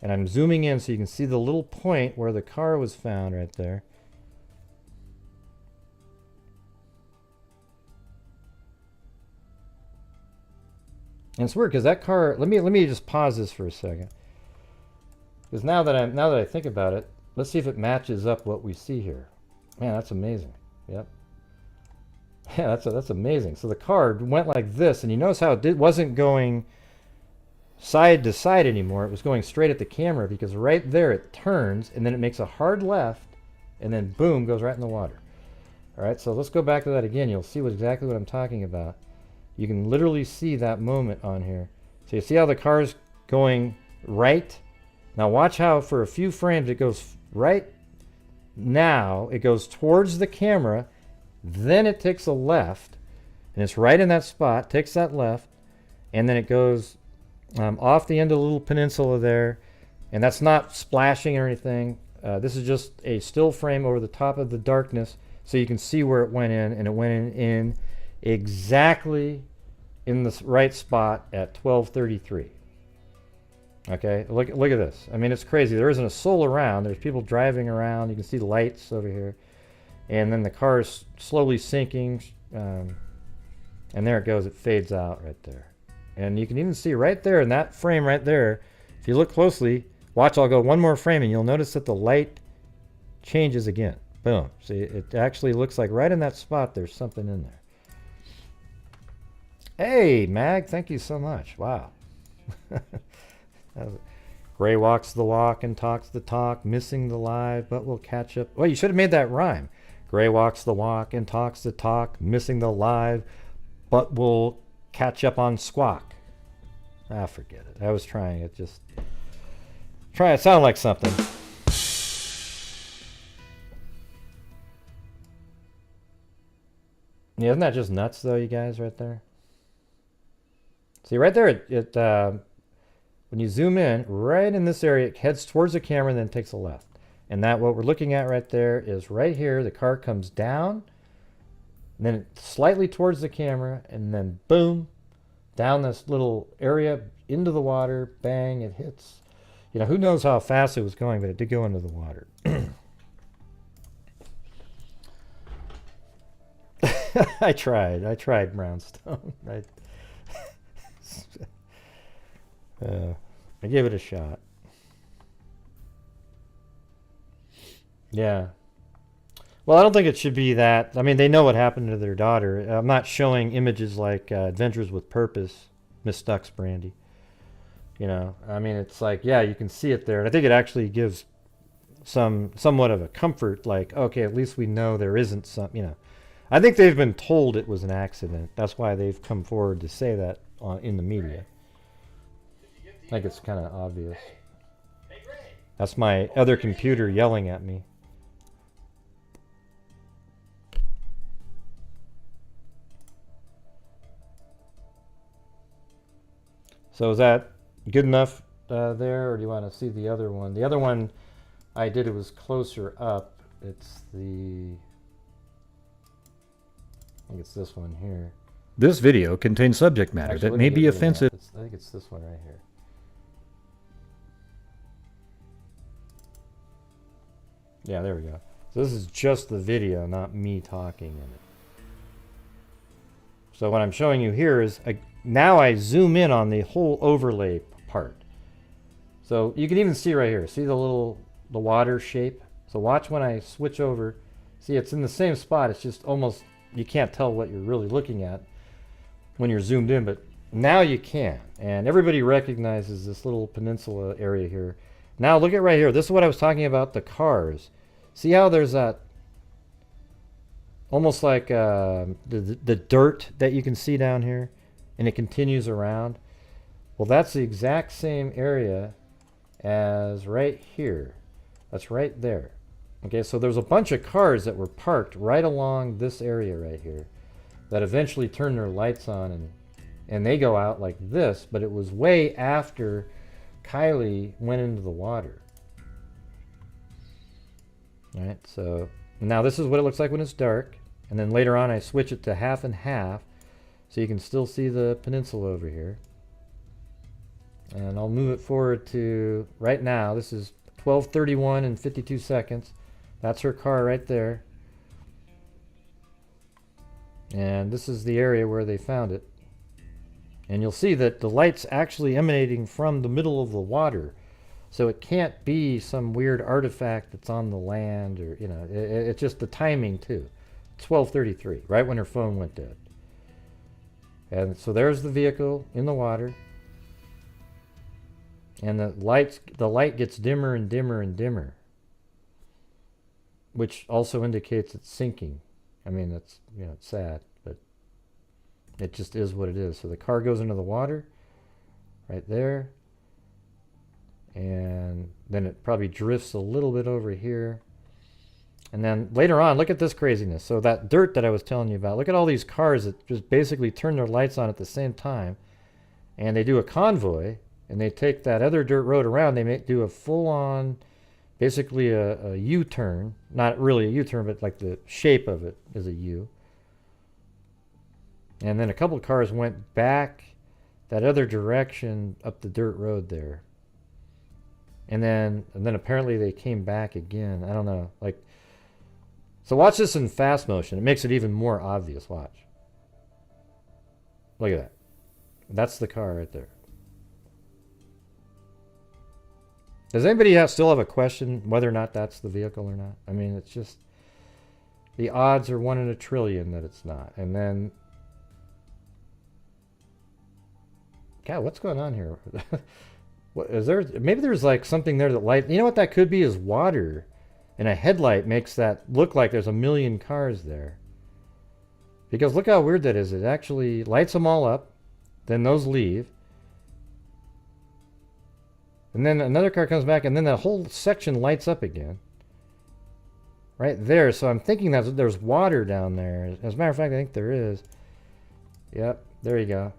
And I'm zooming in so you can see the little point where the car was found right there. And it's weird because that car, let me just pause this for a second. Because now that I think about it, let's see if it matches up what we see here. Man, that's amazing. Yep. Yeah, that's amazing. So the car went like this, and you notice how it wasn't going side to side anymore. It was going straight at the camera because right there it turns, and then it makes a hard left, and then boom, goes right in the water. All right, so let's go back to that again. You'll see exactly what I'm talking about. You can literally see that moment on here. So you see how the car's going right? Now watch how for a few frames it goes right, now it goes towards the camera, then it takes a left, and it's right in that spot, takes that left, and then it goes off the end of the little peninsula there, and that's not splashing or anything. This is just a still frame over the top of the darkness, so you can see where it went in, and it went in exactly in the right spot at 12:33. Okay, look at this. I mean, it's crazy. There isn't a soul around. There's people driving around. You can see lights over here, and then the car is slowly sinking, and there it goes. It fades out right there, and you can even see right there in that frame right there. If you look closely, watch. I'll go one more frame, and you'll notice that the light changes again. Boom. See, it actually looks like right in that spot there's something in there. Hey, Mag, thank you so much. Wow. Gray walks the walk and talks the talk, missing the live, but we'll catch up. Well, you should have made that rhyme. Gray walks the walk and talks the talk, missing the live, but we'll catch up on squawk. Ah, forget it. I was trying it. Just try it. Sound like something. Yeah, isn't that just nuts, though, you guys, right there? See, right there, when you zoom in, right in this area, it heads towards the camera and then takes a left. And that what we're looking at right there is right here. The car comes down, and then slightly towards the camera, and then boom, down this little area into the water. Bang! It hits. You know, who knows how fast it was going, but it did go into the water. I tried Brownstone. I gave it a shot. Yeah. Well, I don't think it should be that. I mean, they know what happened to their daughter. I'm not showing images like Adventures with Purpose, Miss Stucks Brandy. You know, I mean, it's like, yeah, you can see it there. And I think it actually gives somewhat of a comfort, like, okay, at least we know there isn't some, you know. I think they've been told it was an accident. That's why they've come forward to say that in the media. I think it's kind of obvious. That's my other computer yelling at me. So is that good enough there, or do you want to see the other one? The other one I did, it was closer up. It's the... I think it's this one here. This video contains subject matter Actually, that may be offensive. I think it's this one right here. Yeah, there we go. So this is just the video, not me talking in it. So what I'm showing you here is, now I zoom in on the whole overlay part. So you can even see right here, see the water shape? So watch when I switch over. See, it's in the same spot. It's just almost, you can't tell what you're really looking at when you're zoomed in, but now you can. And everybody recognizes this little peninsula area here. Now look at right here. This is what I was talking about, the cars. See how there's that almost like the dirt that you can see down here, and it continues around? Well, that's the exact same area as right here. That's right there. Okay, so there's a bunch of cars that were parked right along this area right here that eventually turned their lights on, and they go out like this, but it was way after Kiely went into the water. All right, so now this is what it looks like when it's dark, and then later on I switch it to half and half so you can still see the peninsula over here. And I'll move it forward to right now. This is 12:31 and 52 seconds. That's her car right there. And this is the area where they found it. And you'll see that the light's actually emanating from the middle of the water. So it can't be some weird artifact that's on the land, or, you know, it's just the timing too. 12:33, right when her phone went dead. And so there's the vehicle in the water. And the light gets dimmer and dimmer and dimmer, which also indicates it's sinking. I mean, that's, you know, it's sad, but it just is what it is. So the car goes into the water right there, and then it probably drifts a little bit over here, And then later on, look at this craziness. So that dirt that I was telling you about, look at all these cars that just basically turn their lights on at the same time. And they do a convoy, and they take that other dirt road around. They do a full-on, basically a U-turn. Not really a U-turn, but like the shape of it is a U. And then a couple of cars went back that other direction up the dirt road there. And then apparently they came back again. I don't know. So watch this in fast motion. It makes it even more obvious. Watch. Look at that. That's the car right there. Does anybody still have a question whether or not that's the vehicle or not? I mean, it's just the odds are 1 in a trillion that it's not. And then, God, what's going on here? What is there? Maybe there's like something there that light. You know what that could be is water. And a headlight makes that look like there's a million cars there. Because look how weird that is. It actually lights them all up. Then those leave. And then another car comes back. And then that whole section lights up again. Right there. So I'm thinking that there's water down there. As a matter of fact, I think there is. Yep. There you go.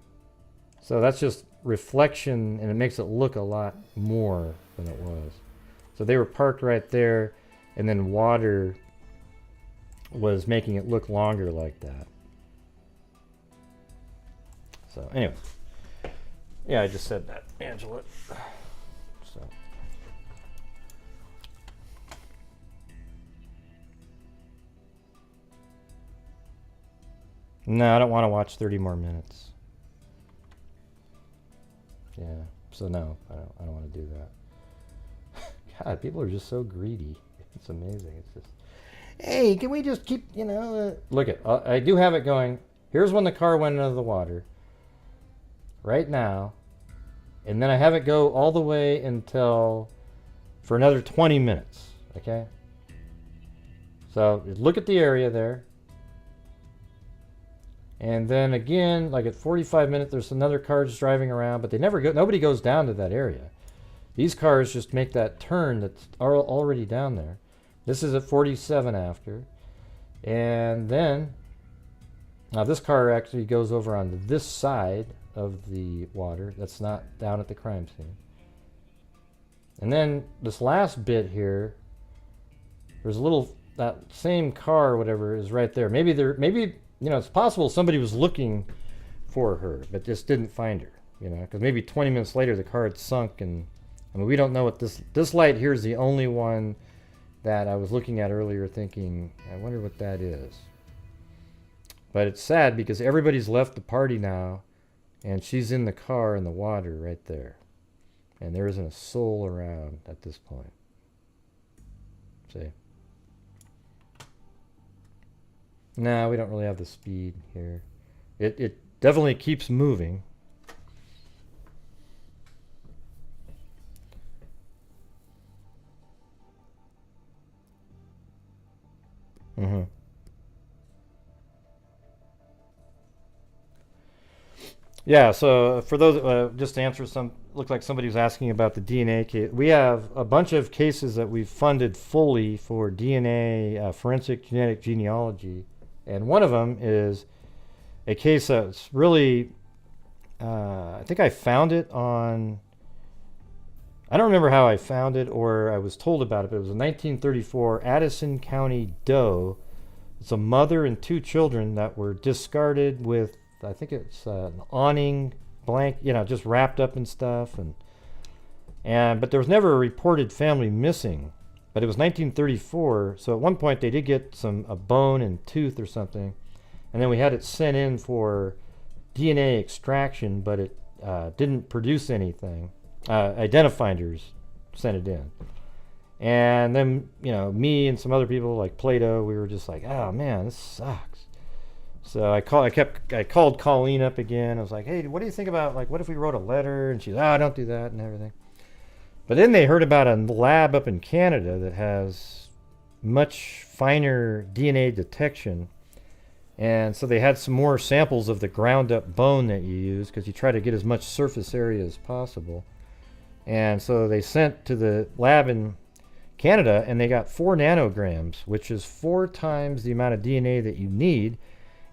So that's just reflection. And it makes it look a lot more than it was. So they were parked right there. And then water was making it look longer like that. So anyway, yeah, I just said that, Angela. So no, I don't want to watch 30 more minutes. Yeah, so no, I don't want to do that. God, people are just so greedy. It's amazing. It's just, hey, can we just keep, look at, I do have it going. Here's when the car went into the water. Right now. And then I have it go all the way until, for another 20 minutes. Okay? So, look at the area there. And then again, like at 45 minutes, there's another car just driving around, but nobody goes down to that area. These cars just make that turn that's already down there. This is at 47 after. And then, now this car actually goes over on this side of the water. That's not down at the crime scene. And then this last bit here, there's a little, that same car or whatever is right there. Maybe, it's possible somebody was looking for her, but just didn't find her, because maybe 20 minutes later the car had sunk, and I mean, we don't know what this light here is the only one that I was looking at earlier thinking, I wonder what that is. But it's sad because everybody's left the party now, and she's in the car in the water right there. And there isn't a soul around at this point. See? No, we don't really have the speed here. It definitely keeps moving. Mm-hmm. Yeah, so for those, just to answer looked like somebody was asking about the DNA case. We have a bunch of cases that we've funded fully for DNA, forensic genetic genealogy. And one of them is a case that's really, I think I found it on, I don't remember how I found it or I was told about it, but it was a 1934 Addison County doe. It's a mother and 2 children that were discarded with, I think it's an awning blanket, just wrapped up in stuff. But there was never a reported family missing. But it was 1934, so at one point they did get a bone and tooth or something. And then we had it sent in for DNA extraction, but it didn't produce anything. Identifinders sent it in. And then, me and some other people like Plato, we were just like, oh man, this sucks. So I called Colleen up again. I was like, hey, what do you think about, what if we wrote a letter? And she's, don't do that and everything. But then they heard about a lab up in Canada that has much finer DNA detection. And so they had some more samples of the ground up bone that you use because you try to get as much surface area as possible. And so they sent to the lab in Canada, and they got 4 nanograms, which is 4 times the amount of DNA that you need.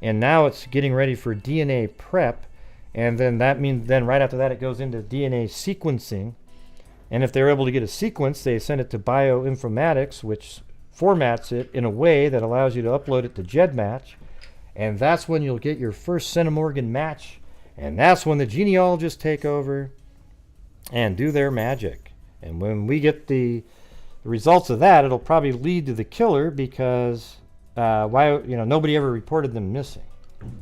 And now it's getting ready for DNA prep, and then that means then right after that it goes into DNA sequencing. And if they're able to get a sequence, they send it to bioinformatics, which formats it in a way that allows you to upload it to GEDmatch, and that's when you'll get your first centimorgan match, and that's when the genealogists take over and do their magic. And when we get the results of that, it'll probably lead to the killer, because nobody ever reported them missing.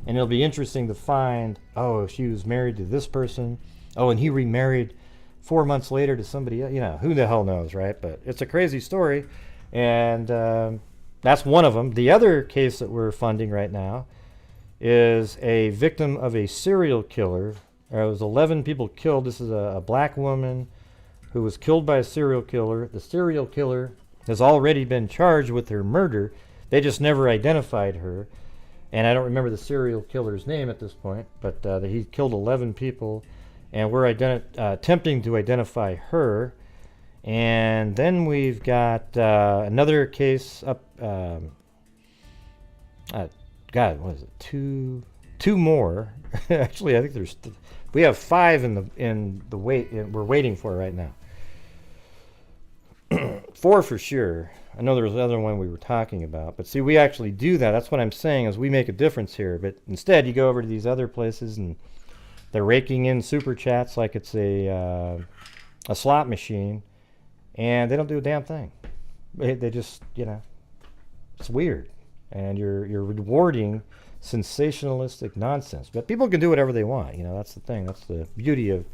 And it'll be interesting to find, oh, she was married to this person, oh, and he remarried 4 months later to somebody else. Who the hell knows, right? But it's a crazy story, and that's one of them. The other case that we're funding right now is a victim of a serial killer. There was 11 people killed. This is a black woman who was killed by a serial killer. The serial killer has already been charged with her murder. They just never identified her. And I don't remember the serial killer's name at this point, but he killed 11 people, and we're attempting to identify her. And then we've got another case up. God, what is it? Two more. Actually, I think we have 5 in the wait. We're waiting for right now. 4 for sure. I know there was another one we were talking about, but see, we actually do that. That's what I'm saying, is we make a difference here. But instead, you go over to these other places, and they're raking in super chats like it's a slot machine, and they don't do a damn thing. They just, it's weird, and you're rewarding sensationalistic nonsense. But people can do whatever they want. That's the thing. That's the beauty of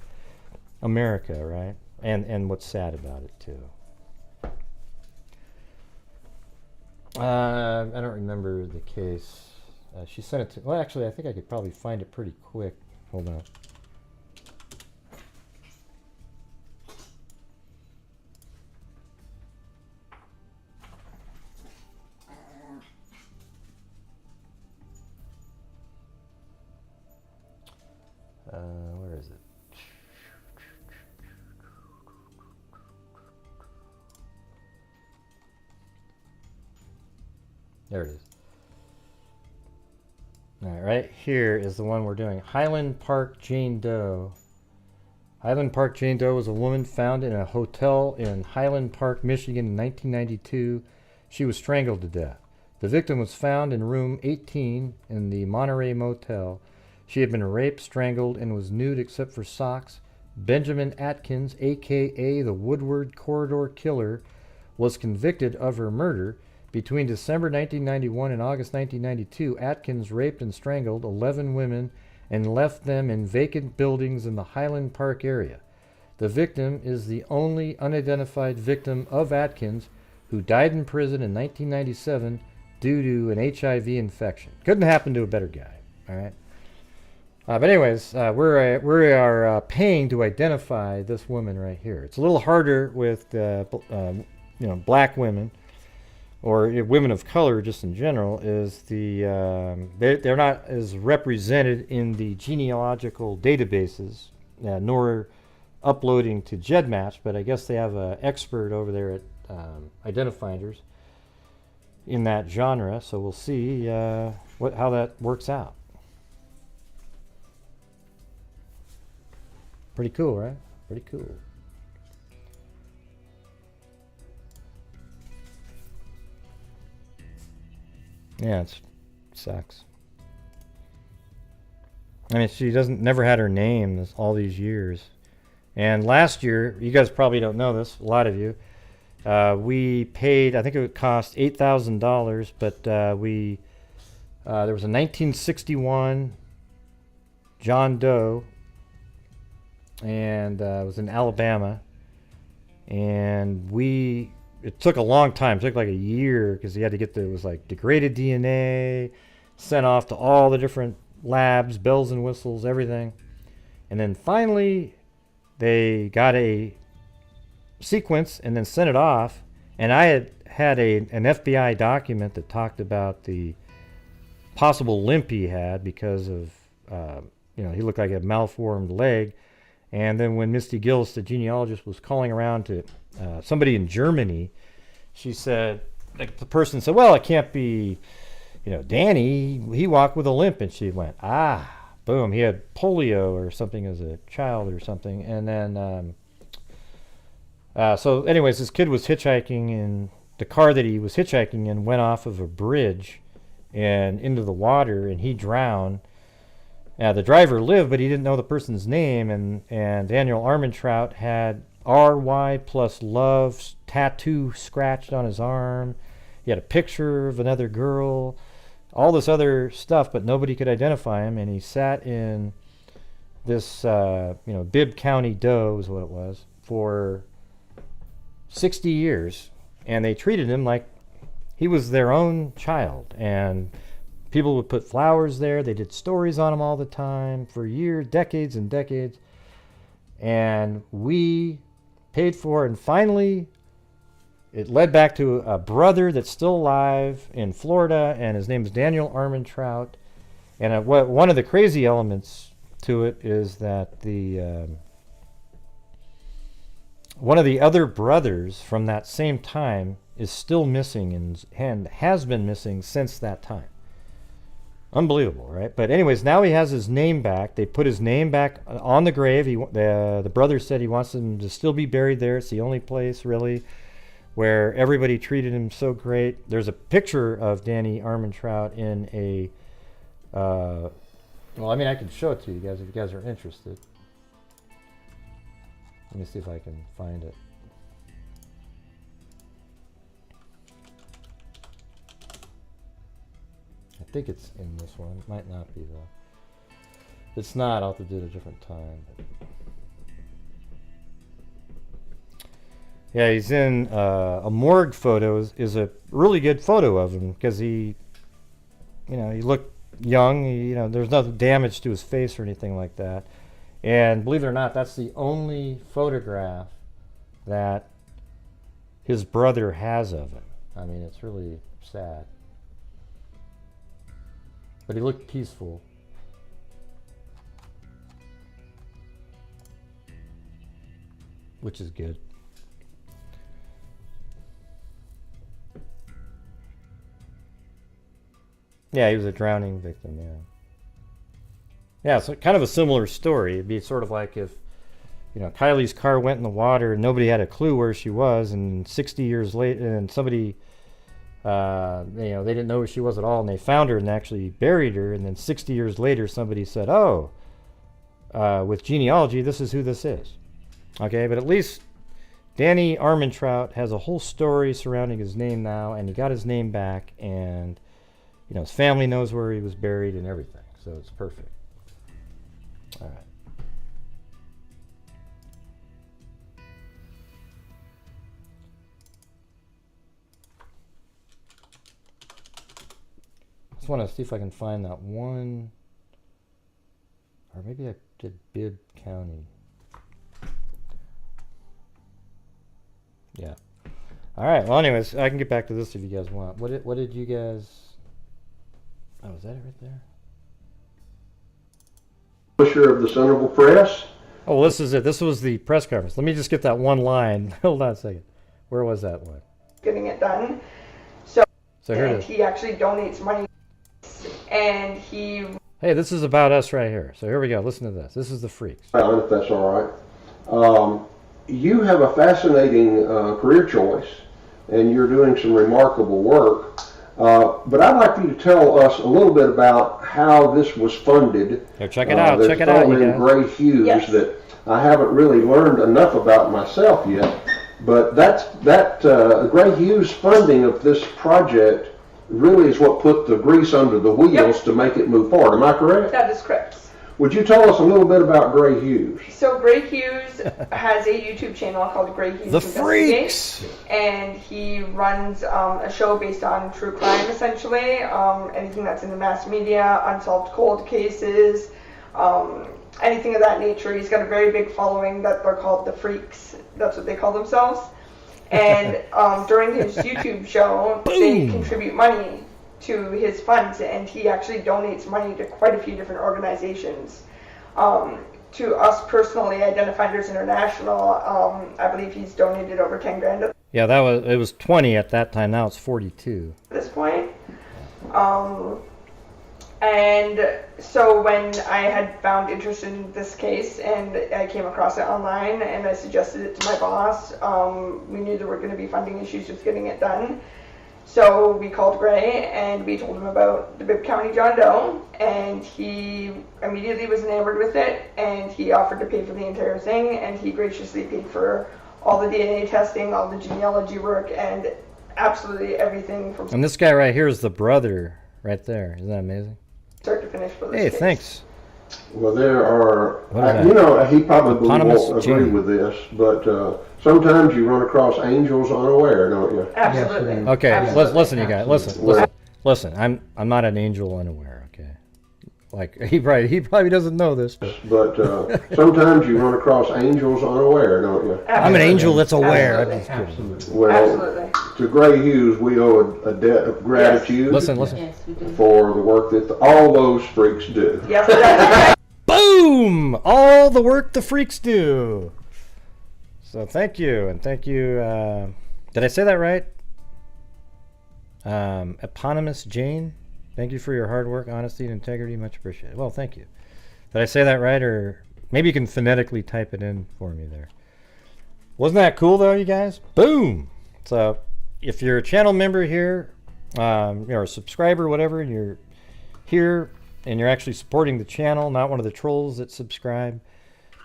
America, right? And what's sad about it too. I don't remember the case. She sent it to... Well, actually, I think I could probably find it pretty quick. Hold on. Where is it? There it is. All right, here is the one we're doing. Highland Park Jane Doe. Highland Park Jane Doe was a woman found in a hotel in Highland Park, Michigan in 1992. She was strangled to death. The victim was found in room 18 in the Monterey Motel. She had been raped, strangled, and was nude except for socks. Benjamin Atkins, a.k.a. the Woodward Corridor Killer, was convicted of her murder. Between December 1991 and August 1992, Atkins raped and strangled 11 women and left them in vacant buildings in the Highland Park area. The victim is the only unidentified victim of Atkins, who died in prison in 1997 due to an HIV infection. Couldn't happen to a better guy, all right? But anyways, we are paying to identify this woman right here. It's a little harder with black women, or women of color just in general, is they're not as represented in the genealogical databases, nor uploading to GEDmatch, but I guess they have an expert over there at identifiers in that genre, so we'll see how that works out. Pretty cool, right? Pretty cool. Yeah, it sucks. I mean, she never had her name all these years. And last year, you guys probably don't know this, a lot of you, we paid, I think it would cost $8,000, but there was a 1961 John Doe, and it was in Alabama, and it took a long time. It took like a year, because he had to get it was like degraded DNA, sent off to all the different labs, bells and whistles, everything. And then finally, they got a sequence and then sent it off. And I had an FBI document that talked about the possible limp he had because of, he looked like a malformed leg. And then when Misty Gillis, the genealogist, was calling around to somebody in Germany she said, like, the person said, well, it can't be, Danny, he walked with a limp. And she went, boom, he had polio or something as a child or something. And then, so anyways, this kid was hitchhiking, and the car that he was hitchhiking in went off of a bridge and into the water, and he drowned. The driver lived, but he didn't know the person's name, and Daniel Armentrout had RY plus love tattoo scratched on his arm. He had a picture of another girl, all this other stuff, but nobody could identify him, and he sat in this, Bibb County Doe is what it was, for 60 years, and they treated him like he was their own child, and people would put flowers there. They did stories on him all the time for years, decades and decades. And we paid for it. And finally, it led back to a brother that's still alive in Florida, and his name is Daniel Armentrout. And one of the crazy elements to it is that one of the other brothers from that same time is still missing and has been missing since that time. Unbelievable, right? But anyways, now he has his name back. They put his name back on the grave. The brother said he wants him to still be buried there. It's the only place, really, where everybody treated him so great. There's a picture of Danny Armentrout in a... I can show it to you guys if you guys are interested. Let me see if I can find it. I think it's in this one. It might not be though. If it's not, I'll have to do it a different time. Yeah, he's in a morgue photo. Is a really good photo of him because he looked young. There's no damage to his face or anything like that. And believe it or not, that's the only photograph that his brother has of him. I mean, it's really sad. But he looked peaceful. Which is good. Yeah, he was a drowning victim, yeah. Yeah, so kind of a similar story. It'd be sort of like if, Kiely's car went in the water and nobody had a clue where she was, and 60 years later, and somebody... they didn't know who she was at all, and they found her and actually buried her, and then 60 years later somebody said, with genealogy, this is who this is. Okay, but at least Danny Armentrout has a whole story surrounding his name now, and he got his name back, and his family knows where he was buried and everything, so it's perfect. All right. Just want to see if I can find that one, or maybe I did Bibb County. Yeah. All right. Well, anyways, I can get back to this if you guys want. What did you guys? Oh, is that it right there? Publisher of the Centerville Press. Oh, well, this is it. This was the press conference. Let me just get that one line. Hold on a second. Where was that one? Getting it done. So here it is. He actually donates money, and he... Hey, this is about us right here. So here we go. Listen to this. This is the Freaks. If that's all right. You have a fascinating career choice, and you're doing some remarkable work. But I'd like you to tell us a little bit about how this was funded. Here, check it out. Check it out, you guys. Grant Hughes, yes. That I haven't really learned enough about myself yet. But that Grant Hughes funding of this project really is what put the grease under the wheels to make it move forward. Am I correct? That is correct. Would you tell us a little bit about Grant Hughes? So Grant Hughes has a YouTube channel called Grant Hughes The Freaks, and he runs a show based on true crime, essentially. Anything that's in the mass media, unsolved cold cases, anything of that nature. He's got a very big following that they're called the Freaks. That's what they call themselves. And during his YouTube show, they contribute money to his funds, and he actually donates money to quite a few different organizations. To us personally, Identifinders International, I believe he's donated over 10 grand. Yeah, it was 20 at that time. Now it's 42. At this point. And so when I had found interest in this case and I came across it online and I suggested it to my boss, we knew there were going to be funding issues with getting it done. So we called Gray and we told him about the Bibb County John Doe, and he immediately was enamored with it, and he offered to pay for the entire thing, and he graciously paid for all the DNA testing, all the genealogy work, and absolutely everything from And this guy right here is the brother right there. Isn't that amazing? start to finish for this Hey, case. thanks. Well, there are, What is that? you know, he probably Eponymous won't agree gene. with this, but sometimes you run across angels unaware, don't you? Absolutely. Okay, Absolutely. listen, you guys. Listen. I'm not an angel unaware. Okay, like he probably doesn't know this, but But sometimes you run across angels unaware, don't you? I'm an angel that's aware. Absolutely. I'm just kidding. Well, Absolutely. to Gray Hughes, we owe a debt of gratitude Listen. for the work that all those freaks do. Yes, that's Boom! All the work the freaks do. So thank you, and thank you. Did I say that right? Eponymous Jane. Thank you for your hard work, honesty, and integrity. Much appreciated. Well, thank you. Did I say that right, or maybe you can phonetically type it in for me there? Wasn't that cool though, you guys? Boom! So if you're a channel member here, or a subscriber, whatever, and you're here and you're actually supporting the channel, not one of the trolls that subscribe,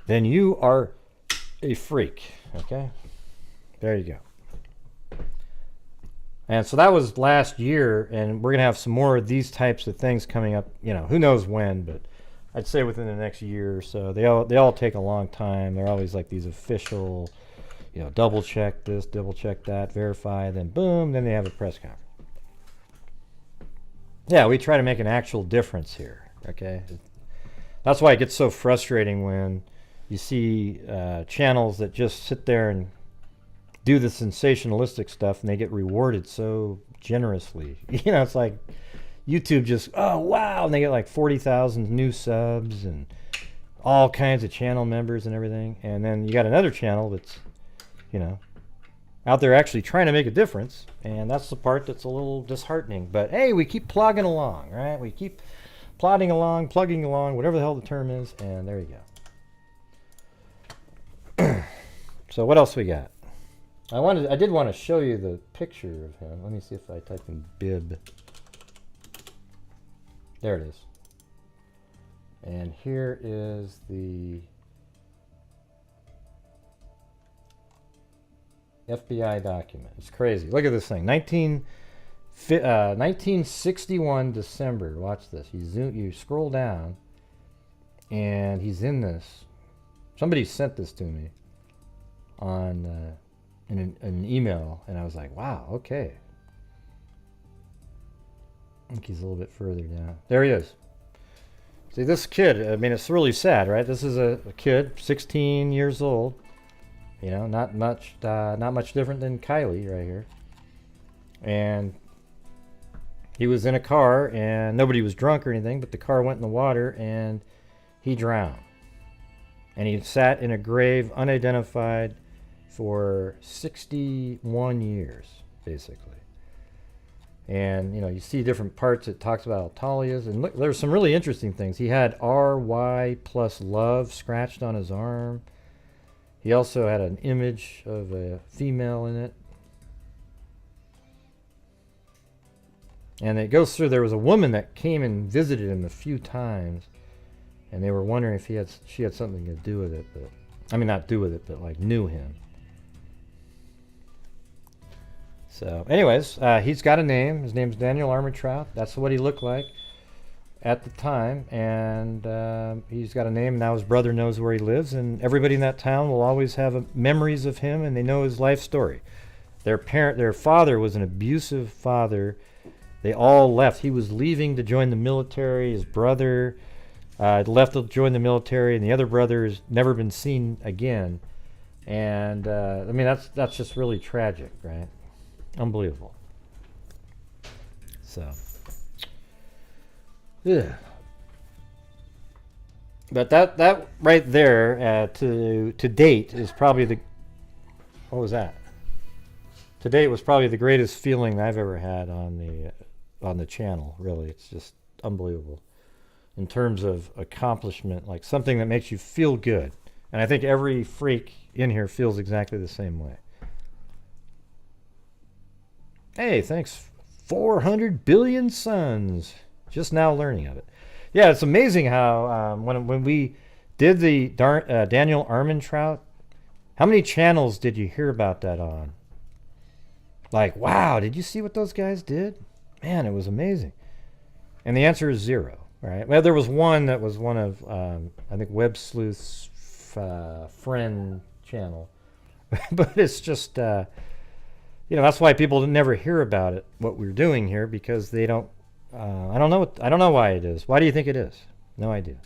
then you are a freak. Okay? There you go. And so that was last year, and we're gonna have some more of these types of things coming up. You know, who knows when, but I'd say within the next year or so. They all take a long time. They're always like these official, you know, double check this, double check that, verify, then boom, then they have a press conference. Yeah, we try to make an actual difference here. Okay, that's why it gets so frustrating when you see channels that just sit there and do the sensationalistic stuff and they get rewarded so generously. You know, it's like YouTube just, oh wow, and they get like 40,000 new subs and all kinds of channel members and everything. And then you got another channel that's, you know, out there actually trying to make a difference, and that's the part that's a little disheartening. But hey, we keep plugging along, right? We keep plodding along, plugging along, whatever the hell the term is, and there you go. So what else we got? I did want to show you the picture of him. Let me see if I type in Bibb. There it is. And here is the FBI document. It's crazy. Look at this thing. 1961 December. Watch this. You scroll down, and he's in this. Somebody sent this to me on in an email, and I was like, wow, okay. I think he's a little bit further down. There he is. See, this kid, I mean, it's really sad, right? This is a kid, 16 years old. You know, not much different than Kiely right here. And he was in a car, and nobody was drunk or anything, but the car went in the water, and he drowned. And he sat in a grave, unidentified, for 61 years, basically. And, you know, you see different parts. It talks about how tall he is. And look, there's some really interesting things. He had RY plus love scratched on his arm. He also had an image of a female in it. And it goes through, there was a woman that came and visited him a few times, and they were wondering if she had something to do with it, but I mean, not do with it, but like knew him. So anyways, he's got a name. His name's Daniel Armentrout. That's what he looked like at the time, and he's got a name. Now his brother knows where he lives, and everybody in that town will always have memories of him, and they know his life story. Their father was an abusive father. They all left. He was leaving to join the military. His brother left to join the military, and the other brother has never been seen again. And I mean, that's just really tragic, right? Unbelievable. So, yeah. But that right there to date is probably the. What was that? today was probably the greatest feeling I've ever had on the channel. Really, it's just unbelievable in terms of accomplishment, like something that makes you feel good. And I think every freak in here feels exactly the same way. Hey, thanks. 400 billion suns. Just now learning of it. Yeah, it's amazing how when we did the Daniel Armentrout, how many channels did you hear about that on? Like, wow, did you see what those guys did? Man, it was amazing. And the answer is 0, right? Well, there was one that was one of, I think, Web Sleuth's friend channel. But it's just, that's why people never hear about it, what we're doing here, because they don't, I don't know why it is. Why do you think it is? No idea.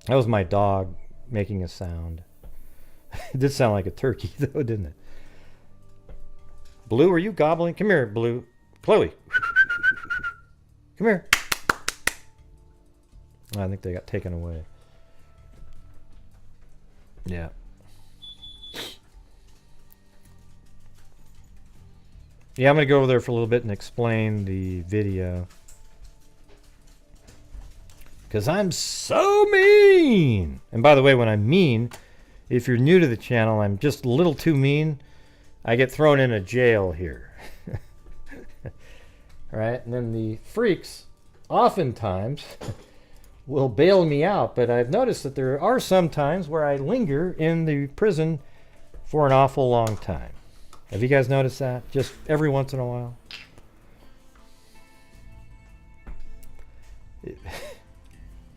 That was my dog making a sound. It did sound like a turkey, though, didn't it? Blue, are you gobbling? Come here, Blue. Chloe. Come here. I think they got taken away. Yeah. Yeah, I'm going to go over there for a little bit and explain the video. Because I'm so mean! And by the way, when I'm mean, if you're new to the channel, I'm just a little too mean. I get thrown in a jail here. Alright, and then the freaks oftentimes will bail me out, but I've noticed that there are some times where I linger in the prison for an awful long time. Have you guys noticed that? Just every once in a while?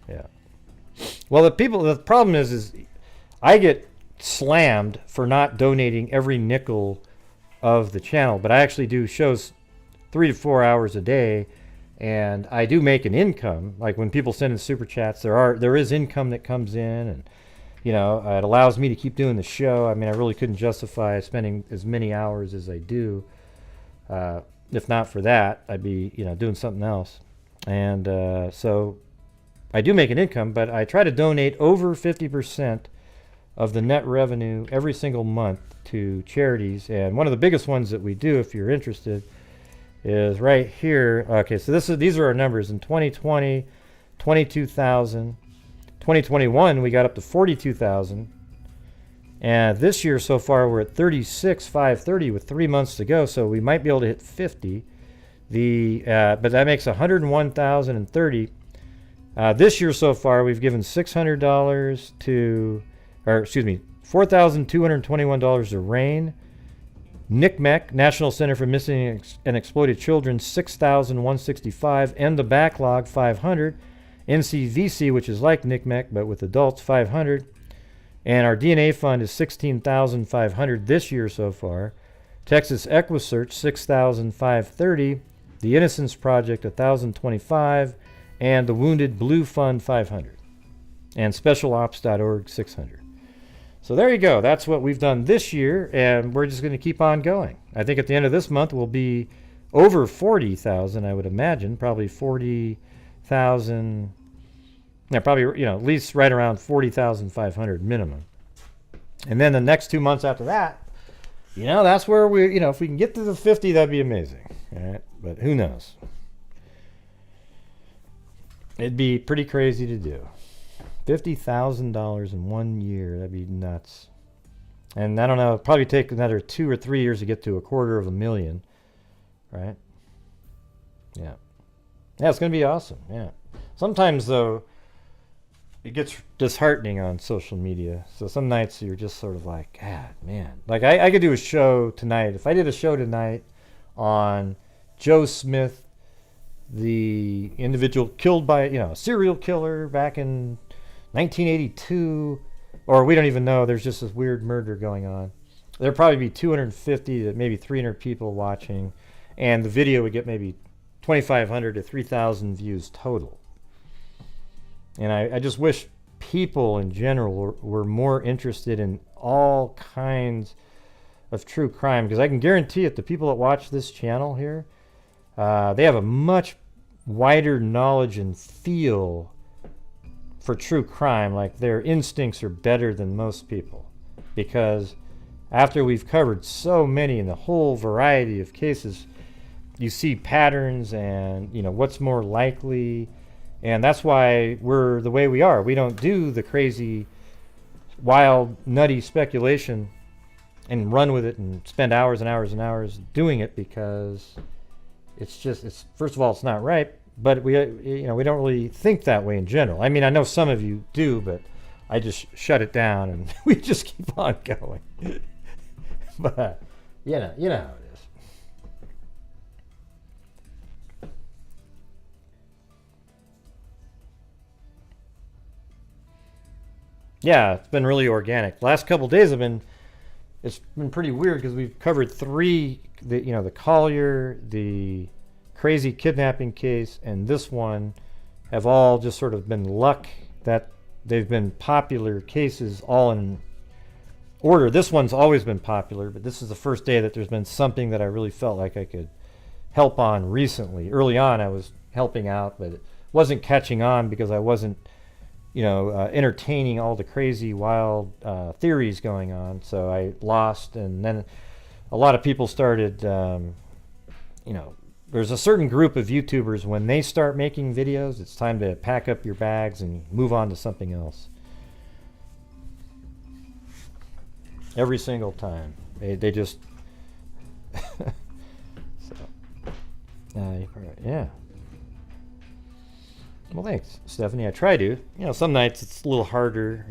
Yeah. Well, the problem is I get slammed for not donating every nickel of the channel, but I actually do shows 3 to 4 hours a day, and I do make an income. Like when people send in super chats, there is income that comes in, and it allows me to keep doing the show. I mean, I really couldn't justify spending as many hours as I do. If not for that, I'd be doing something else. And so I do make an income, but I try to donate over 50% of the net revenue every single month to charities. And one of the biggest ones that we do, if you're interested, is right here. Okay, so these are our numbers. In 2020, 22,000. 2021, we got up to 42,000. And this year so far, we're at 36,530 with 3 months to go. So we might be able to hit 50. But that makes 101,030. This year so far, we've given $600 to, $4,221 to RAIN. NCMEC, National Center for Missing and Exploited Children, $6,165, and the backlog, $500. NCVC, which is like NCMEC but with adults, $500. And our DNA fund is $16,500 this year so far. Texas Equisearch, $6,530. The Innocence Project, $1,025. And the Wounded Blue Fund, $500. And SpecialOps.org, $600. So there you go. That's what we've done this year, and we're just going to keep on going. I think at the end of this month we'll be over 40,000, I would imagine. Probably 40,000. Yeah, probably, at least right around 40,500 minimum. And then the next 2 months after that, that's where we, if we can get to the 50, that'd be amazing. All right? But who knows? It'd be pretty crazy to do. $50,000 in 1 year, that'd be nuts. And I don't know, it'd probably take another 2 or 3 years to get to $250,000, right? Yeah. Yeah, it's going to be awesome, yeah. Sometimes, though, it gets disheartening on social media. So some nights you're just sort of like, God, man. Like, I could do a show tonight. If I did a show tonight on Joe Smith, the individual killed by, a serial killer back in 1982, or we don't even know, there's just this weird murder going on. There'd probably be 250 to maybe 300 people watching, and the video would get maybe 2,500 to 3,000 views total. And I just wish people in general were more interested in all kinds of true crime, because I can guarantee it, the people that watch this channel here, they have a much wider knowledge and feel for true crime. Like, their instincts are better than most people, because after we've covered so many in the whole variety of cases, you see patterns and, you know, what's more likely. And that's why we're the way we are. We don't do the crazy, wild, nutty speculation and run with it and spend hours and hours and hours doing it, because it's just, it's, first of all, it's not right, but we, you know, we don't really think that way in general. I mean, I know some of you do, but I just shut it down and we just keep on going. But you know how it is. Yeah, it's been really organic. Last couple days it's been pretty weird because we've covered three, the Collier, the crazy kidnapping case, and this one have all just sort of been luck that they've been popular cases all in order. This one's always been popular, but this is the first day that there's been something that I really felt like I could help on recently. Early on I was helping out, but it wasn't catching on because I wasn't entertaining all the crazy wild theories going on. So I lost, and then a lot of people started, there's a certain group of YouTubers, when they start making videos, it's time to pack up your bags and move on to something else. Every single time. They just... yeah. Well, thanks, Stephanie. I try to. Some nights it's a little harder,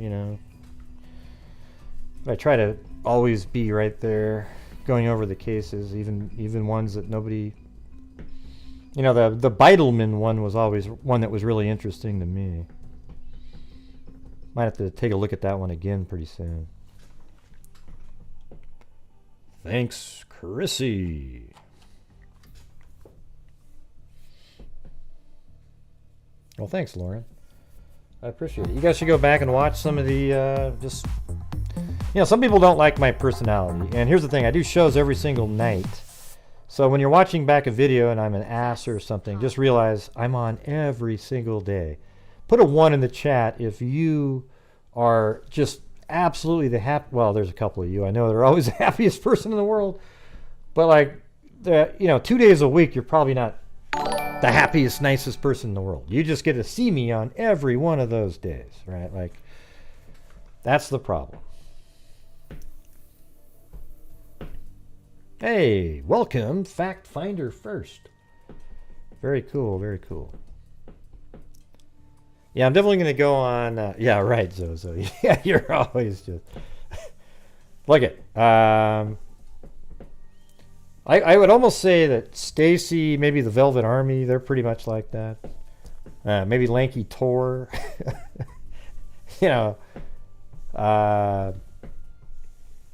But I try to always be right there, going over the cases, even ones that nobody... the Beitelman one was always one that was really interesting to me. Might have to take a look at that one again pretty soon. Thanks, Chrissy. Well, thanks, Lauren. I appreciate it. You guys should go back and watch some of the, some people don't like my personality. And here's the thing, I do shows every single night. So when you're watching back a video and I'm an ass or something, just realize I'm on every single day. Put a 1 in the chat if you are just absolutely well, there's a couple of you. I know they're always the happiest person in the world. But 2 days a week, you're probably not the happiest, nicest person in the world. You just get to see me on every one of those days, right? That's the problem. Hey, welcome, Fact Finder First. Very cool, very cool. Yeah, I'm definitely going to go on... yeah, right, Zozo. Yeah, you're always just... Look it. I would almost say that Stacy, maybe the Velvet Army, they're pretty much like that. Maybe Lanky Tor.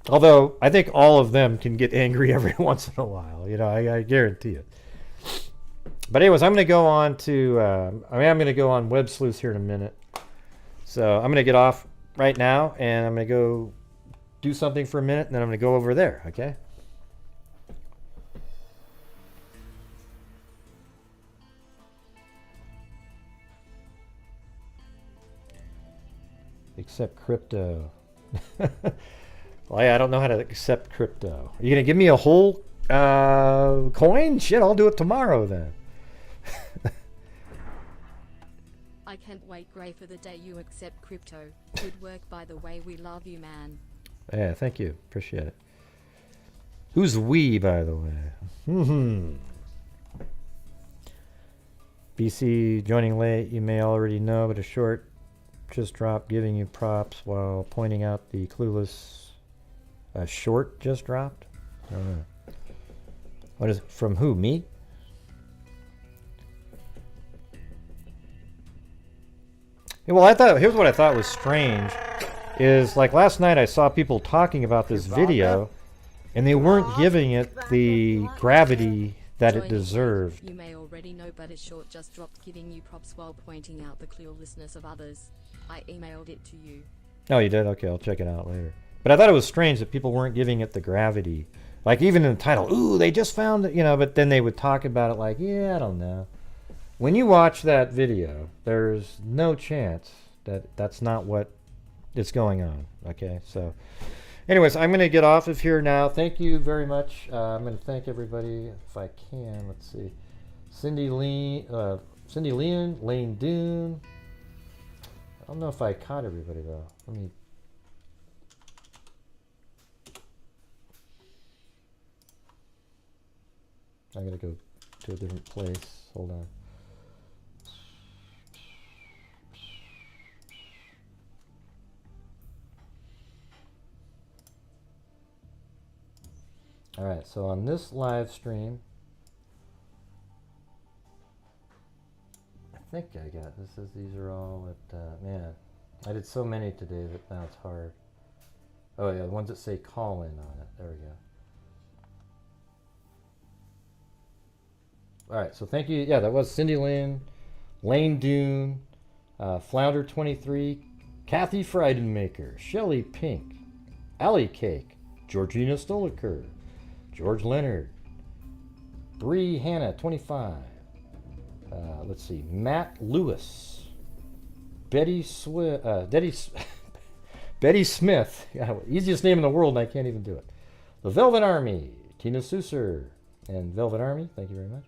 Although I think all of them can get angry every once in a while. I guarantee it. But anyways, I'm going to go on to... I'm going to go on Web Sleuths here in a minute. So I'm going to get off right now, and I'm going to go do something for a minute, and then I'm going to go over there, okay? Accept crypto. Well, I don't know how to accept crypto. Are you going to give me a whole coin? Shit, I'll do it tomorrow then. I can't wait, Gray, for the day you accept crypto. Good work, by the way. We love you, man. Yeah, thank you. Appreciate it. Who's we, by the way? BC joining late. You may already know, but a short just dropped giving you props while pointing out the clueless... A short just dropped? I don't know. What is it? From who? Me? Yeah, well, here's what I thought was strange is last night I saw people talking about this video and they weren't giving it the gravity that it deserved. You may already know, but a short just dropped giving you props while pointing out the cluelessness of others. I emailed it to you. Oh, you did? Okay, I'll check it out later. But I thought it was strange that people weren't giving it the gravity. Even in the title, ooh, they just found it, but then they would talk about it yeah, I don't know. When you watch that video, there's no chance that that's not what is going on, okay? So, Anyways, I'm going to get off of here now. Thank you very much. I'm going to thank everybody if I can. Let's see. Cindy Lean, Lane Dune. I don't know if I caught everybody though. Let me. I'm going to go to a different place. Hold on. Alright, so on this live stream, I think I got this. These are all at, man, I did so many today that now it's hard. Oh yeah, the ones that say call in on it. There we go. Alright, so thank you. Yeah, that was Cindy Lynn, Lane Dune, Flounder 23, Kathy Friedenmaker, Shelly Pink, Allie Cake, Georgina Stoliker, George Leonard, Bree Hannah 25, let's see, Matt Lewis, Betty Betty Smith, yeah, easiest name in the world and I can't even do it. The Velvet Army, Tina Susser, and Velvet Army, thank you very much.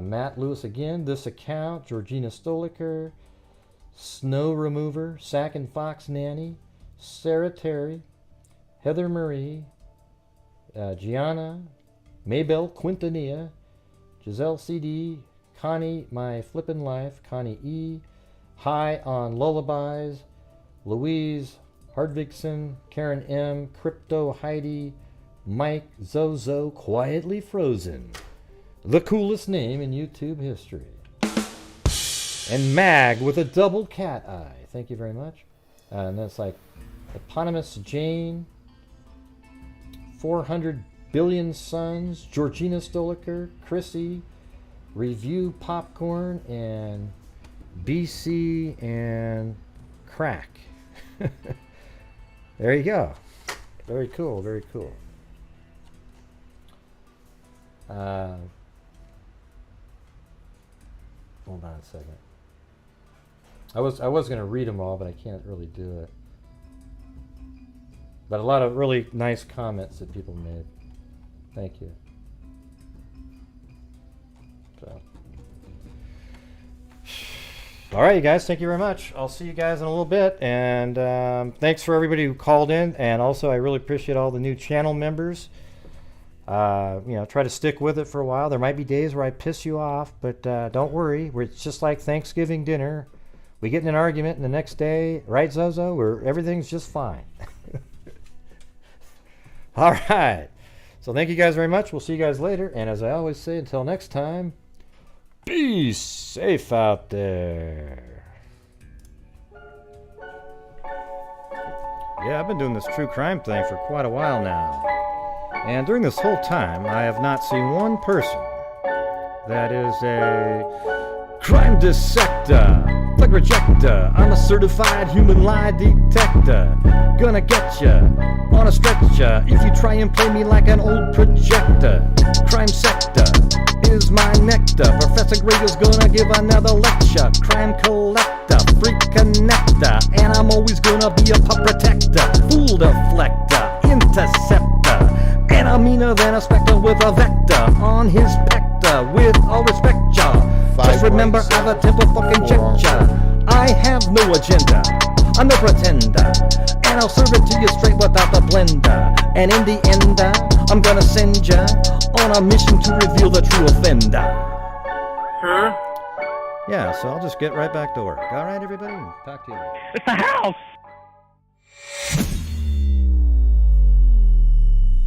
Matt Lewis again, This Account, Georgina Stoliker, Snow Remover, Sack and Fox Nanny, Sarah Terry, Heather Marie, Gianna, Maybell Quintanilla, Giselle CD, Connie My Flippin' Life, Connie E, High on Lullabies, Louise Hardvigson, Karen M, Crypto Heidi, Mike Zozo, Quietly Frozen, the coolest name in YouTube history, and Mag with a double cat eye. Thank you very much. And that's like Eponymous Jane, 400 Billion Suns, Georgina Stoliker, Chrissy, Review Popcorn, and BC and Crack. There you go. Very cool, very cool. Hold on a second. I was going to read them all, but I can't really do it. But a lot of really nice comments that people made. Thank you. So. All right, you guys. Thank you very much. I'll see you guys in a little bit. And thanks for everybody who called in. And also, I really appreciate all the new channel members. Try to stick with it for a while. There might be days where I piss you off, but don't worry. It's just like Thanksgiving dinner. We get in an argument, and the next day, right, Zozo? Everything's just fine. All right. So thank you guys very much. We'll see you guys later. And as I always say, until next time, be safe out there. Yeah, I've been doing this true crime thing for quite a while now. And during this whole time, I have not seen one person that is a crime dissector, plug rejector. I'm a certified human lie detector. Gonna get ya on a stretcher if you try and play me like an old projector. Crime sector is my nectar. Professor Gragel's gonna give another lecture. Crime collector, freak connector, and I'm always gonna be a pup protector. Fool deflector, interceptor, and I'm meaner than a spectre with a vector on his pector. With all respect, y'all, just remember I've a temper fucking check ya. I have no agenda, I'm no pretender, and I'll serve it to you straight without the blender. And in the end, I'm gonna send ya on a mission to reveal the true offender. Huh? Yeah, so I'll just get right back to work. All right, everybody? Talk to you later. It's the house!